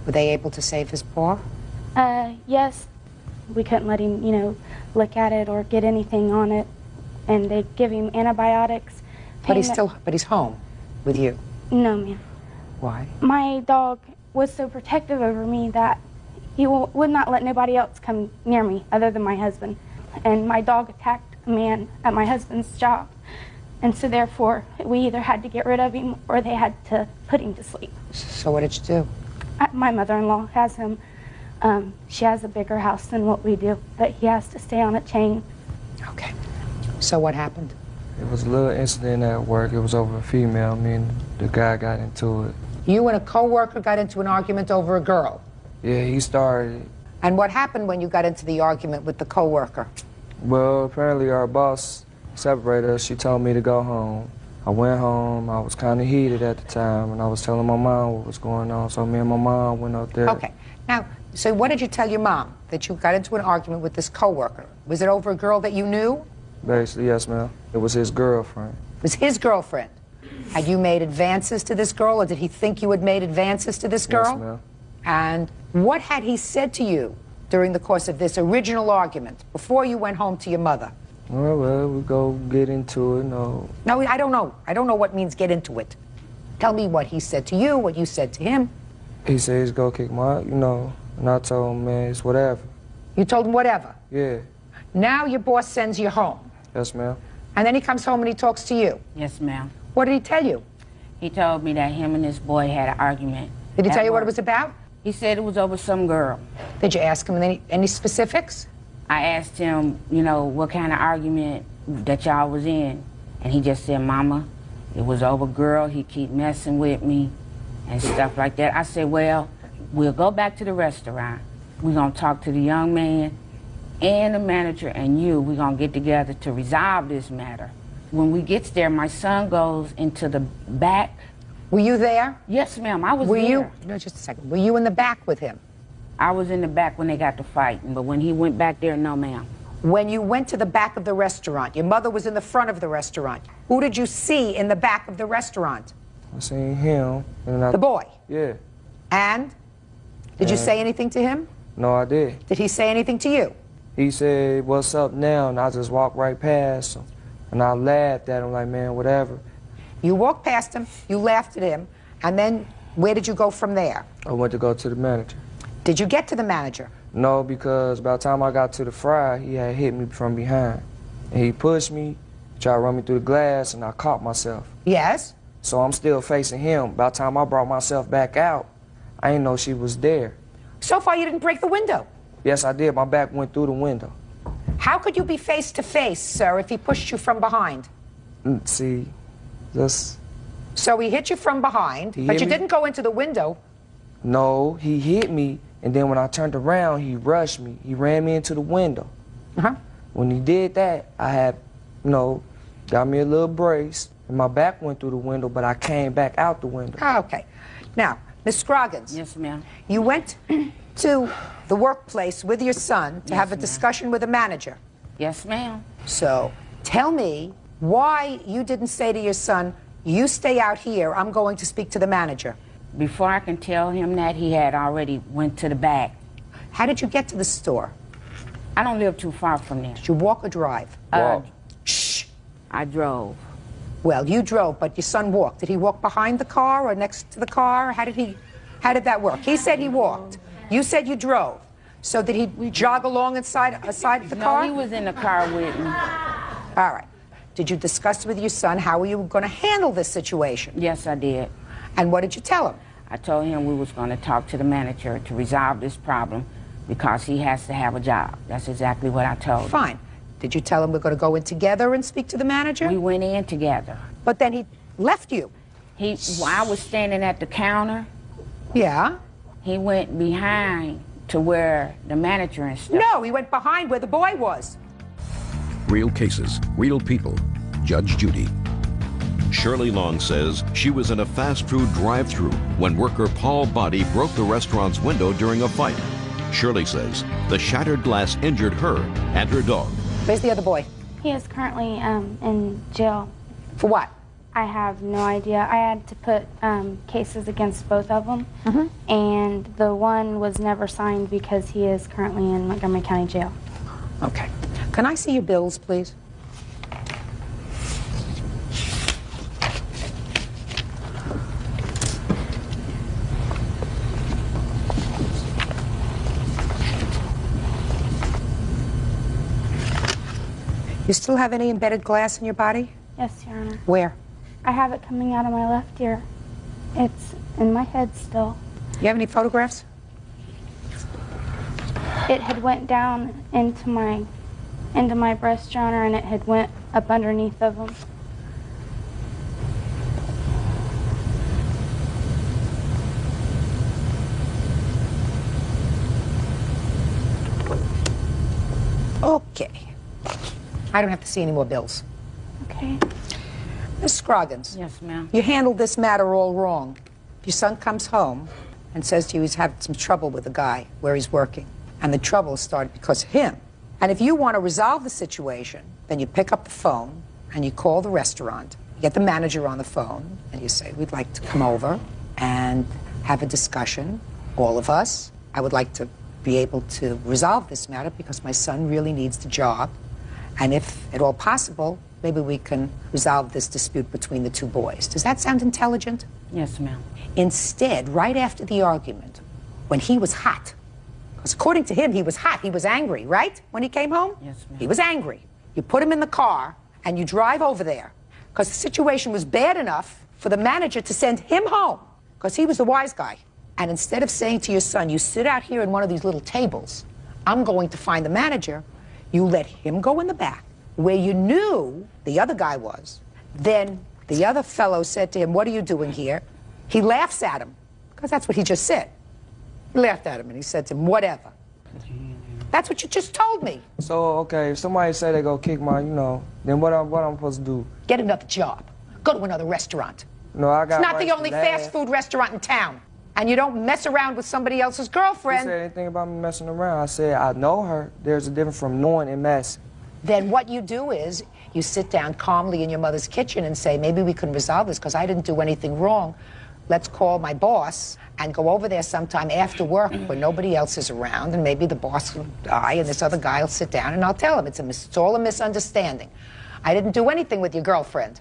B: Were they able to save his paw?
Q: Yes. We couldn't let him, look at it or get anything on it. And they give him antibiotics.
B: But he's home with you?
Q: No, ma'am.
B: Why?
Q: My dog was so protective over me that he would not let nobody else come near me other than my husband. And my dog attacked a man at my husband's job. And so therefore, we either had to get rid of him or they had to put him to sleep.
B: So what did you do?
Q: My mother-in-law has him. She has a bigger house than what we do, but he has to stay on a chain.
B: Okay. So what happened?
T: It was a little incident at work. It was over a female. Me and the guy got into it.
B: You and a coworker got into an argument over a girl.
H: Yeah, he started it.
B: And what happened when you got into the argument with the coworker?
H: Well, apparently our boss separated us. She told me to go home. I went home. I was kind of heated at the time, and I was telling my mom what was going on. So me and my mom went up there.
B: Okay. Now, so what did you tell your mom? That you got into an argument with this coworker? Was it over a girl that you knew?
H: Basically, yes, ma'am. It was his girlfriend.
B: It was his girlfriend. Had you made advances to this girl, or did he think you had made advances to this girl?
H: Yes, ma'am.
B: And what had he said to you during the course of this original argument, before you went home to your mother?
H: Well, we go get into it, no.
B: No, I don't know. I don't know what means get into it. Tell me what he said to you, what you said to him.
H: He said he's gonna kick my, and I told him, man, it's whatever.
B: You told him whatever?
H: Yeah.
B: Now your boss sends you home.
H: Yes, ma'am.
B: And then he comes home and he talks to you.
T: Yes, ma'am.
B: What did he tell you?
T: He told me that him and this boy had an argument.
B: Did he tell you what it
T: work.
B: was about?
T: He said it was over some girl.
B: Did you ask him any specifics?
T: I asked him, what kind of argument that y'all was in. And he just said, Mama, it was over girl. He keep messing with me and stuff like that. I said, well, we'll go back to the restaurant. We're going to talk to the young man and the manager and you. We're going to get together to resolve this matter. When we get there, my son goes into the back.
B: Were you there?
T: Yes, ma'am. I was
B: Were
T: there.
B: you? No, just a second. Were you in the back with him?
T: I was in the back when they got to fighting, but when he went back there, no, ma'am.
B: When you went to the back of the restaurant, your mother was in the front of the restaurant. Who did you see in the back of the restaurant?
H: I seen him. And
B: The boy?
H: Yeah.
B: And? Did you say anything to him?
H: No, I did.
B: Did he say anything to you?
H: He said, what's up now? And I just walked right past him. And I laughed at him like, man, whatever.
B: You walked past him, you laughed at him, and then where did you go from there?
H: I went to go to the manager.
B: Did you get to the manager?
H: No, because by the time I got to the fry, he had hit me from behind. And he pushed me, tried to run me through the glass, and I caught myself.
B: Yes?
H: So I'm still facing him. By the time I brought myself back out, I didn't know she was there.
B: So far you didn't break the window?
H: Yes, I did. My back went through the window.
B: How could you be face to face, sir, if he pushed you from behind?
H: See, that's...
B: So he hit you from behind, but you didn't go into the window.
H: No, he hit me, and then when I turned around, he rushed me. He ran me into the window.
B: Uh-huh.
H: When he did that, I had, got me a little brace, and my back went through the window, but I came back out the window.
B: Okay. Now, Miss Scroggins.
T: Yes, ma'am.
B: You went to the workplace with your son to have a discussion with a manager.
T: Yes, ma'am.
B: So, tell me why you didn't say to your son, you stay out here, I'm going to speak to the manager.
T: Before I can tell him that, he had already went to the back.
B: How did you get to the store?
T: I don't live too far from there.
B: Did you walk or drive?
T: Shh. I drove.
B: Well, you drove, but your son walked. Did he walk behind the car or next to the car? How did that work? He said he walked. You said you drove. So did he jog along aside the car?
T: No, he was in the car with me.
B: All right. Did you discuss with your son how you were going to handle this situation?
T: Yes, I did.
B: And what did you tell him?
T: I told him we was going to talk to the manager to resolve this problem because he has to have a job. That's exactly what I told him.
B: Fine. Did you tell him we're going to go in together and speak to the manager?
T: We went in together.
B: But then he left you.
T: I was standing at the counter.
B: Yeah?
T: He went behind to where the manager and stuff.
B: No, he went behind where the boy was.
E: Real cases, real people. Judge Judy. Shirley Long says she was in a fast food drive-thru when worker Paul Body broke the restaurant's window during a fight. Shirley says the shattered glass injured her and her dog.
B: Where's the other boy?
Q: He is currently in jail.
B: For what?
Q: I have no idea. I had to put cases against both of them, and the one was never signed because he is currently in Montgomery County Jail.
B: Okay. Can I see your bills, please? You still have any embedded glass in your body?
Q: Yes, Your Honor.
B: Where?
Q: I have it coming out of my left ear. It's in my head still.
B: You have any photographs?
Q: It had went down into my breast, Your Honor, and it had went up underneath of them.
B: Okay. I don't have to see any more bills.
W: Okay.
B: Miss Scroggins.
T: Yes, ma'am.
B: You handled this matter all wrong. If your son comes home and says to you he's having some trouble with a guy where he's working, and the trouble started because of him, and if you want to resolve the situation, then you pick up the phone and you call the restaurant, you get the manager on the phone, and you say, we'd like to come over and have a discussion, all of us. I would like to be able to resolve this matter because my son really needs the job. And if at all possible, maybe we can resolve this dispute between the two boys. Does that sound intelligent?
T: Yes, ma'am.
B: Instead, right after the argument, when he was hot, because according to him, he was hot, he was angry, right? When he came home?
T: Yes, ma'am.
B: He was angry. You put him in the car and you drive over there because the situation was bad enough for the manager to send him home because he was the wise guy. And instead of saying to your son, you sit out here in one of these little tables, I'm going to find the manager, you let him go in the back where you knew the other guy was. Then the other fellow said to him, what are you doing here? He laughs at him, because that's what he just said. He laughed at him and he said to him, whatever. That's what you just told me.
H: So, okay, if somebody say they go kick my, then what I'm supposed to do?
B: Get another job. Go to another restaurant.
H: No, I got
B: It's not the
H: rights
B: only
H: to that.
B: fast food restaurant in town. And you don't mess around with somebody else's
H: You
B: girlfriend.
H: said anything about me messing around. I said I know her. There's a difference from knowing and messing.
B: Then what you do is you sit down calmly in your mother's kitchen and say, maybe we can resolve this because I didn't do anything wrong. Let's call my boss and go over there sometime after work when nobody else is around, and maybe the boss will die and this other guy will sit down, and I'll tell him it's all a misunderstanding. I didn't do anything with your girlfriend.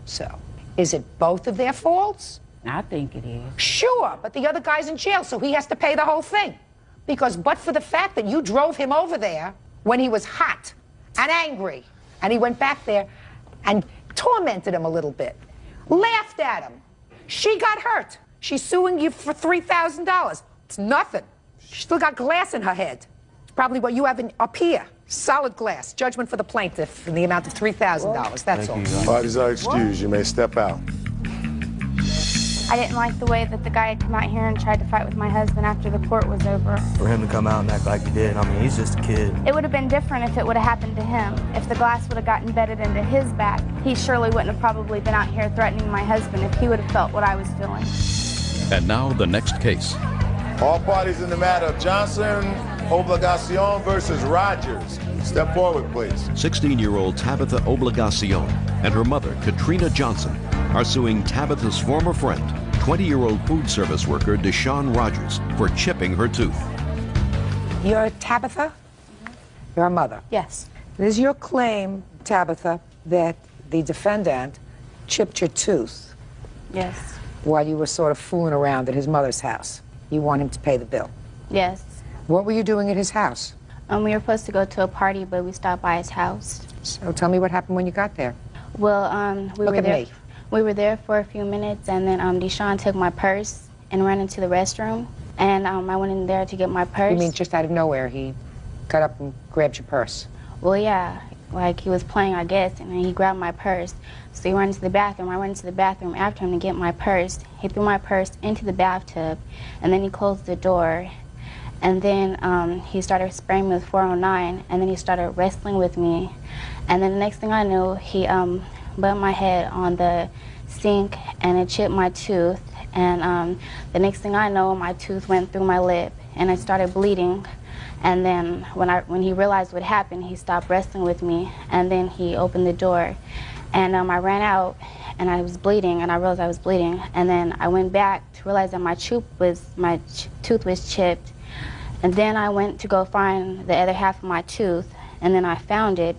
B: So, is it both of their faults?
T: I think it is.
B: Sure, but the other guy's in jail, so he has to pay the whole thing. Because but for the fact that you drove him over there when he was hot and angry, and he went back there and tormented him a little bit, laughed at him. She got hurt. She's suing you for $3,000. It's nothing. She still got glass in her head. It's probably what you have up here. Solid glass. Judgment for the plaintiff in the amount of $3,000. That's all.
A: Parties are excused. You may step out.
Q: I didn't like the way that the guy had come out here and tried to fight with my husband after the court was over.
C: For him to come out and act like he did, I mean, he's just a kid.
Q: It would have been different if it would have happened to him. If the glass would have gotten embedded into his back, he surely wouldn't have probably been out here threatening my husband if he would have felt what I was feeling.
E: And now the next case.
A: All parties in the matter of Johnson, Obligacion versus Rogers. Step forward, please.
E: 16-year-old Tabitha Obligacion and her mother, Katrina Johnson, are suing Tabitha's former friend, 20-year-old food service worker Deshaun Rogers, for chipping her tooth.
B: You're Tabitha? Your mother?
W: Yes.
B: It is your claim, Tabitha, that the defendant chipped your tooth
W: Yes.
B: while you were sort of fooling around at his mother's house. You want him to pay the bill.
W: Yes.
B: What were you doing at his house?
W: We were supposed to go to a party, but we stopped by his house.
B: So tell me what happened when you got there.
W: Well, we
B: Look
W: were
B: at
W: there.
B: me.
W: We were there for a few minutes, and then Deshaun took my purse and ran into the restroom. And I went in there to get my purse.
B: You mean just out of nowhere, he got up and grabbed your purse?
W: Well, yeah, like he was playing, I guess, and then he grabbed my purse. So he ran into the bathroom. I went into the bathroom after him to get my purse. He threw my purse into the bathtub, and then he closed the door. And then he started spraying me with 409, and then he started wrestling with me. And then the next thing I knew, he bumped my head on the sink, and it chipped my tooth. And the next thing I know, my tooth went through my lip, and I started bleeding. And then when he realized what happened, he stopped wrestling with me, and then he opened the door. And I ran out, and I was bleeding, and I realized I was bleeding. And then I went back to realize that my tooth was chipped. And then I went to go find the other half of my tooth, and then I found it,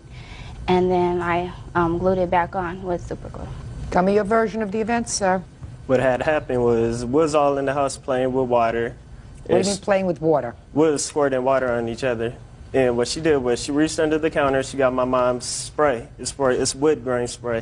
W: and then I glued it back on with super glue.
B: Tell me your version of the events, sir.
C: What had happened was all in the house playing with water.
B: What do you mean playing with water?
C: We was squirting water on each other. And what she did was she reached under the counter, she got my mom's spray. It's wood grain spray.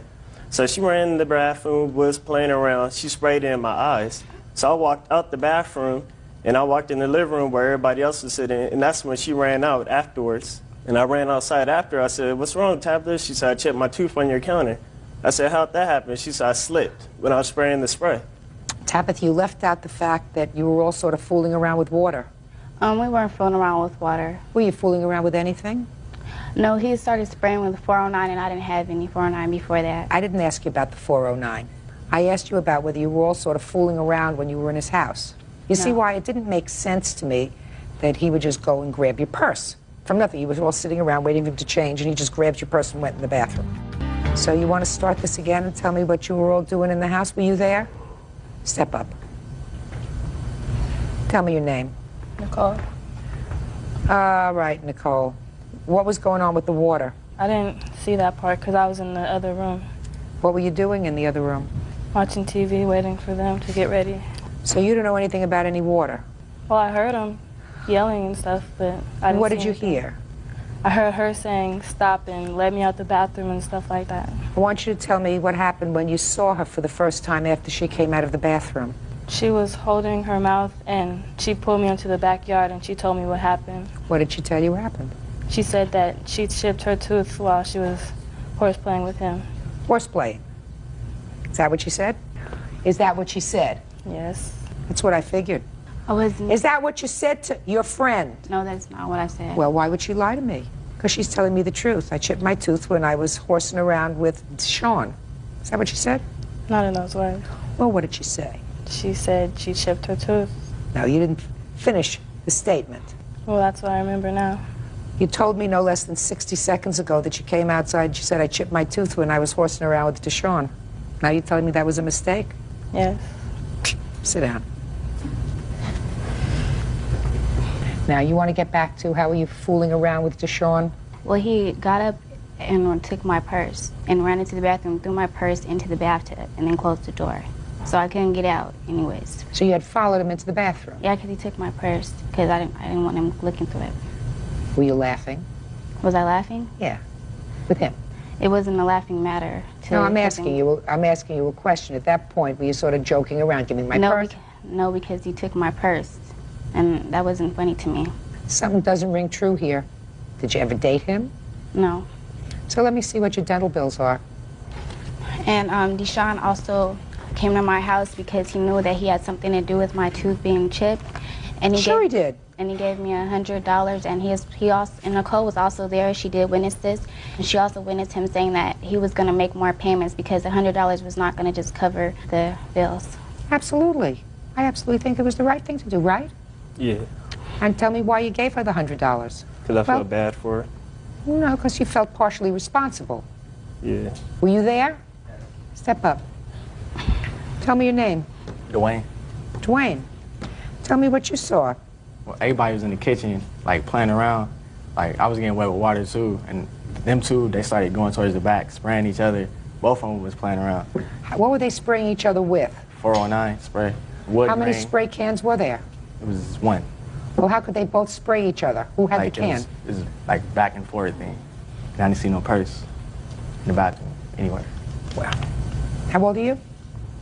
C: So she ran in the bathroom, was playing around. She sprayed it in my eyes. So I walked out the bathroom, and I walked in the living room where everybody else was sitting, and that's when she ran out afterwards. And I ran outside after. I said, "What's wrong, Tabitha?" She said, "I chipped my tooth on your counter." I said, "How'd that happen?" She said, "I slipped when I was spraying the spray."
B: Tabitha, you left out the fact that you were all sort of fooling around with water.
W: We weren't fooling around with water.
B: Were you fooling around with anything?
Q: No, he started spraying with 409, and I didn't have any 409 before that.
B: I didn't ask you about the 409. I asked you about whether you were all sort of fooling around when you were in his house. You see why it didn't make sense to me that he would just go and grab your purse from nothing. You were all sitting around waiting for him to change, and he just grabbed your purse and went in the bathroom. So you want to start this again and tell me what you were all doing in the house? Were you there? Step up. Tell me your name.
O: Nicole.
B: All right, Nicole. What was going on with the water?
O: I didn't see that part because I was in the other room.
B: What were you doing in the other room?
O: Watching TV, waiting for them to get ready.
B: So you don't know anything about any water?
O: Well, I heard them yelling and stuff, but I didn't
B: What
O: see
B: did you
O: anything.
B: hear?
O: I heard her saying stop and let me out the bathroom and stuff like that.
B: I want you to tell me what happened when you saw her for the first time after she came out of the bathroom.
O: She was holding her mouth and she pulled me into the backyard and she told me what happened.
B: What did she tell you happened?
O: She said that she chipped her tooth while she was horseplaying with him.
B: Horseplaying? Is that what she said? Is that what she said?
O: Yes.
B: That's what I figured.
Q: I wasn't.
B: Is that what you said to your friend?
Q: No, that's not what I said.
B: Well, why would she lie to me? Because she's telling me the truth. I chipped my tooth when I was horsing around with Sean. Is that what she said?
O: Not in those words.
B: Well, what did she say?
O: She said she chipped her tooth.
B: No, you didn't finish the statement.
O: Well, that's what I remember now.
B: You told me no less than 60 seconds ago that you came outside and you said I chipped my tooth when I was horsing around with Deshaun. Now you're telling me that was a mistake?
O: Yes.
B: Sit down. Now, you want to get back to how were you fooling around with Deshaun?
Q: Well, he got up and took my purse and ran into the bathroom, threw my purse into the bathtub, and then closed the door. So I couldn't get out anyways.
B: So you had followed him into the bathroom?
Q: Yeah, because he took my purse because I didn't want him looking through it.
B: Were you laughing?
Q: Was I laughing?
B: Yeah. With him?
Q: It wasn't a laughing matter.
B: No, I'm asking you a question. At that point, were you sort of joking around, giving my purse?
Q: No, because he took my purse, and that wasn't funny to me.
B: Something doesn't ring true here. Did you ever date him?
Q: No.
B: So let me see what your dental bills are.
Q: And Deshaun also came to my house because he knew that he had something to do with my tooth being chipped. And he
B: did.
Q: And he gave me $100, and he also, and Nicole was also there. She did witness this, and she also witnessed him saying that he was going to make more payments because the $100 was not going to just cover the bills.
B: Absolutely. I absolutely think it was the right thing to do, right?
C: Yeah,
B: And tell me why you gave her the $100.
C: because I felt bad for her.
B: No, because you felt partially responsible.
C: Yeah.
B: Were you there? Step up. Tell me your name.
F: Dwayne.
B: Dwayne. Tell me what you saw.
F: Well, everybody was in the kitchen, like, playing around. Like, I was getting wet with water, too. And them two, they started going towards the back, spraying each other. Both of them was playing around.
B: What were they spraying each other with?
F: 409 spray. Wood
B: How many
F: grain.
B: spray cans were there?
F: It was one.
B: Well, how could they both spray each other? Who had
F: Like,
B: the can?
F: It was like back and forth thing. I didn't see no purse in the bathroom anywhere.
B: Wow. How old are you?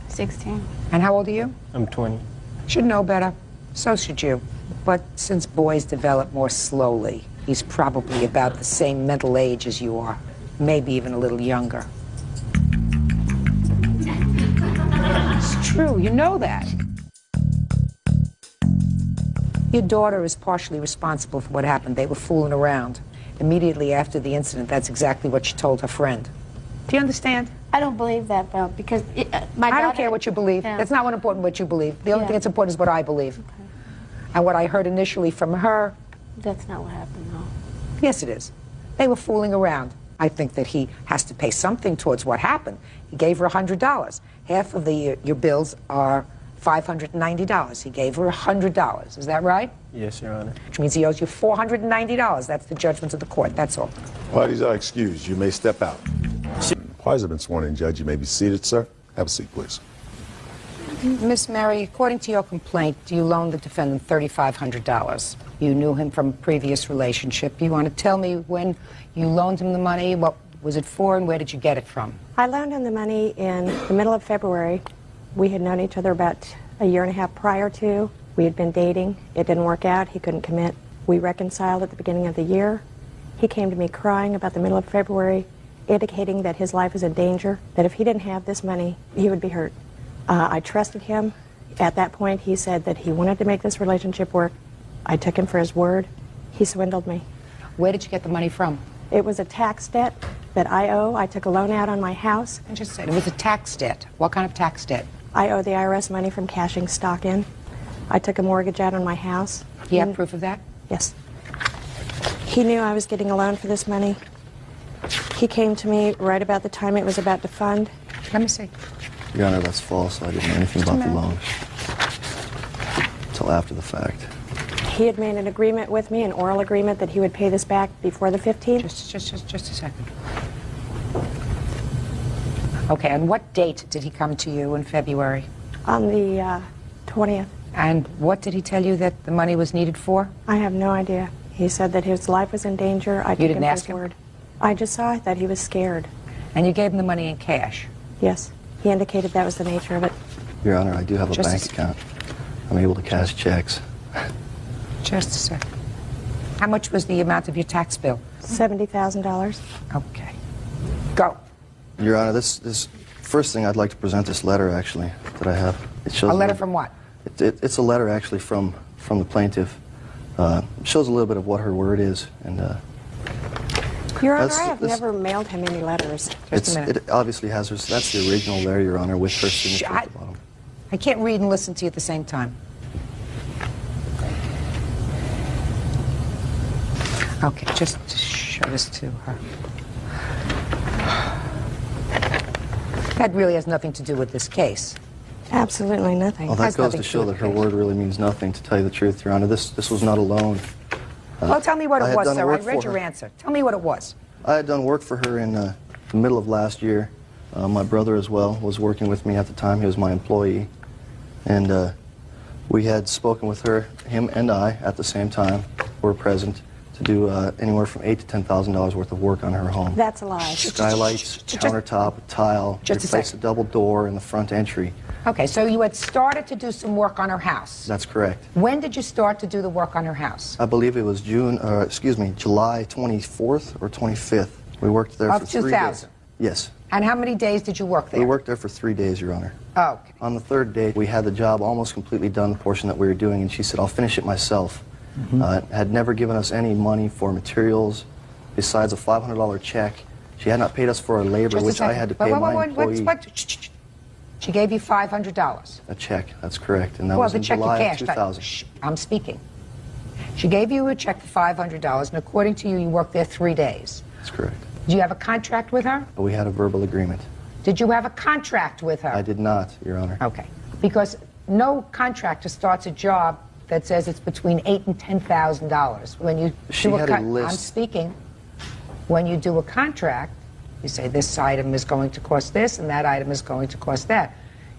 Q: 16.
B: And how old are you?
C: I'm 20.
B: Should know better. So should you. But since boys develop more slowly, he's probably about the same mental age as you are. Maybe even a little younger. It's true, you know that. Your daughter is partially responsible for what happened. They were fooling around. Immediately after the incident, that's exactly what she told her friend. Do you understand?
Q: I don't believe that, bro, because
B: I don't care what you believe.
Q: Yeah.
B: That's not what important what you believe. The only thing that's important is what I believe. Okay. And what I heard initially from her.
Q: That's not what happened, though.
B: Yes, it is. They were fooling around. I think that he has to pay something towards what happened. He gave her $100. Half of your bills are $590. He gave her $100. Is that right?
C: Yes, Your Honor.
B: Which means he owes you $490. That's the judgment of the court. That's all.
A: Parties are excused. You may step out. Parties have been sworn in, Judge. You may be seated, sir. Have a seat, please.
B: Miss Mary, according to your complaint, you loaned the defendant $3,500. You knew him from a previous relationship. You want to tell me when you loaned him the money, what was it for, and where did you get it from?
J: I loaned him the money in the middle of February. We had known each other about a year and a half prior to. We had been dating. It didn't work out. He couldn't commit. We reconciled at the beginning of the year. He came to me crying about the middle of February, indicating that his life was in danger, that if he didn't have this money, he would be hurt. I trusted him. At that point, he said that he wanted to make this relationship work. I took him for his word. He swindled me.
B: Where did you get the money from?
J: It was a tax debt that I owe. I took a loan out on my house.
B: I just said it was a tax debt. What kind of tax debt?
J: I owe the IRS money from cashing stock in. I took a mortgage out on my house.
B: Do you have proof of that?
J: Yes. He knew I was getting a loan for this money. He came to me right about the time it was about to fund.
B: Let me see.
I: Your Honor, that's false. I didn't know anything about the loan until after the fact.
J: He had made an agreement with me, an oral agreement, that he would pay this back before the 15th.
B: Just a second. Okay, and what date did he come to you in February?
J: On the 20th.
B: And what did he tell you that the money was needed for?
J: I have no idea. He said that his life was in danger. I took him at his word. I just saw that he was scared.
B: And you gave him the money in cash?
J: Yes. He indicated that was the nature of it.
I: Your Honor, I do have a bank account. I'm able to cash checks.
B: Just a second. How much was the amount of your tax bill?
J: $70,000.
B: Okay. Go.
I: Your Honor, this first thing I'd like to present this letter, actually, that I have. It shows
B: a letter from what?
I: It's a letter, actually, from the plaintiff. It shows a little bit of what her word is, and
J: Your Honor, I have never mailed him any letters.
B: Just a minute.
I: It obviously has her. That's the original there, Your Honor, with her signature at the bottom.
B: I can't read and listen to you at the same time. Okay, just show this to her. That really has nothing to do with this case.
J: Absolutely nothing.
I: Well, that goes to show that her word really means nothing, to tell you the truth, Your Honor. This was not a loan.
B: Well, tell me what it was, sir. I read
I: for
B: your
I: her.
B: answer. Tell me what it was.
I: I had done work for her in the middle of last year. My brother as well was working with me at the time. He was my employee. And we had spoken with her, him and I, at the same time, were present, to do anywhere from $8,000 to $10,000 worth of work on her home.
J: That's a lie.
I: Skylights, countertop, tile, replace a double door in the front entry.
B: Okay, so you had started to do some work on her house.
I: That's correct.
B: When did you start to do the work on her house?
I: I believe it was July 24th or 25th. We worked there for 3 days.
B: 2000?
I: Yes.
B: And how many days did you work there?
I: We worked there for 3 days, Your Honor.
B: Oh, okay.
I: On the third day, we had the job almost completely done, the portion that we were doing, and she said, I'll finish it myself. Had never given us any money for materials besides a $500 check. She had not paid us for our labor, which I had to pay my employee.
B: She gave you $500.
I: A check, that's correct. And that was in July of 2000.
B: I'm speaking. She gave you a check for $500, and according to you, you worked there 3 days.
I: That's correct.
B: Did you have a contract with her?
I: We had a verbal agreement.
B: Did you have a contract with her?
I: I did not, Your Honor.
B: Okay. Because no contractor starts a job that says it's between $8,000 and $10,000. When you
I: She
B: do
I: had a list.
B: I'm speaking. When you do a contract, you say this item is going to cost this and that item is going to cost that.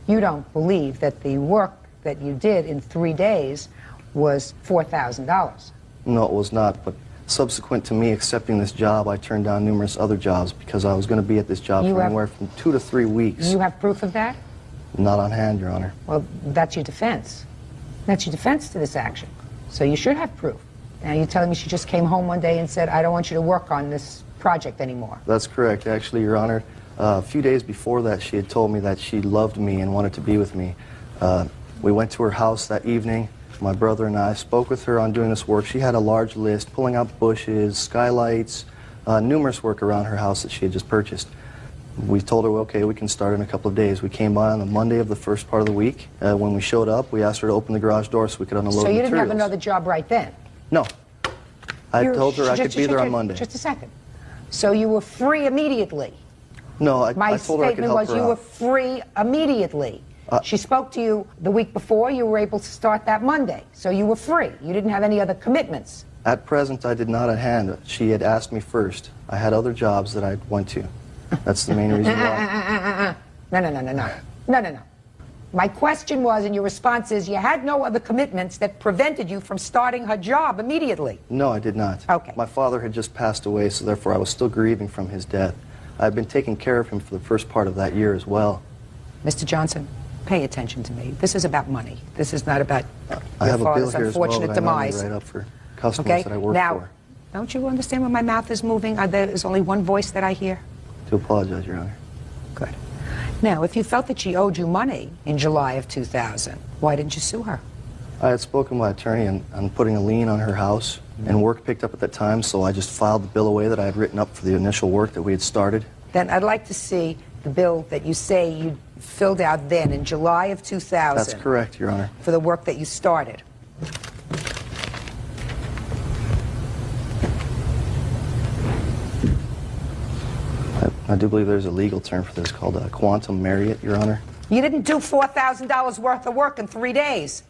B: You don't believe that the work that you did in 3 days was $4,000.
I: No, it was not, but subsequent to me accepting this job, I turned down numerous other jobs because I was going to be at this job for anywhere from 2 to 3 weeks.
B: You have proof of that?
I: Not on hand, Your Honor.
B: Well, that's your defense. That's your defense to this action. So you should have proof. Now you're telling me she just came home one day and said, I don't want you to work on this project anymore.
I: That's correct, actually, Your Honor. A few days before that, she had told me that she loved me and wanted to be with me. We went to her house that evening. My brother and I spoke with her on doing this work. She had a large list, pulling out bushes, skylights, numerous work around her house that she had just purchased. We told her, well, okay, we can start in a couple of days. We came by on the Monday of the first part of the week. When we showed up, we asked her to open the garage door so we could unload
B: So you
I: materials.
B: didn't have another job right then?
I: No. I told her I could be there on Monday.
B: Just a second. So you were free immediately?
I: No, I
B: My
I: told her I could
B: statement
I: help
B: was
I: her
B: you
I: out.
B: were free immediately. She spoke to you the week before. You were able to start that Monday. So you were free. You didn't have any other commitments.
I: At present, I did not at hand. She had asked me first. I had other jobs that I went to. That's the main reason why.
B: No. My question was, and your response is, you had no other commitments that prevented you from starting her job immediately.
I: No, I did not.
B: Okay.
I: My father had just passed away, so therefore I was still grieving from his death. I had been taking care of him for the first part of that year as well.
B: Mr. Johnson, pay attention to me. This is about money. This is not about
I: I
B: your
I: have a bill
B: father's
I: here as well
B: unfortunate
I: that I normally
B: demise.
I: write up for customers
B: Okay?
I: that I work
B: now,
I: for.
B: don't you understand when my mouth is moving? There's only one voice that I hear.
I: I do apologize, Your Honor.
B: Good. Now, if you felt that she owed you money in July of 2000, why didn't you sue her?
I: I had spoken with my attorney on putting a lien on her house, and work picked up at that time, so I just filed the bill away that I had written up for the initial work that we had started.
B: Then I'd like to see the bill that you say you filled out then in July of 2000.
I: That's correct, Your Honor.
B: For the work that you started.
I: I do believe there's a legal term for this called a quantum merit, Your Honor.
B: You didn't do $4,000 worth of work in 3 days.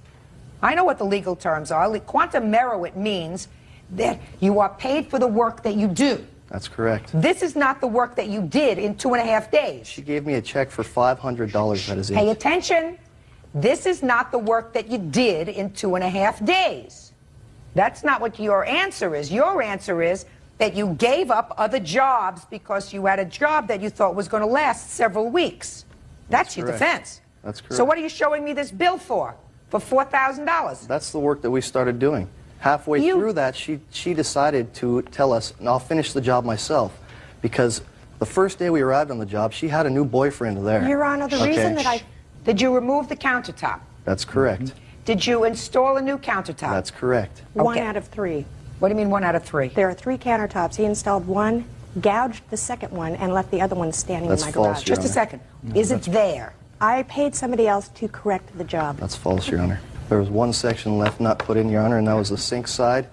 B: I know what the legal terms are. Quantum merit means that you are paid for the work that you do.
I: That's correct.
B: This is not the work that you did in 2.5 days.
I: She gave me a check for $500, that is it.
B: Pay attention. This is not the work that you did in 2.5 days. That's not what your answer is. Your answer is that you gave up other jobs because you had a job that you thought was going to last several weeks. That's your defense.
I: That's correct.
B: So what are you showing me this bill for? For $4,000?
I: That's the work that we started doing. Halfway through that, she decided to tell us, and I'll finish the job myself, because the first day we arrived on the job, she had a new boyfriend there.
B: Your Honor, the reason that Did you remove the countertop?
I: That's correct.
B: Did you install a new countertop?
I: That's correct.
J: One out of 3.
B: What do you mean 1 out of 3?
J: There are 3 countertops. He installed one, gouged the second one, and left the other one standing in my garage.
B: Just a second. Is it there?
J: I paid somebody else to correct the job.
I: That's false, Your Honor. There was one section left not put in, Your Honor, and that was the sink side,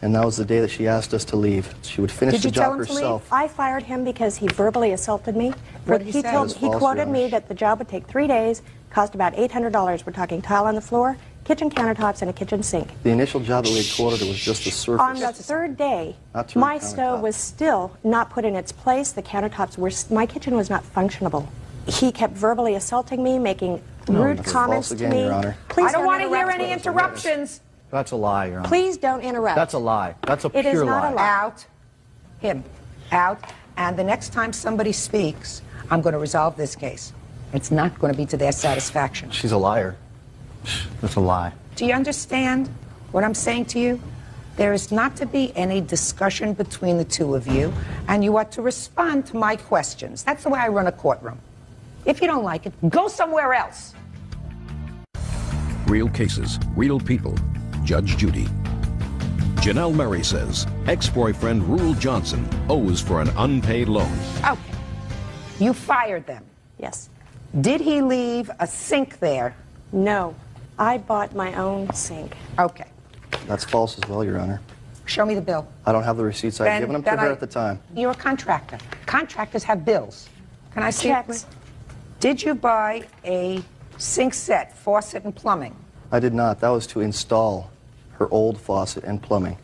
I: and that was the day that she asked us to leave. She would finish the job herself.
J: I fired him because he verbally assaulted me.
B: What did he say?
J: He quoted me that the job would take 3 days, cost about $800. We're talking tile on the floor, kitchen countertops, and a kitchen sink.
I: The initial job that we had quoted, it was just the surface.
J: On the third day, my stove was still not put in its place. The countertops were, my kitchen was not functionable. He kept verbally assaulting me, making rude comments to me.
I: Your Honor.
J: Please
B: I don't want to hear any interruptions.
G: That's a lie, Your Honor.
J: Please don't interrupt.
G: That's a lie. That's a pure lie.
J: It is not a lie.
B: Out. Him. Out. And the next time somebody speaks, I'm going to resolve this case. It's not going to be to their satisfaction.
G: She's a liar. That's a lie.
B: Do you understand what I'm saying to you? There is not to be any discussion between the two of you, and you are to respond to my questions. That's the way I run a courtroom. If you don't like it, go somewhere else.
E: Real cases, real people. Judge Judy. Janelle Murray says ex-boyfriend Rule Johnson owes for an unpaid loan.
B: Okay. You fired them.
J: Yes.
B: Did he leave a sink there?
J: No. I bought my own sink.
B: Okay.
I: That's false as well, Your Honor.
B: Show me the bill.
I: I don't have the receipts. I had given them to her at the time.
B: You're a contractor. Contractors have bills. Can I see
J: Checks.
B: it? Did you buy a sink set, faucet, and plumbing?
I: I did not. That was to install her old faucet and plumbing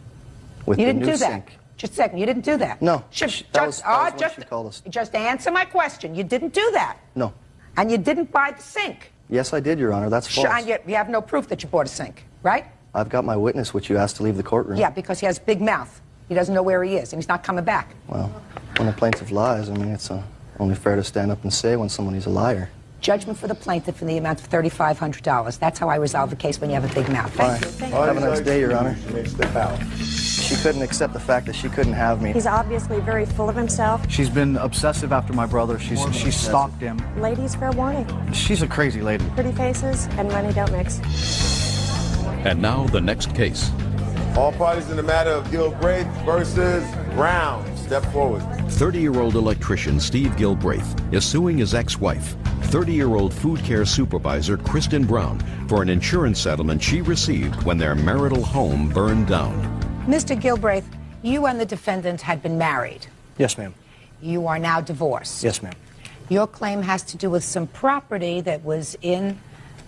I: with
B: You
I: the
B: didn't
I: new
B: do that.
I: sink.
B: Just a second. You didn't do that.
I: No.
B: Just
I: that was when she called us.
B: Just answer my question. You didn't do that.
I: No.
B: And you didn't buy the sink.
I: Yes, I did, Your Honor. That's false.
B: And yet you have no proof that you bought a sink, right?
I: I've got my witness, which you asked to leave the courtroom.
B: Yeah, because he has a big mouth. He doesn't know where he is, and he's not coming back.
I: Well, when the plaintiff lies, I mean, it's only fair to stand up and say when somebody's a liar.
B: Judgment for the plaintiff in the amount of $3,500. That's how I resolve a case when you have a big mouth. Thank you.
I: Thank you. Have a nice day, Your Honor. She couldn't accept the fact that she couldn't have me.
J: He's obviously very full of himself.
G: She's been obsessive after my brother. She's stalked him.
J: Ladies, fair warning.
G: She's a crazy lady.
J: Pretty faces and money don't mix.
E: And now the next case.
K: All parties in the matter of Gilbraith versus Brown. Step forward.
E: 30-year-old electrician Steve Gilbraith is suing his ex-wife, 30-year-old food care supervisor Kristen Brown, for an insurance settlement she received when their marital home burned down.
B: Mr. Gilbraith, you and the defendant had been married.
G: Yes, ma'am.
B: You are now divorced.
G: Yes, ma'am.
B: Your claim has to do with some property that was in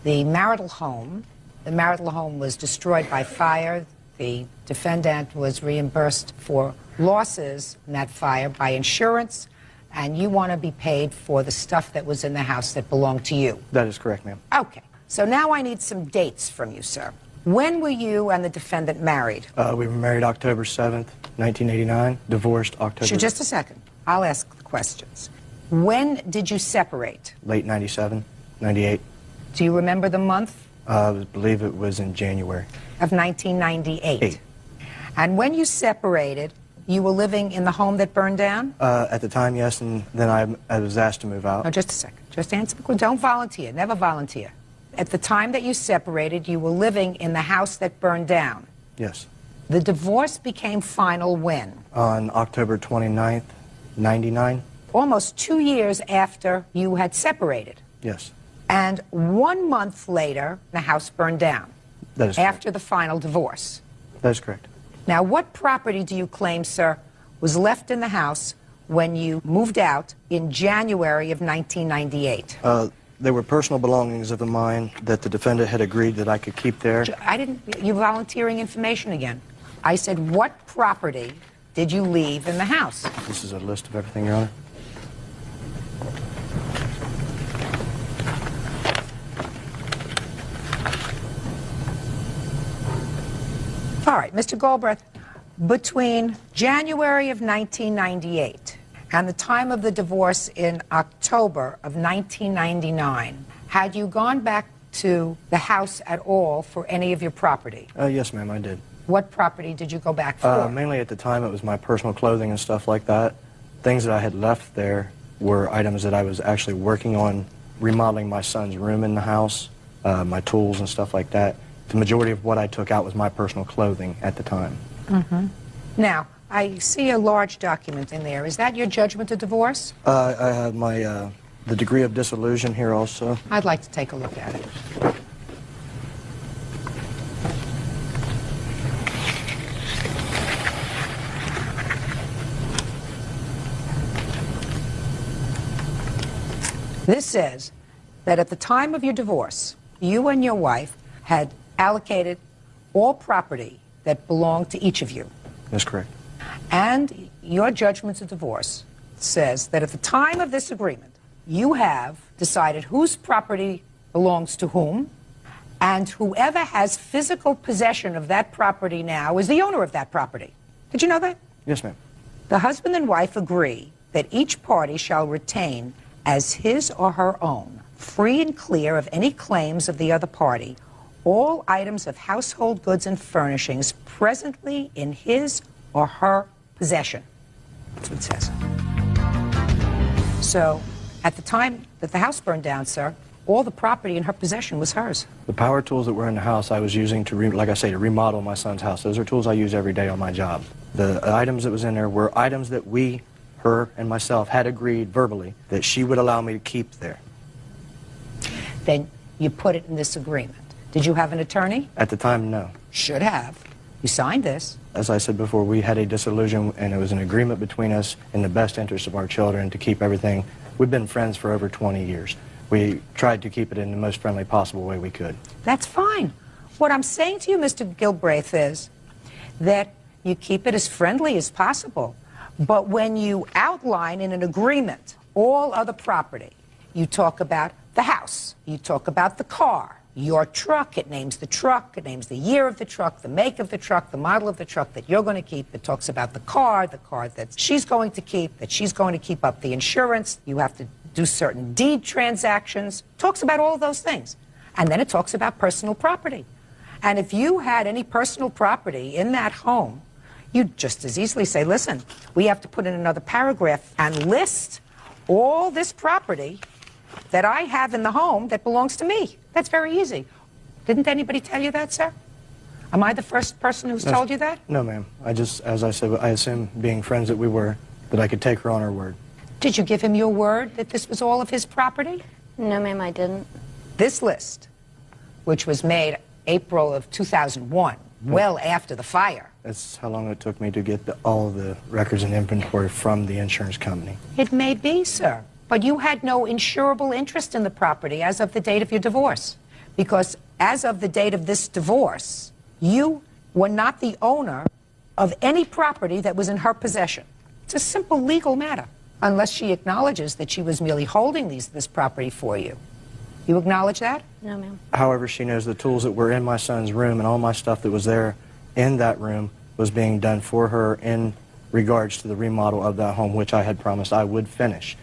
B: the marital home. The marital home was destroyed by fire. The defendant was reimbursed for losses in that fire by insurance, and you want to be paid for the stuff that was in the house that belonged to you.
G: That is correct, ma'am.
B: Okay. So now I need some dates from you, sir. When were you and the defendant married?
G: We were married October 7th, 1989, divorced October...
B: Sure, just a second. I'll ask the questions. When did you separate?
G: Late 97, 98.
B: Do you remember the month?
G: I believe it was in January.
B: Of 1998. And when you separated, you were living in the home that burned down?
G: At the time, yes, and then I was asked to move out.
B: No, just a second. Just answer the question. Don't volunteer. Never volunteer. At the time that you separated, you were living in the house that burned down.
I: Yes.
B: The divorce became final when?
I: On October 29th, 99.
B: Almost 2 years after you had separated.
I: Yes.
B: And 1 month later, the house burned down.
I: That is correct.
B: After the final divorce.
I: That is correct.
B: Now, what property do you claim, sir, was left in the house when you moved out in January of 1998?
I: They were personal belongings of mine that the defendant had agreed that I could keep there.
B: You're volunteering information again. I said, what property did you leave in the house?
I: This is a list of everything, Your Honor.
B: All right, Mr. Galbraith, between January of 1998 and the time of the divorce in October of 1999, had you gone back to the house at all for any of your property?
I: Yes, ma'am, I did.
B: What property did you go back for?
I: Mainly at the time it was my personal clothing and stuff like that. Things that I had left there were items that I was actually working on remodeling my son's room in the house, my tools and stuff like that. The majority of what I took out was my personal clothing at the time.
B: Mm-hmm. Now, I see a large document in there. Is that your judgment of divorce?
I: I have my, the degree of dissolution here also.
B: I'd like to take a look at it. This says that at the time of your divorce, you and your wife had allocated all property that belonged to each of you.
I: That's correct.
B: And your judgment of divorce says that at the time of this agreement, you have decided whose property belongs to whom, and whoever has physical possession of that property now is the owner of that property. Did you know that?
I: Yes, ma'am.
B: The husband and wife agree that each party shall retain as his or her own, free and clear of any claims of the other party, all items of household goods and furnishings presently in his or her possession. That's what it says. So, at the time that the house burned down, sir, all the property in her possession was hers.
I: The power tools that were in the house I was using to, like I say, to remodel my son's house. Those are tools I use every day on my job. The items that was in there were items that we, her and myself, had agreed verbally that she would allow me to keep there.
B: Then you put it in this agreement. Did you have an attorney?
I: At the time, no.
B: Should have. You signed this.
I: As I said before, we had a dissolution, and it was an agreement between us in the best interest of our children to keep everything. We've been friends for over 20 years. We tried to keep it in the most friendly possible way we could.
B: That's fine. What I'm saying to you, Mr. Gilbraith, is that you keep it as friendly as possible. But when you outline in an agreement all other property, you talk about the house, you talk about the car, your truck, it names the truck, it names the year of the truck, the make of the truck, the model of the truck that you're going to keep. It talks about the car that she's going to keep, that she's going to keep up the insurance. You have to do certain deed transactions. Talks about all of those things. And then it talks about personal property. And if you had any personal property in that home, you'd just as easily say, listen, we have to put in another paragraph and list all this property that I have in the home that belongs to me. That's very easy. Didn't anybody tell you that, sir? Am I the first person who's told you that?
I: No, ma'am. I just, as I said, I assumed, being friends that we were, that I could take her on her word.
B: Did you give him your word that this was all of his property?
L: No, ma'am, I didn't.
B: This list, which was made April of 2001, well after the fire.
I: That's how long it took me to get all the records and inventory from the insurance company.
B: It may be, sir. But you had no insurable interest in the property as of the date of your divorce. Because as of the date of this divorce, you were not the owner of any property that was in her possession. It's a simple legal matter, unless she acknowledges that she was merely holding this property for you. You acknowledge that?
L: No, ma'am.
I: However, she knows the tools that were in my son's room and all my stuff that was there in that room was being done for her in regards to the remodel of that home, which I had promised I would finish.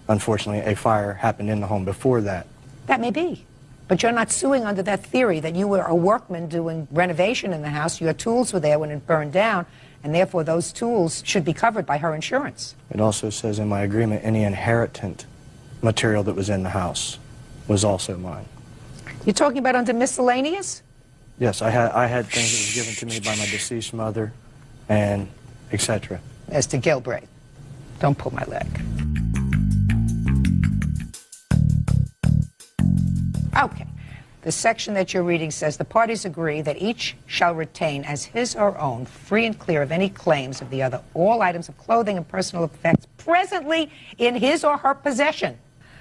I: Unfortunately, a fire happened in the home before that.
B: That may be. But you're not suing under that theory that you were a workman doing renovation in the house, your tools were there when it burned down, and therefore those tools should be covered by her insurance.
I: It also says in my agreement any inheritant material that was in the house was also mine.
B: You're talking about under miscellaneous?
G: Yes, I had things that was given to me by my deceased mother, and etc.
B: As to Gilbreth. Don't pull my leg. Okay. The section that you're reading says the parties agree that each shall retain as his or own, free and clear of any claims of the other, all items of clothing and personal effects presently in his or her possession.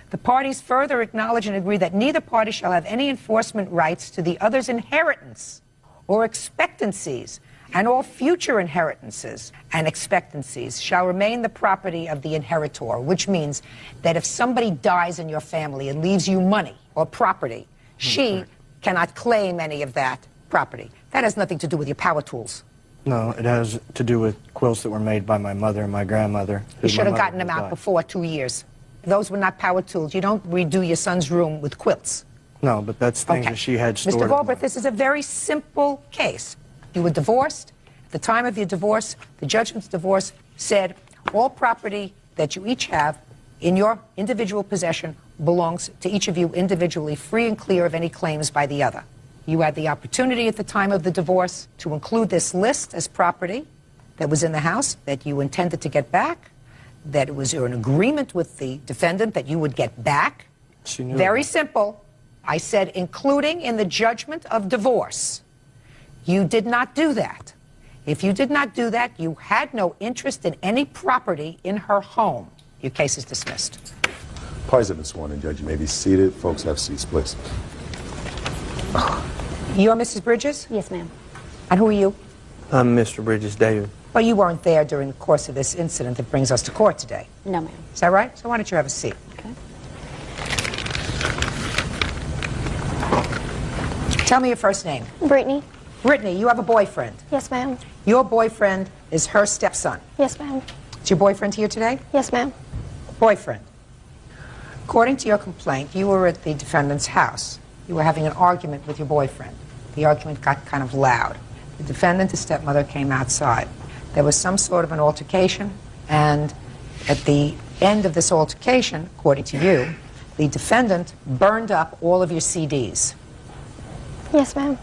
B: The parties further acknowledge and agree that neither party shall have any enforcement rights to the other's inheritance or expectancies, and all future inheritances and expectancies shall remain the property of the inheritor, which means that if somebody dies in your family and leaves you money or property, she cannot claim any of that property. That has nothing to do with your power tools.
G: No, it has to do with quilts that were made by my mother and my grandmother.
B: You should have gotten them out before 2 years. Those were not power tools. You don't redo your son's room with quilts.
G: No, but that's things that she had stored.
B: Mr. Galbraith, this is a very simple case. You were divorced. At the time of your divorce, the judgment's divorce said all property that you each have in your individual possession belongs to each of you individually, free and clear of any claims by the other. You had the opportunity at the time of the divorce to include this list as property that was in the house that you intended to get back, that it was an agreement with the defendant that you would get back.
G: She knew.
B: Very simple. I said including in the judgment of divorce. You did not do that. If you did not do that, you had no interest in any property in her home. Your case is dismissed.
A: Parties have been sworn in, Judge. You may be seated. Folks, have seats, please.
B: You're Mrs. Bridges?
L: Yes, ma'am.
B: And who are you?
G: I'm Mr. Bridges, David.
B: Well, you weren't there during the course of this incident that brings us to court today.
L: No, ma'am.
B: Is that right? So why don't you have a seat?
L: Okay.
B: Tell me your first name.
Q: Brittany.
B: Brittany, you have a boyfriend.
Q: Yes, ma'am.
B: Your boyfriend is her stepson.
Q: Yes, ma'am.
B: Is your boyfriend here today?
Q: Yes, ma'am.
B: Boyfriend. According to your complaint, you were at the defendant's house. You were having an argument with your boyfriend. The argument got kind of loud. The defendant, his stepmother, came outside. There was some sort of an altercation, and at the end of this altercation, according to you, the defendant burned up all of your CDs.
Q: Yes, ma'am.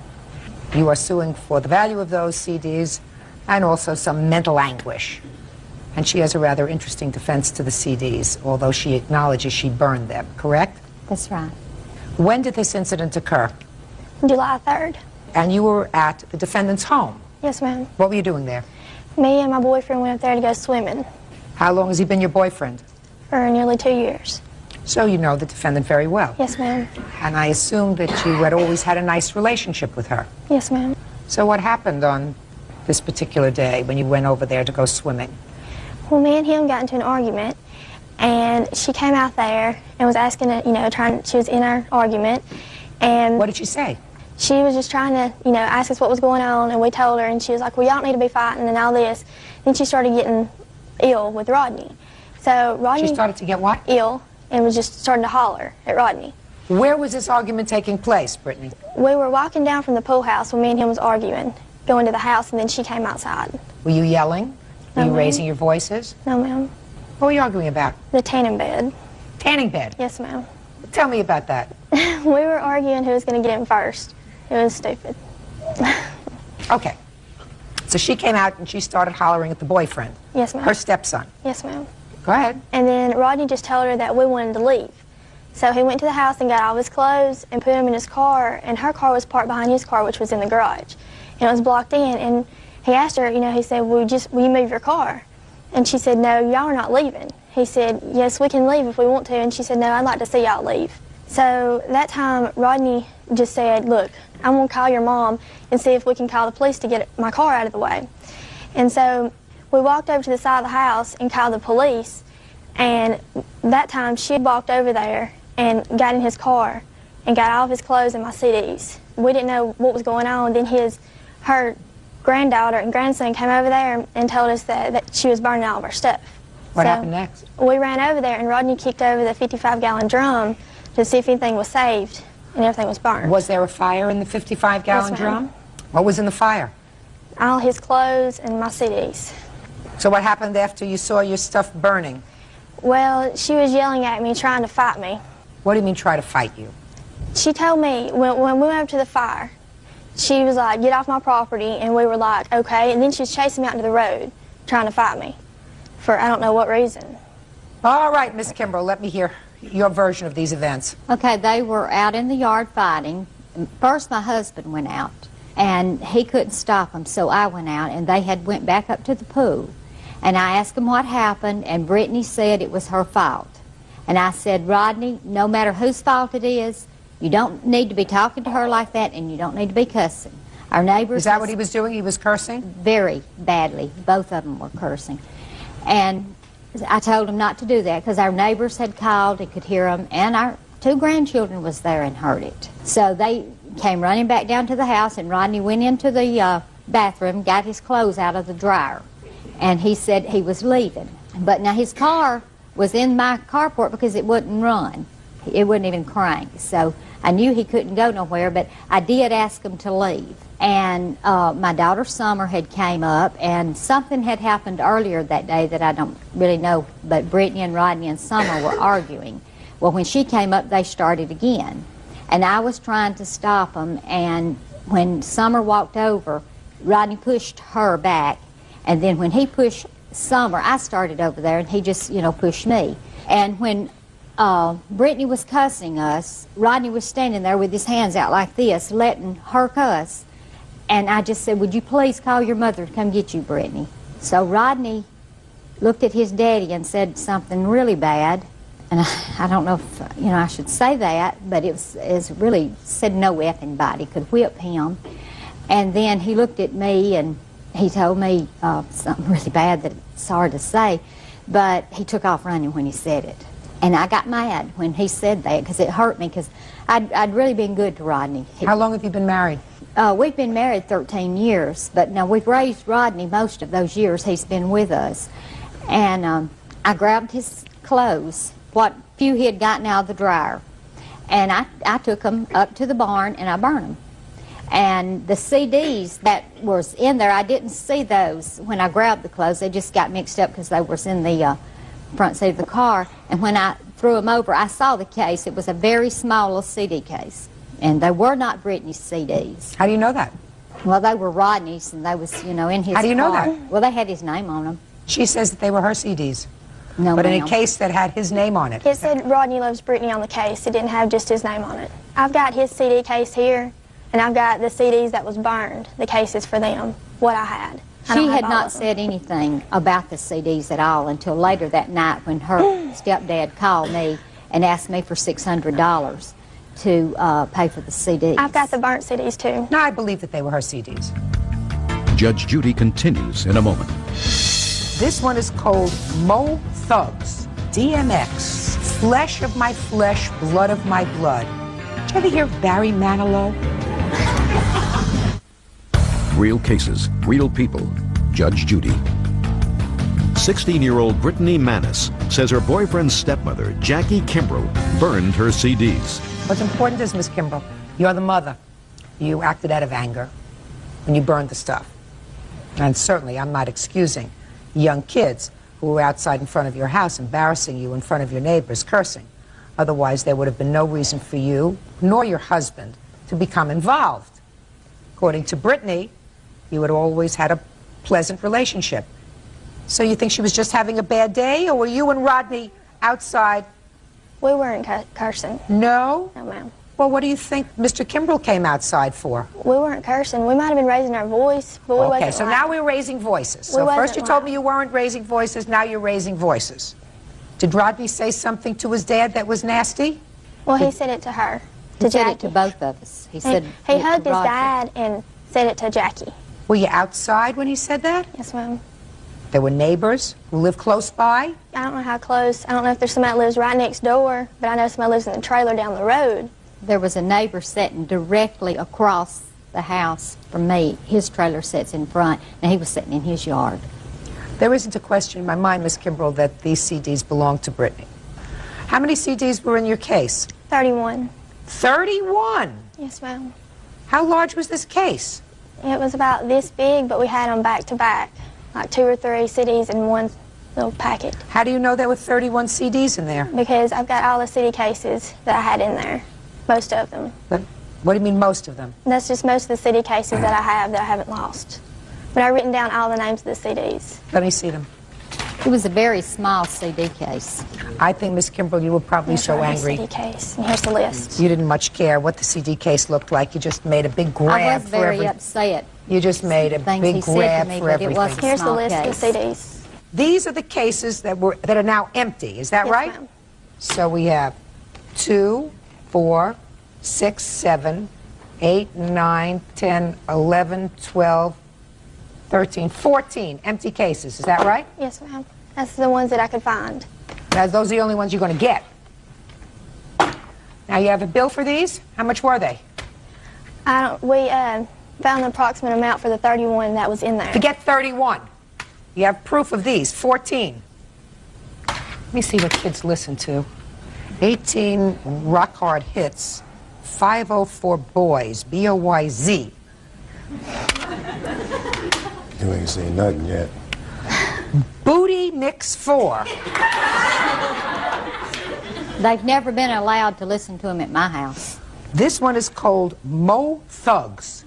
B: You are suing for the value of those CDs and also some mental anguish. And she has a rather interesting defense to the CDs, although she acknowledges she burned them, correct?
L: That's right.
B: When did this incident occur?
Q: July 3rd.
B: And you were at the defendant's home.
Q: Yes, ma'am.
B: What were you doing there?
Q: Me and my boyfriend went up there to go swimming
B: How long has he been your boyfriend?
Q: for nearly 2 years.
B: So you know the defendant very well.
Q: Yes, ma'am.
B: And I assume that you had always had a nice relationship with her.
Q: Yes, ma'am.
B: So what happened on this particular day when you went over there to go swimming?
Q: Well, me and him got into an argument, and she came out there and was asking, she was in our argument, and...
B: What did she say?
Q: She was just trying to, ask us what was going on, and we told her, and she was like, well, y'all don't need to be fighting and all this. Then she started getting ill with Rodney. So Rodney...
B: She started to get what?
Q: Ill, and was just starting to holler at Rodney.
B: Where was this argument taking place, Brittany?
Q: We were walking down from the pool house when me and him was arguing, going to the house, and then she came outside.
B: Were you yelling? Were you raising your voices?
Q: No, ma'am.
B: What were you arguing about?
Q: The tanning bed.
B: Tanning bed?
Q: Yes, ma'am.
B: Tell me about that.
Q: We were arguing who was going to get in first. It was stupid.
B: Okay. So she came out and she started hollering at the boyfriend.
Q: Yes, ma'am.
B: Her stepson.
Q: Yes, ma'am.
B: Go ahead.
Q: And then Rodney just told her that we wanted to leave. So he went to the house and got all of his clothes and put them in his car, and her car was parked behind his car, which was in the garage. And it was blocked in, and he asked her, he said, will you move your car? And she said, no, y'all are not leaving. He said, yes, we can leave if we want to. And she said, no, I'd like to see y'all leave. So that time, Rodney just said, look, I'm going to call your mom and see if we can call the police to get my car out of the way. And so we walked over to the side of the house and called the police. And that time, she walked over there and got in his car and got all of his clothes and my CDs. We didn't know what was going on. Then her granddaughter and grandson came over there and told us that she was burning all of our stuff.
B: What happened next?
Q: We ran over there, and Rodney kicked over the 55-gallon drum to see if anything was saved, and everything was burned.
B: Was there a fire in the 55-gallon
Q: Yes,
B: drum? What was in the fire?
Q: All his clothes and my CDs.
B: So what happened after you saw your stuff burning?
Q: Well, she was yelling at me, trying to fight me.
B: What do you mean try to fight you?
L: She told me when we went up to the fire, she was like, get off my property, and we were like, okay, and then she was chasing me out into the road, trying to fight me for I don't know what reason.
B: All right, Miss Kimbrough, let me hear your version of these events.
N: Okay, they were out in the yard fighting. First, my husband went out, and he couldn't stop them, so I went out, and they had went back up to the pool. And I asked them what happened, and Brittany said it was her fault. And I said, Rodney, no matter whose fault it is, you don't need to be talking to her like that, and you don't need to be cussing. Our neighbors...
B: Is that what he was doing? He was cursing?
N: Very badly. Both of them were cursing. And I told him not to do that because our neighbors had called and could hear them, and our 2 grandchildren was there and heard it. So they came running back down to the house, and Rodney went into the bathroom, got his clothes out of the dryer, and he said he was leaving. But now his car was in my carport because it wouldn't run. It wouldn't even crank. So I knew he couldn't go nowhere, but I did ask him to leave. And my daughter Summer had came up, and something had happened earlier that day that I don't really know, but Brittany and Rodney and Summer were arguing. Well, when she came up, they started again. And I was trying to stop them, and when Summer walked over, Rodney pushed her back, and then when he pushed Summer, I started over there, and he just, pushed me. And when Brittany was cussing us, Rodney was standing there with his hands out like this, letting her cuss. And I just said, would you please call your mother to come get you, Brittany? So Rodney looked at his daddy and said something really bad. And I don't know if, I should say that, but it was really said no effing body could whip him. And then he looked at me and he told me something really bad that it's hard to say, but he took off running when he said it. And I got mad when he said that because it hurt me because I'd really been good to Rodney.
B: How long have you been married?
N: We've been married 13 years, but now we've raised Rodney most of those years he's been with us. And I grabbed his clothes, what few he had gotten out of the dryer, and I took them up to the barn and I burned them. And the CDs that was in there, I didn't see those when I grabbed the clothes. They just got mixed up because they was in the front seat of the car. And when I threw them over, I saw the case. It was a very small little CD case. And they were not Brittany's CDs.
B: How do you know that?
N: Well, they were Rodney's, and they was, in his car.
B: How do you know that?
N: Well, they had his name on them.
B: She says that they were her CDs.
N: No,
B: but in a case that had his name on it.
L: It said Rodney Loves Brittany on the case. It didn't have just his name on it. I've got his CD case here, and I've got the CDs that was burned, the cases for them, what I had.
N: She had not said anything about the CDs at all until later that night when her stepdad called me and asked me for $600 to pay for the CDs.
L: I've got the burnt CDs too.
B: No, I believe that they were her CDs.
E: Judge Judy continues in a moment.
B: This one is called Mo Thugs, DMX, Flesh of My Flesh, Blood of My Blood. Did you ever hear of Barry Manilow?
E: Real cases, real people. Judge Judy. 16-year-old Brittany Manis says her boyfriend's stepmother, Jackie Kimbrough, burned her CDs.
B: What's important is, Miss Kimbrough, you're the mother. You acted out of anger when you burned the stuff. And certainly I'm not excusing young kids who were outside in front of your house embarrassing you in front of your neighbors, cursing. Otherwise, there would have been no reason for you, nor your husband, to become involved. According to Brittany, you had always had a pleasant relationship. So you think she was just having a bad day, or were you and Rodney outside?
L: We weren't cursing.
B: No?
L: No, ma'am.
B: Well, what do you think Mr. Kimbrough came outside for?
L: We weren't cursing. We might have been raising our voice, but we wasn't
B: Okay, so
L: loud.
B: now we're raising voices.
L: We
B: So
L: wasn't
B: first you told
L: loud.
B: me you weren't raising voices, now you're raising voices. Did Rodney say something to his dad that was nasty?
L: Well, he said it to her, to
N: He said
L: Jackie.
N: it to both of us. He said
L: he
N: it to
L: hugged his
N: Roger.
L: dad and said it to Jackie.
B: Were you outside when he said that?
L: Yes, ma'am.
B: There were neighbors who lived close by?
L: I don't know how close. I don't know if there's somebody that lives right next door, but I know somebody lives in the trailer down the road.
N: There was a neighbor sitting directly across the house from me. His trailer sits in front, and he was sitting in his yard.
B: There isn't a question in my mind, Miss Kimbrough, that these CDs belong to Brittany. How many CDs were in your case?
L: 31.
B: 31?
L: Yes, ma'am.
B: How large was this case?
L: It was about this big, but we had them back to back, like 2 or 3 CDs in one little packet.
B: How do you know there were 31 CDs in there?
L: Because I've got all the CD cases that I had in there. Most of them.
B: What do you mean most of them?
L: That's just most of the CD cases that I haven't lost. But I've written down all the names of the CDs.
B: Let me see them.
N: It was a very small CD case.
B: I think, Miss Kimbrell, you were probably
L: Here's
B: so
L: my
B: angry.
L: CD case. And here's the list.
B: You didn't much care what the CD case looked like. You just made a big grab
N: I was
B: for
N: very
B: everything.
N: upset.
B: You just made a
N: Things
B: big
N: he said to
B: grab
N: me,
B: for
N: but it
B: everything.
N: wasn't
L: Here's the
N: small
L: list
N: case.
L: of the CDs.
B: These are the cases that are now empty. Is that
L: Yes,
B: right?
L: ma'am.
B: So we have 2, 4, 6, 7, 8, 9, 10, 11, 12, 13, 14 empty cases. Is that right?
L: Yes, ma'am. That's the ones that I could find.
B: Now, those are the only ones you're going to get. Now, you have a bill for these? How much were they?
L: We found the approximate amount for the 31 that was in there.
B: Forget 31. You have proof of these, 14. Let me see what kids listen to. 18 rock hard hits, 504 boys, B-O-Y-Z.
A: You ain't seen nothing yet.
B: Booty Mix 4.
N: They've never been allowed to listen to him at my house.
B: This one is called Mo Thugs.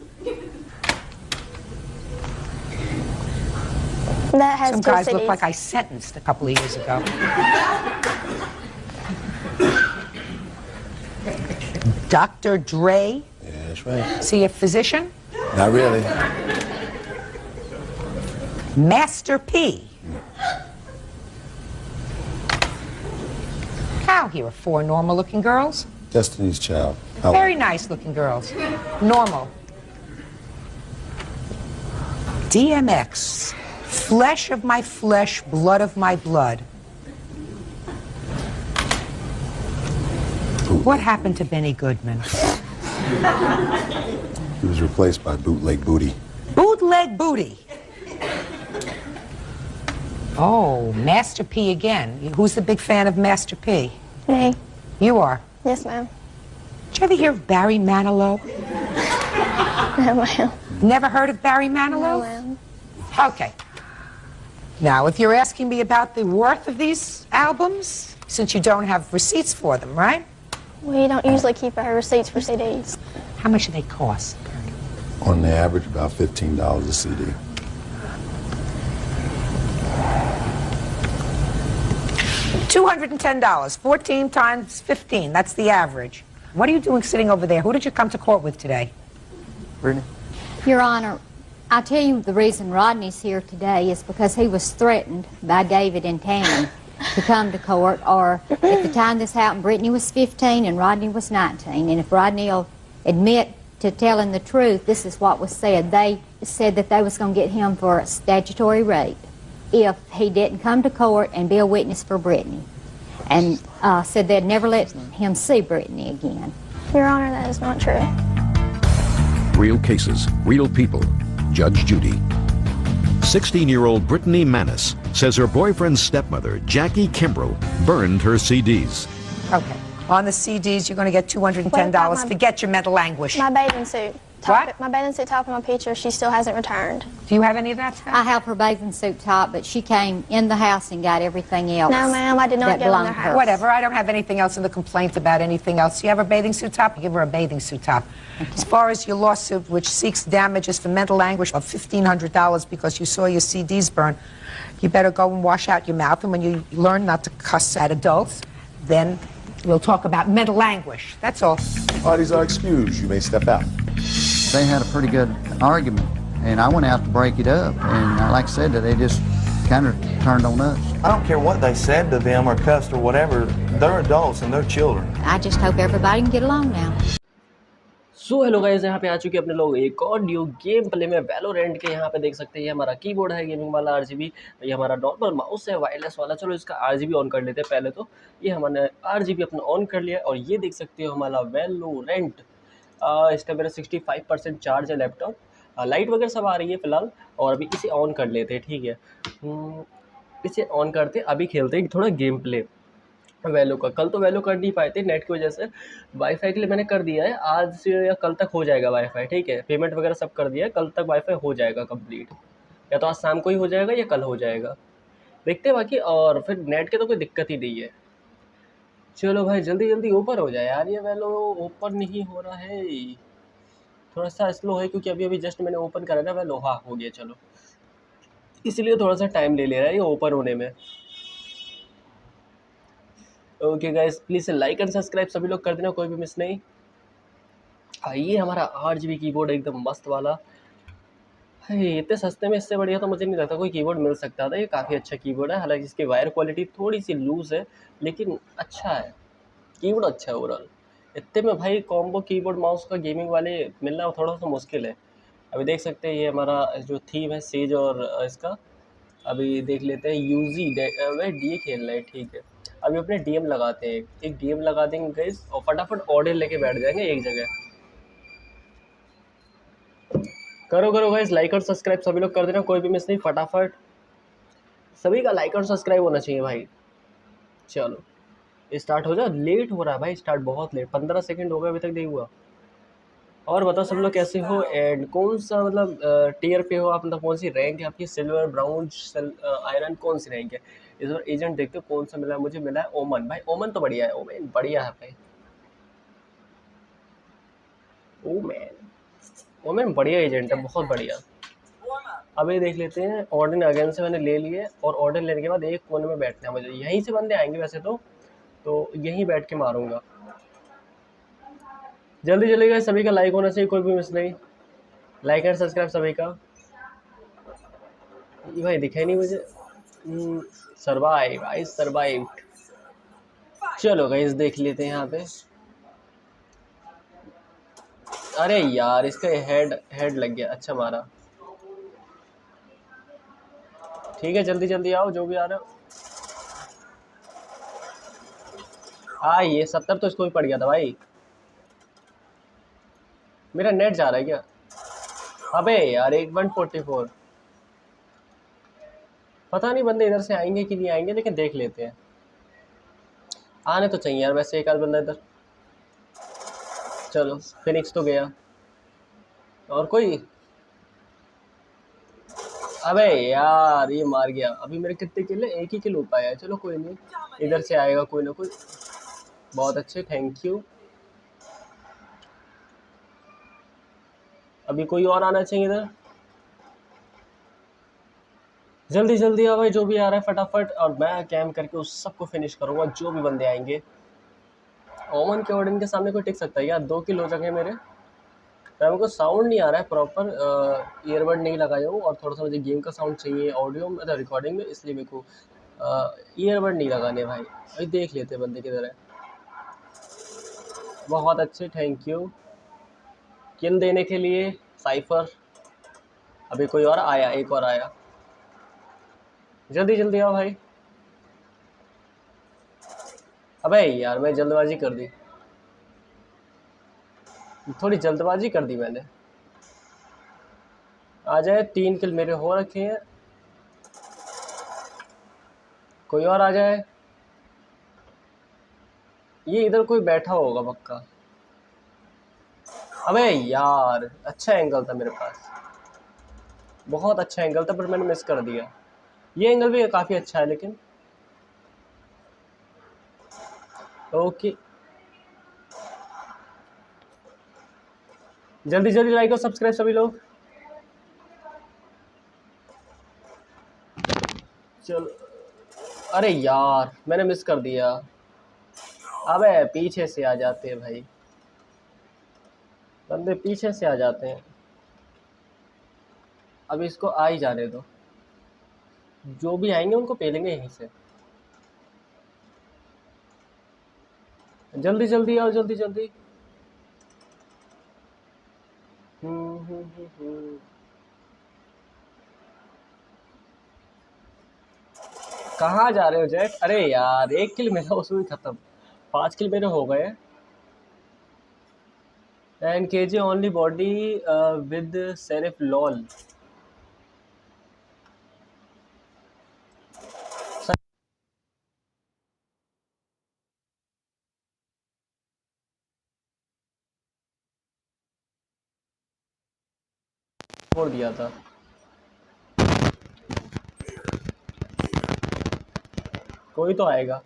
L: That has
B: Some
L: two
B: guys
L: CDs.
B: look like I sentenced a couple of years ago. Dr. Dre.
A: Yeah, that's right.
B: Is he a physician?
A: Not really.
B: Master P. How here are 4 normal-looking girls.
A: Destiny's Child.
B: Very nice-looking girls. Normal. DMX. Flesh of my flesh, blood of my blood. What happened to Benny Goodman?
A: He was replaced by Bootleg Booty.
B: Bootleg Booty. Oh, Master P again. Who's the big fan of Master P?
L: Me.
B: You are.
L: Yes, ma'am.
B: Did you ever hear of Barry Manilow?
L: No, ma'am.
B: Never heard of Barry Manilow?
L: No, ma'am.
B: Okay. Now, if you're asking me about the worth of these albums, since you don't have receipts for them, right?
L: We don't usually keep our receipts for CDs.
B: How much do they cost?
A: On the average, about $15 a CD.
B: $210. 14 times 15. That's the average. What are you doing sitting over there? Who did you come to court with today?
I: Brittany?
N: Your Honor, I tell you the reason Rodney's here today is because he was threatened by David and Tammy to come to court, or at the time this happened, Brittany was 15 and Rodney was 19. And if Rodney will admit to telling the truth, this is what was said. They said that they was going to get him for a statutory rape if he didn't come to court and be a witness for Brittany. And said they'd never let him see Brittany again.
L: Your Honor, that is not true.
E: Real cases, real people. Judge Judy. 16-year-old Brittany Manis says her boyfriend's stepmother, Jackie Kimbrell, burned her CDs.
B: Okay. On the CDs, you're going to get $210. Forget your mental anguish.
L: My bathing suit.
B: What?
L: My bathing suit top of my picture, she still hasn't returned.
B: Do you have any of that stuff?
N: I have her bathing suit top, but she came in the house and got everything else.
L: No, ma'am, I did not
N: that
L: go in
N: belonged
L: their
N: to her.
L: house.
B: Whatever. I don't have anything else in the complaint about anything else. You have a bathing suit top? You give her a bathing suit top. Okay. As far as your lawsuit, which seeks damages for mental anguish of $1,500 because you saw your CDs burn, you better go and wash out your mouth. And when you learn not to cuss at adults, then we'll talk about mental anguish. That's all.
A: Parties are excused. You may step out.
M: They had a pretty good argument, and I went out to break it up, and like I said, they just kind of turned on us.
U: I don't care what they said to them or cussed or whatever. They're adults and they're children.
N: I just hope everybody can get along now.
V: So hello guys, यहाँ पे आ चुके अपने लोग एक और new game play में Valorant के। यहाँ पे देख सकते हैं ये हमारा कीबोर्ड है गेमिंग वाला RGB, ये हमारा नॉर्मल माउस है वायरलेस वाला। चलो इसका RGB ऑन कर लेते हैं पहले। तो ये हमने RGB अपना ऑन कर लिया और ये देख सकते हो हमारा वैलोरेंट। इसका मेरा 65% चार्ज है लैपटॉप, लाइट वगैरह सब आ रही है फ़िलहाल। और अभी इसे ऑन कर लेते हैं, ठीक है। इसे ऑन करते अभी खेलते हैं थोड़ा गेम प्ले वैलो का। कल तो वैलो कर नहीं पाए थे नेट की वजह से, वाईफाई के लिए मैंने कर दिया है। आज या कल तक हो जाएगा वाईफाई, ठीक है। पेमेंट वगैरह सब कर दिया है, कल तक वाईफाई हो जाएगा कंप्लीट, या तो आज शाम को ही हो जाएगा या कल हो जाएगा, देखते हैं बाकी। और फिर नेट के तो कोई दिक्कत ही नहीं है। चलो भाई जल्दी जल्दी ऊपर हो जाए यार, ये वेलो ओपन नहीं हो रहा है, थोड़ा सा स्लो है क्योंकि अभी अभी जस्ट मैंने ओपन करा ना वेलो। हाँ हो गया, चलो इसलिए थोड़ा सा टाइम ले ले रहा है ये ओपन होने में। Okay guys, please like and subscribe सभी लोग कर देना, कोई भी मिस नहीं। ये हमारा RGB कीबोर्ड एकदम मस्त वाला है, इतने सस्ते में इससे बढ़िया तो मुझे नहीं लगता कोई कीबोर्ड मिल सकता था। ये काफ़ी अच्छा कीबोर्ड है, हालांकि इसकी वायर क्वालिटी थोड़ी सी लूज़ है लेकिन अच्छा है, कीबोर्ड अच्छा है ओवरऑल। इतने में भाई कॉम्बो कीबोर्ड माउस का गेमिंग वाले मिलना थोड़ा सा मुश्किल है। अभी देख सकते हैं ये हमारा जो थीम है सेज और इसका, अभी देख लेते हैं यूजी वह डी खेलना है, ठीक है। अभी अपने DM लगाते हैं, एक DM लगा देंगे गाइस और फटाफट ऑर्डर लेके बैठ जाएंगे एक जगह। करो करो गाइस, लाइक और सब्सक्राइब सभी लोग कर देना, कोई भी मिस नहीं, फटाफट सभी का लाइक और सब्सक्राइब होना चाहिए भाई। चलो स्टार्ट हो जाओ, लेट हो रहा है भाई स्टार्ट, बहुत लेट, 15 सेकंड हो गए अभी तक नहीं हुआ। और बताओ सब लोग कैसे हो एंड कौन सा मतलब टीयर पे हो आप, मतलब कौन सी रैंक है आपकी, सिल्वर, ब्राउन, आयरन, कौन सी रैंक है इस बार। एजेंट देखते हो कौन सा मिला है, मुझे मिला है ओमन भाई, ओमन तो बढ़िया है, ओमन बढ़िया है भाई, ओमन बढ़िया एजेंट है, बहुत बढ़िया। अभी देख लेते हैं, ऑर्डर अगेन से मैंने ले लिए और ऑर्डर लेने के बाद एक कोने में बैठना है मुझे, यहीं से बंदे आएंगे वैसे तो यहीं बैठ के मारूंगा। जल्दी जल्दी गाइस, सभी का लाइक होना चाहिए, कोई भी मिस नहीं, लाइक एंड सब्सक्राइब सभी का। ये भाई दिखे नहीं मुझे, सर्वाइव आई सर्वाइव। चलो गाइस देख लेते हैं यहाँ पे, अरे यार इसका हेड लग गया, अच्छा मारा, ठीक है जल्दी जल्दी आओ जो भी आ रहे हो। ये 70 तो इसको भी पड़ गया था भाई, मेरा नेट जा रहा है क्या, अबे यार 144, पता नहीं बंदे इधर से आएंगे कि नहीं आएंगे, लेकिन देख लेते हैं, आने तो चाहिए यार वैसे एक आध बंदा इधर। चलो फिनिक्स तो गया, और कोई, अबे यार ये मार गया। अभी मेरे कितने किल है, एक ही किल हो पाया है, चलो कोई नहीं, इधर से आएगा कोई ना कोई, बहुत अच्छे थैंक यू। अभी कोई और आना चाहिए इधर, जल्दी जल्दी आओ भाई जो भी आ रहा है फटाफट, और मैं कैम करके उस सबको फिनिश करूंगा जो भी बंदे आएंगे। ओमन के ऑर्डन के सामने कोई टिक सकता है यार, 2 किल हो जाएंगे मेरे। मेरे को साउंड नहीं आ रहा है प्रॉपर, ईयरबड नहीं लगाया हूँ और थोड़ा सा मुझे गेम का साउंड चाहिए ऑडियो मतलब रिकॉर्डिंग में, इसलिए मेरे को ईयरबड नहीं लगाने भाई। अभी देख लेते बंदे किधर है, बहुत अच्छे थैंक यू किल देने के लिए साइफर। अभी कोई और आया, एक और आया, जल्दी जल्दी आओ भाई। अबे यार मैं जल्दबाजी कर दी, थोड़ी जल्दबाजी कर दी मैंने। आ जाए, 3 किल मेरे हो रखे हैं, कोई और आ जाए। ये इधर कोई बैठा होगा पक्का, अबे यार अच्छा एंगल था मेरे पास, बहुत अच्छा एंगल था पर मैंने मिस कर दिया। ये एंगल भी काफ़ी अच्छा है लेकिन, ओके जल्दी जल्दी लाइक और सब्सक्राइब सभी लोग। चलो, अरे यार मैंने मिस कर दिया, अबे पीछे से आ जाते हैं भाई, बंदे पीछे से आ जाते हैं। अब इसको आ ही जाने दो, जो भी आएंगे उनको पेलेंगे यहीं से। जल्दी जल्दी आओ, जल्दी जल्दी। कहाँ जा रहे हो जैक, अरे यार 1 किल मेरा उसमें खत्म, 5 किल मेरे हो गए। And KJ only body with serif lol, छोड़ दिया था। कोई तो आएगा,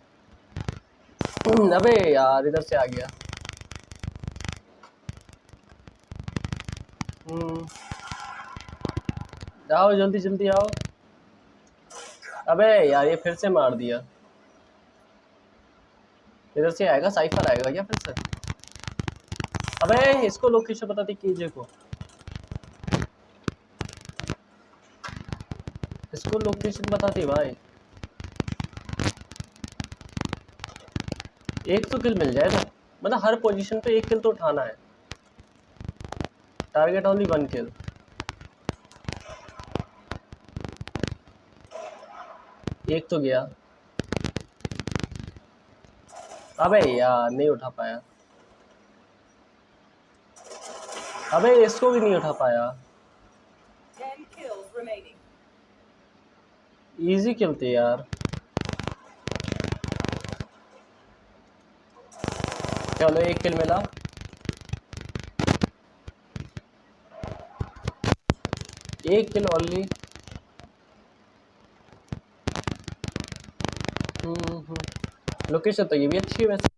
V: अबे यार इधर से आ गया। आओ जल्दी जल्दी आओ। अबे यार ये फिर से मार दिया। इधर से आएगा, साइफर आएगा क्या फिर से? अबे इसको लोकेशन बता दी कीजे को, इसको लोकेशन बता दी भाई। एक तो किल मिल जाए ना, मतलब हर पोजीशन पे एक किल तो उठाना है। टारगेट ओनली 1 किल। एक तो गया। अबे यार नहीं उठा पाया। अबे इसको भी नहीं उठा पाया। इजी किल थे यार। चलो एक किल मिला। एक किल ओनली। लोकेशन तो ये भी अच्छी है वैसे।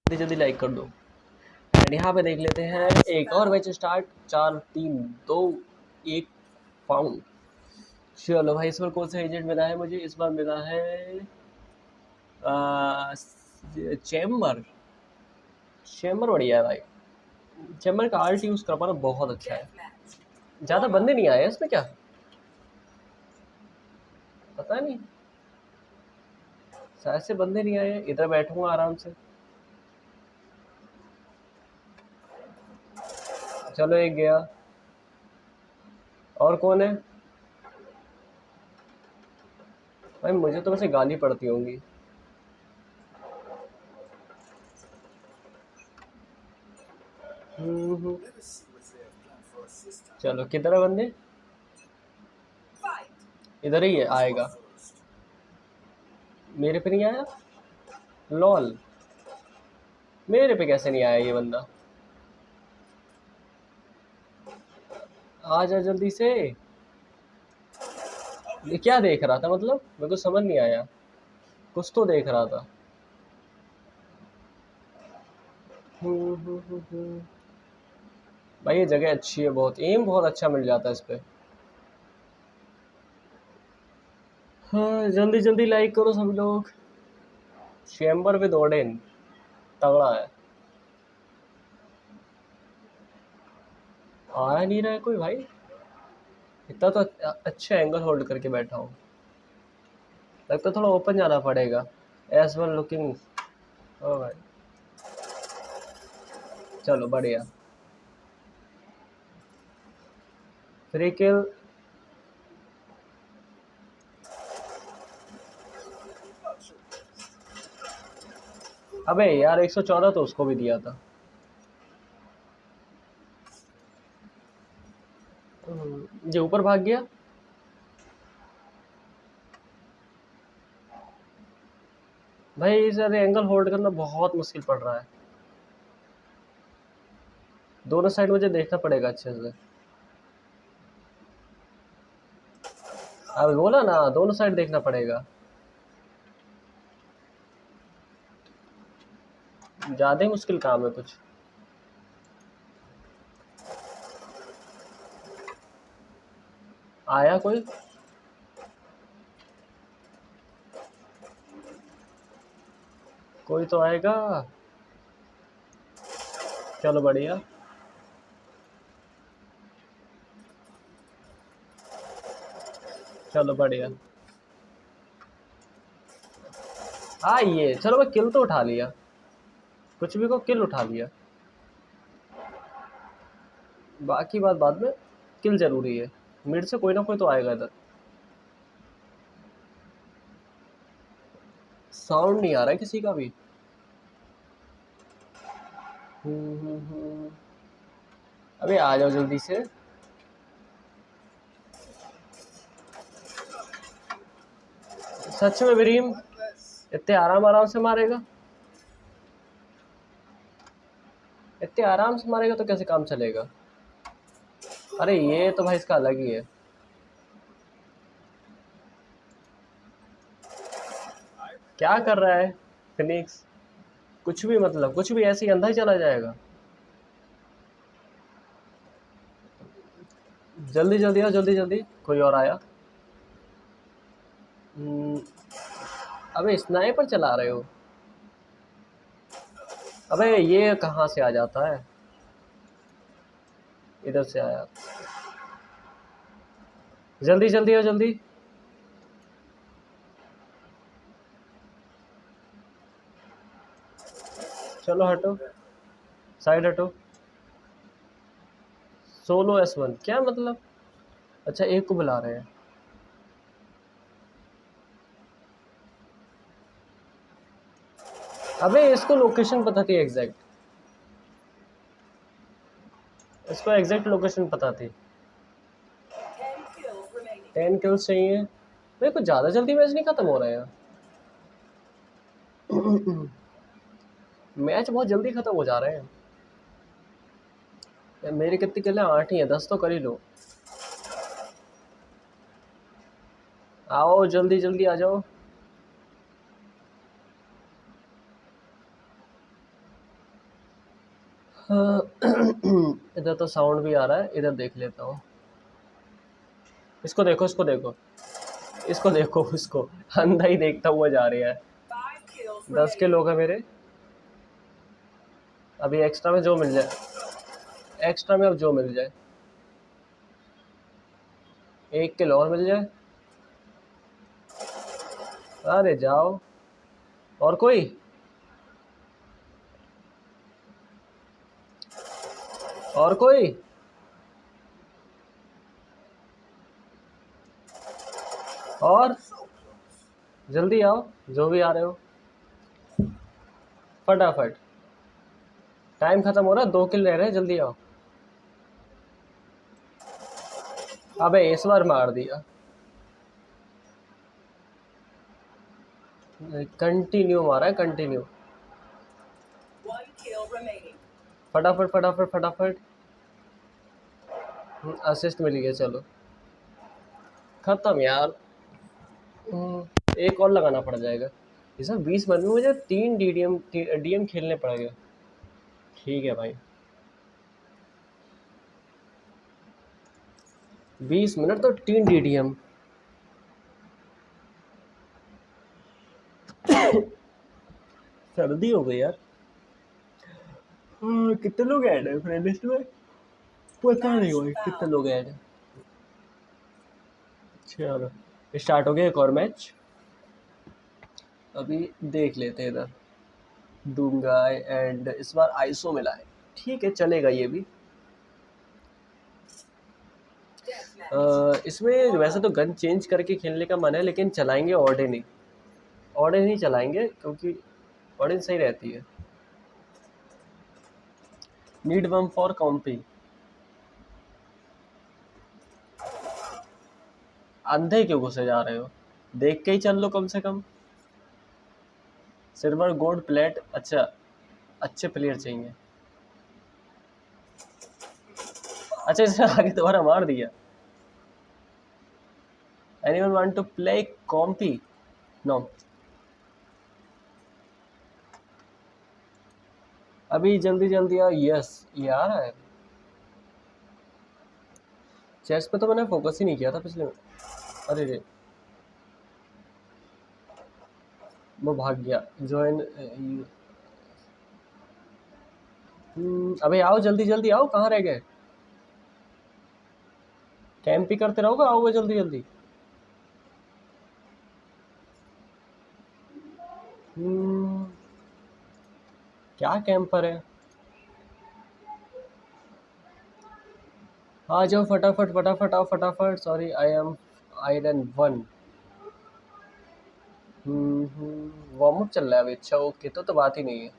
V: जल्दी लाइक कर दो। एंड यहाँ पे देख लेते हैं एक और मैच स्टार्ट। 4 3 2 1 फाउंड। चलो भाई इस बार कौन सा एजेंट मिला है मुझे? इस बार मिला है चैम्बर। चैम्बर बढ़िया है भाई। चैम्बर का आर्ट यूज कर पाना बहुत अच्छा है। ज्यादा बंदे नहीं आए इसमें क्या पता नहीं, शायद से बंदे नहीं आए। इधर बैठूंगा आराम से। चलो एक गया। और कौन है भाई? मुझे तो वैसे गाली पड़ती होंगी। चलो किधर है बंदे? इधर ही है, आएगा। मेरे पे नहीं आया। लॉल, मेरे पे कैसे नहीं आया ये बंदा? आ जा जल्दी से। ये क्या देख रहा था? मतलब मेरे को समझ नहीं आया। कुछ तो देख रहा था। भाई ये जगह अच्छी है बहुत, एम बहुत अच्छा मिल जाता है इस पे। हाँ जल्दी जल्दी लाइक करो सभी लोग। चैम्बर विद ओडेन तगड़ा है। आ नहीं रहा है कोई भाई। इतना तो अच्छा एंगल होल्ड करके बैठा हूँ। लगता है थोड़ा ओपन जाना पड़ेगा। As well looking. ओ भाई चलो बढ़िया। फ्री किल। अबे यार 114 तो उसको भी दिया था। ये ऊपर भाग गया। भाई इस एंगल होल्ड करना बहुत मुश्किल पड़ रहा है। दोनों साइड मुझे देखना पड़ेगा अच्छे से। अब बोला ना दोनों साइड देखना पड़ेगा। ज्यादा ही मुश्किल काम है कुछ। आया कोई? कोई तो आएगा। चलो बढ़िया। चलो बढ़िया। हाँ ये चलो, मैं किल तो उठा लिया, कुछ भी को किल उठा लिया। बाकी बात बाद में, किल जरूरी है। मिड से कोई ना कोई तो आएगा इधर। साउंड नहीं आ रहा है किसी का भी। अबे आ जाओ जल्दी से। सच में विरीम इतने आराम आराम से मारेगा? इतने आराम से मारेगा तो कैसे काम चलेगा? अरे ये तो भाई इसका अलग ही है। क्या कर रहा है फिनिक्स? कुछ भी मतलब, कुछ भी ऐसे ही अंधा ही चला जाएगा। जल्दी जल्दी आओ, जल्दी जल्दी। कोई और आया? अबे स्नाइपर चला रहे हो? अबे ये कहाँ से आ जाता है? इधर से आया। जल्दी जल्दी आओ, जल्दी। चलो हटो, साइड हटो। सोलो S1 क्या मतलब? अच्छा एक को बुला रहे हैं। अबे इसको लोकेशन पता थी एग्जैक्ट, इसको एग्जैक्ट लोकेशन पता थी। 10 किल्स चाहिए। मेरे को ज़्यादा जल्दी मैच नहीं ख़त्म हो रहा है यार। मैच बहुत जल्दी ख़त्म हो जा रहे हैं। मेरे कितने किल हैं? 8 ही हैं, 10 तो कर ही लो। आओ जल्दी जल्दी आ जाओ। इधर तो साउंड भी आ रहा है, इधर देख लेता हूँ। इसको देखो, इसको देखो, इसको देखो, इसको अंधा ही देखता हुआ जा रहा है। 10 के लोग हैं मेरे। अभी एक्स्ट्रा में जो मिल जाए, एक्स्ट्रा में अब जो मिल जाए। 1 किलो और मिल जाए। अरे जाओ। और कोई? और कोई? और जल्दी आओ, जो भी आ रहे हो फटाफट। टाइम खत्म हो रहा है, 2 किल रह रहे हैं, जल्दी आओ। अबे इस बार मार दिया। कंटिन्यू मारा है, कंटिन्यू। फटाफट फटाफट फटाफट। असिस्ट मिल गया, चलो खत्म यार। एक और लगाना पड़ जाएगा। ये सब 20 मिनट में मुझे 3 डीएम खेलने पड़ेंगे। ठीक है भाई, 20 मिनट तो 3 DDM। सर्दी हो गई यार। कितने लोग ऐड है फ्रेंड लिस्ट में? पता नहीं भाई कितने लोग ऐड है। चलो स्टार्ट हो गया एक और मैच। अभी देख लेते हैं इधर। दूंगा एंड इस बार आइसो मिला है, ठीक है चलेगा ये भी। इसमें वैसे तो गन चेंज करके खेलने का मन है, लेकिन चलाएंगे ऑर्डिनरी। ऑर्डिनरी चलाएंगे क्योंकि ऑर्डिनरी सही रहती है। नीड बम फॉर कॉम्पी। अंधे क्यों घुसे जा रहे हो? देख के ही चल लो कम से कम। सिल्वर गोल्ड प्लेट, अच्छा अच्छे प्लेयर चाहिए। अच्छा इसने आगे दोबारा मार दिया। Anyone want to play compy? No. अभी जल्दी जल्दी आओ। यस ये आ रहा है। चेस्ट पे तो मैंने फोकस ही नहीं किया था पिछले में। अरे रे वो भाग गया। ज्वाइन। अबे आओ जल्दी जल्दी आओ, कहाँ रह गए? कैंप ही करते रहोगे, आओगे जल्दी जल्दी। क्या कैंपर है? आ जाओ फटाफट फटाफट आओ फटाफट। Sorry I am Iron 1। Warm up चल रहा है अभी। अच्छा ओके, तो बात ही नहीं है।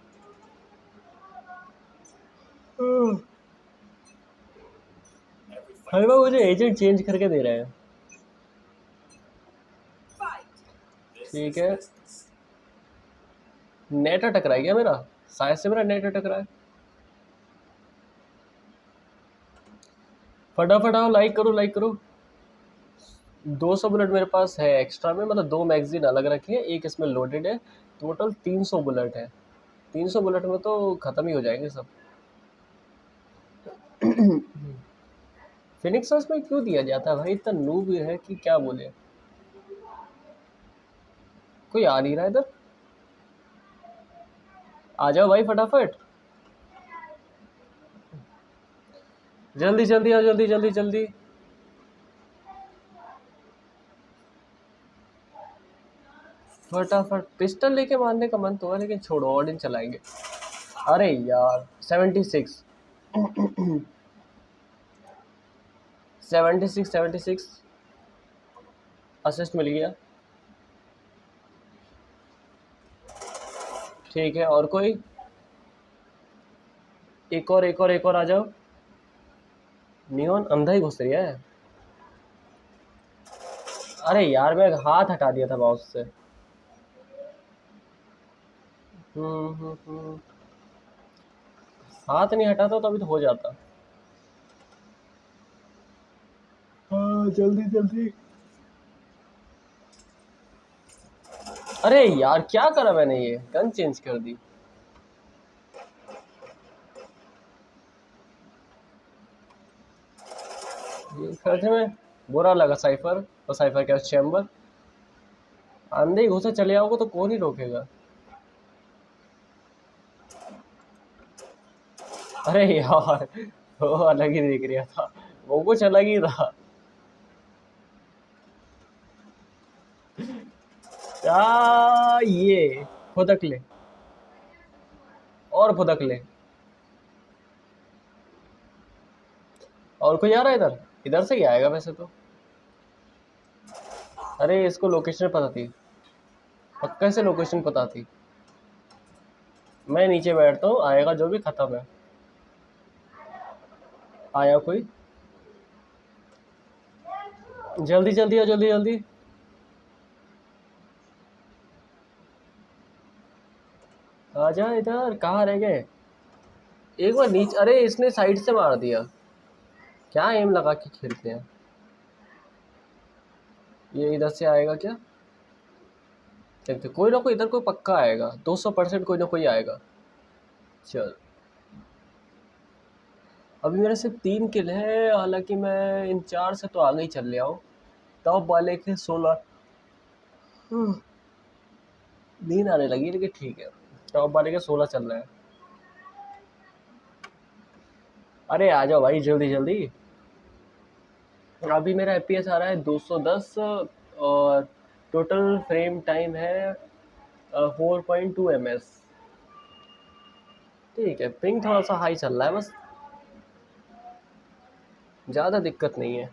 V: हर बार मुझे एजेंट चेंज करके दे रहे हैं। ठीक है। नेट अटक रहा है क्या मेरा? शायद से मेरा नेट अटक रहा है। फटाफट आओ, लाइक करो लाइक करो। 200 बुलेट मेरे पास है एक्स्ट्रा में, मतलब 2 मैगजीन अलग रखी है, एक इसमें लोडेड है। टोटल 300 बुलेट है। 300 बुलेट में तो ख़त्म ही हो जाएंगे सब। फिनिक्स में क्यों दिया जाता है भाई? इतना नूब है कि क्या बोले। कोई आ नहीं रहा इधर। आ जाओ भाई फटाफट। जल्दी जल्दी आओ, जल्दी जल्दी जल्दी। फटाफट। पिस्टल लेके मारने का मन तो है, लेकिन छोड़ो ऑर्डिन चलाएंगे। अरे यार 76 76 असिस्ट मिल गया। ठीक है, और कोई? एक और आ जाओ। नियॉन अंधा ही घुस रही है। अरे यार मैं हाथ हटा दिया था माउस से। हाथ नहीं हटाता तो अभी तो हो जाता। हाँ जल्दी जल्दी। अरे यार क्या करा मैंने? ये गन चेंज कर दी। सच में बुरा लगा साइफर और साइफर के चैम्बर। अंधे ही घुसे चले आओगे तो कौन ही रोकेगा। अरे यार वो अलग ही दिख रहा था, वो कुछ अलग ही था। ये फुदक ले और फुदक ले। और कोई आ रहा है इधर? इधर से ही आएगा वैसे तो। अरे इसको लोकेशन पता थी, पक्का से लोकेशन पता थी। मैं नीचे बैठता हूँ, आएगा जो भी खत्म है। आया कोई? जल्दी जल्दी आओ, जल्दी जल्दी। आजा इधर, कहाँ रह गए? एक बार नीचे। अरे इसने साइड से मार दिया। क्या एम लगा के खेलते हैं। ये इधर से आएगा क्या? देखते कोई ना कोई इधर कोई पक्का आएगा। 200% कोई ना कोई आएगा। चल अभी मेरे सिर्फ 3 किल है, हालांकि मैं इन 4 से तो आगे ही चल रहा हूँ। टॉप वाले के 16। नींद आने लगी लेकिन ठीक है। टॉप वाले के 16 चल रहे हैं। अरे आ जाओ भाई जल्दी जल्दी। अभी मेरा FPS आ रहा है 210 और टोटल फ्रेम टाइम है 4.2 ms। ठीक है, पिंग थोड़ा सा हाई चल रहा है, बस ज़्यादा दिक्कत नहीं है।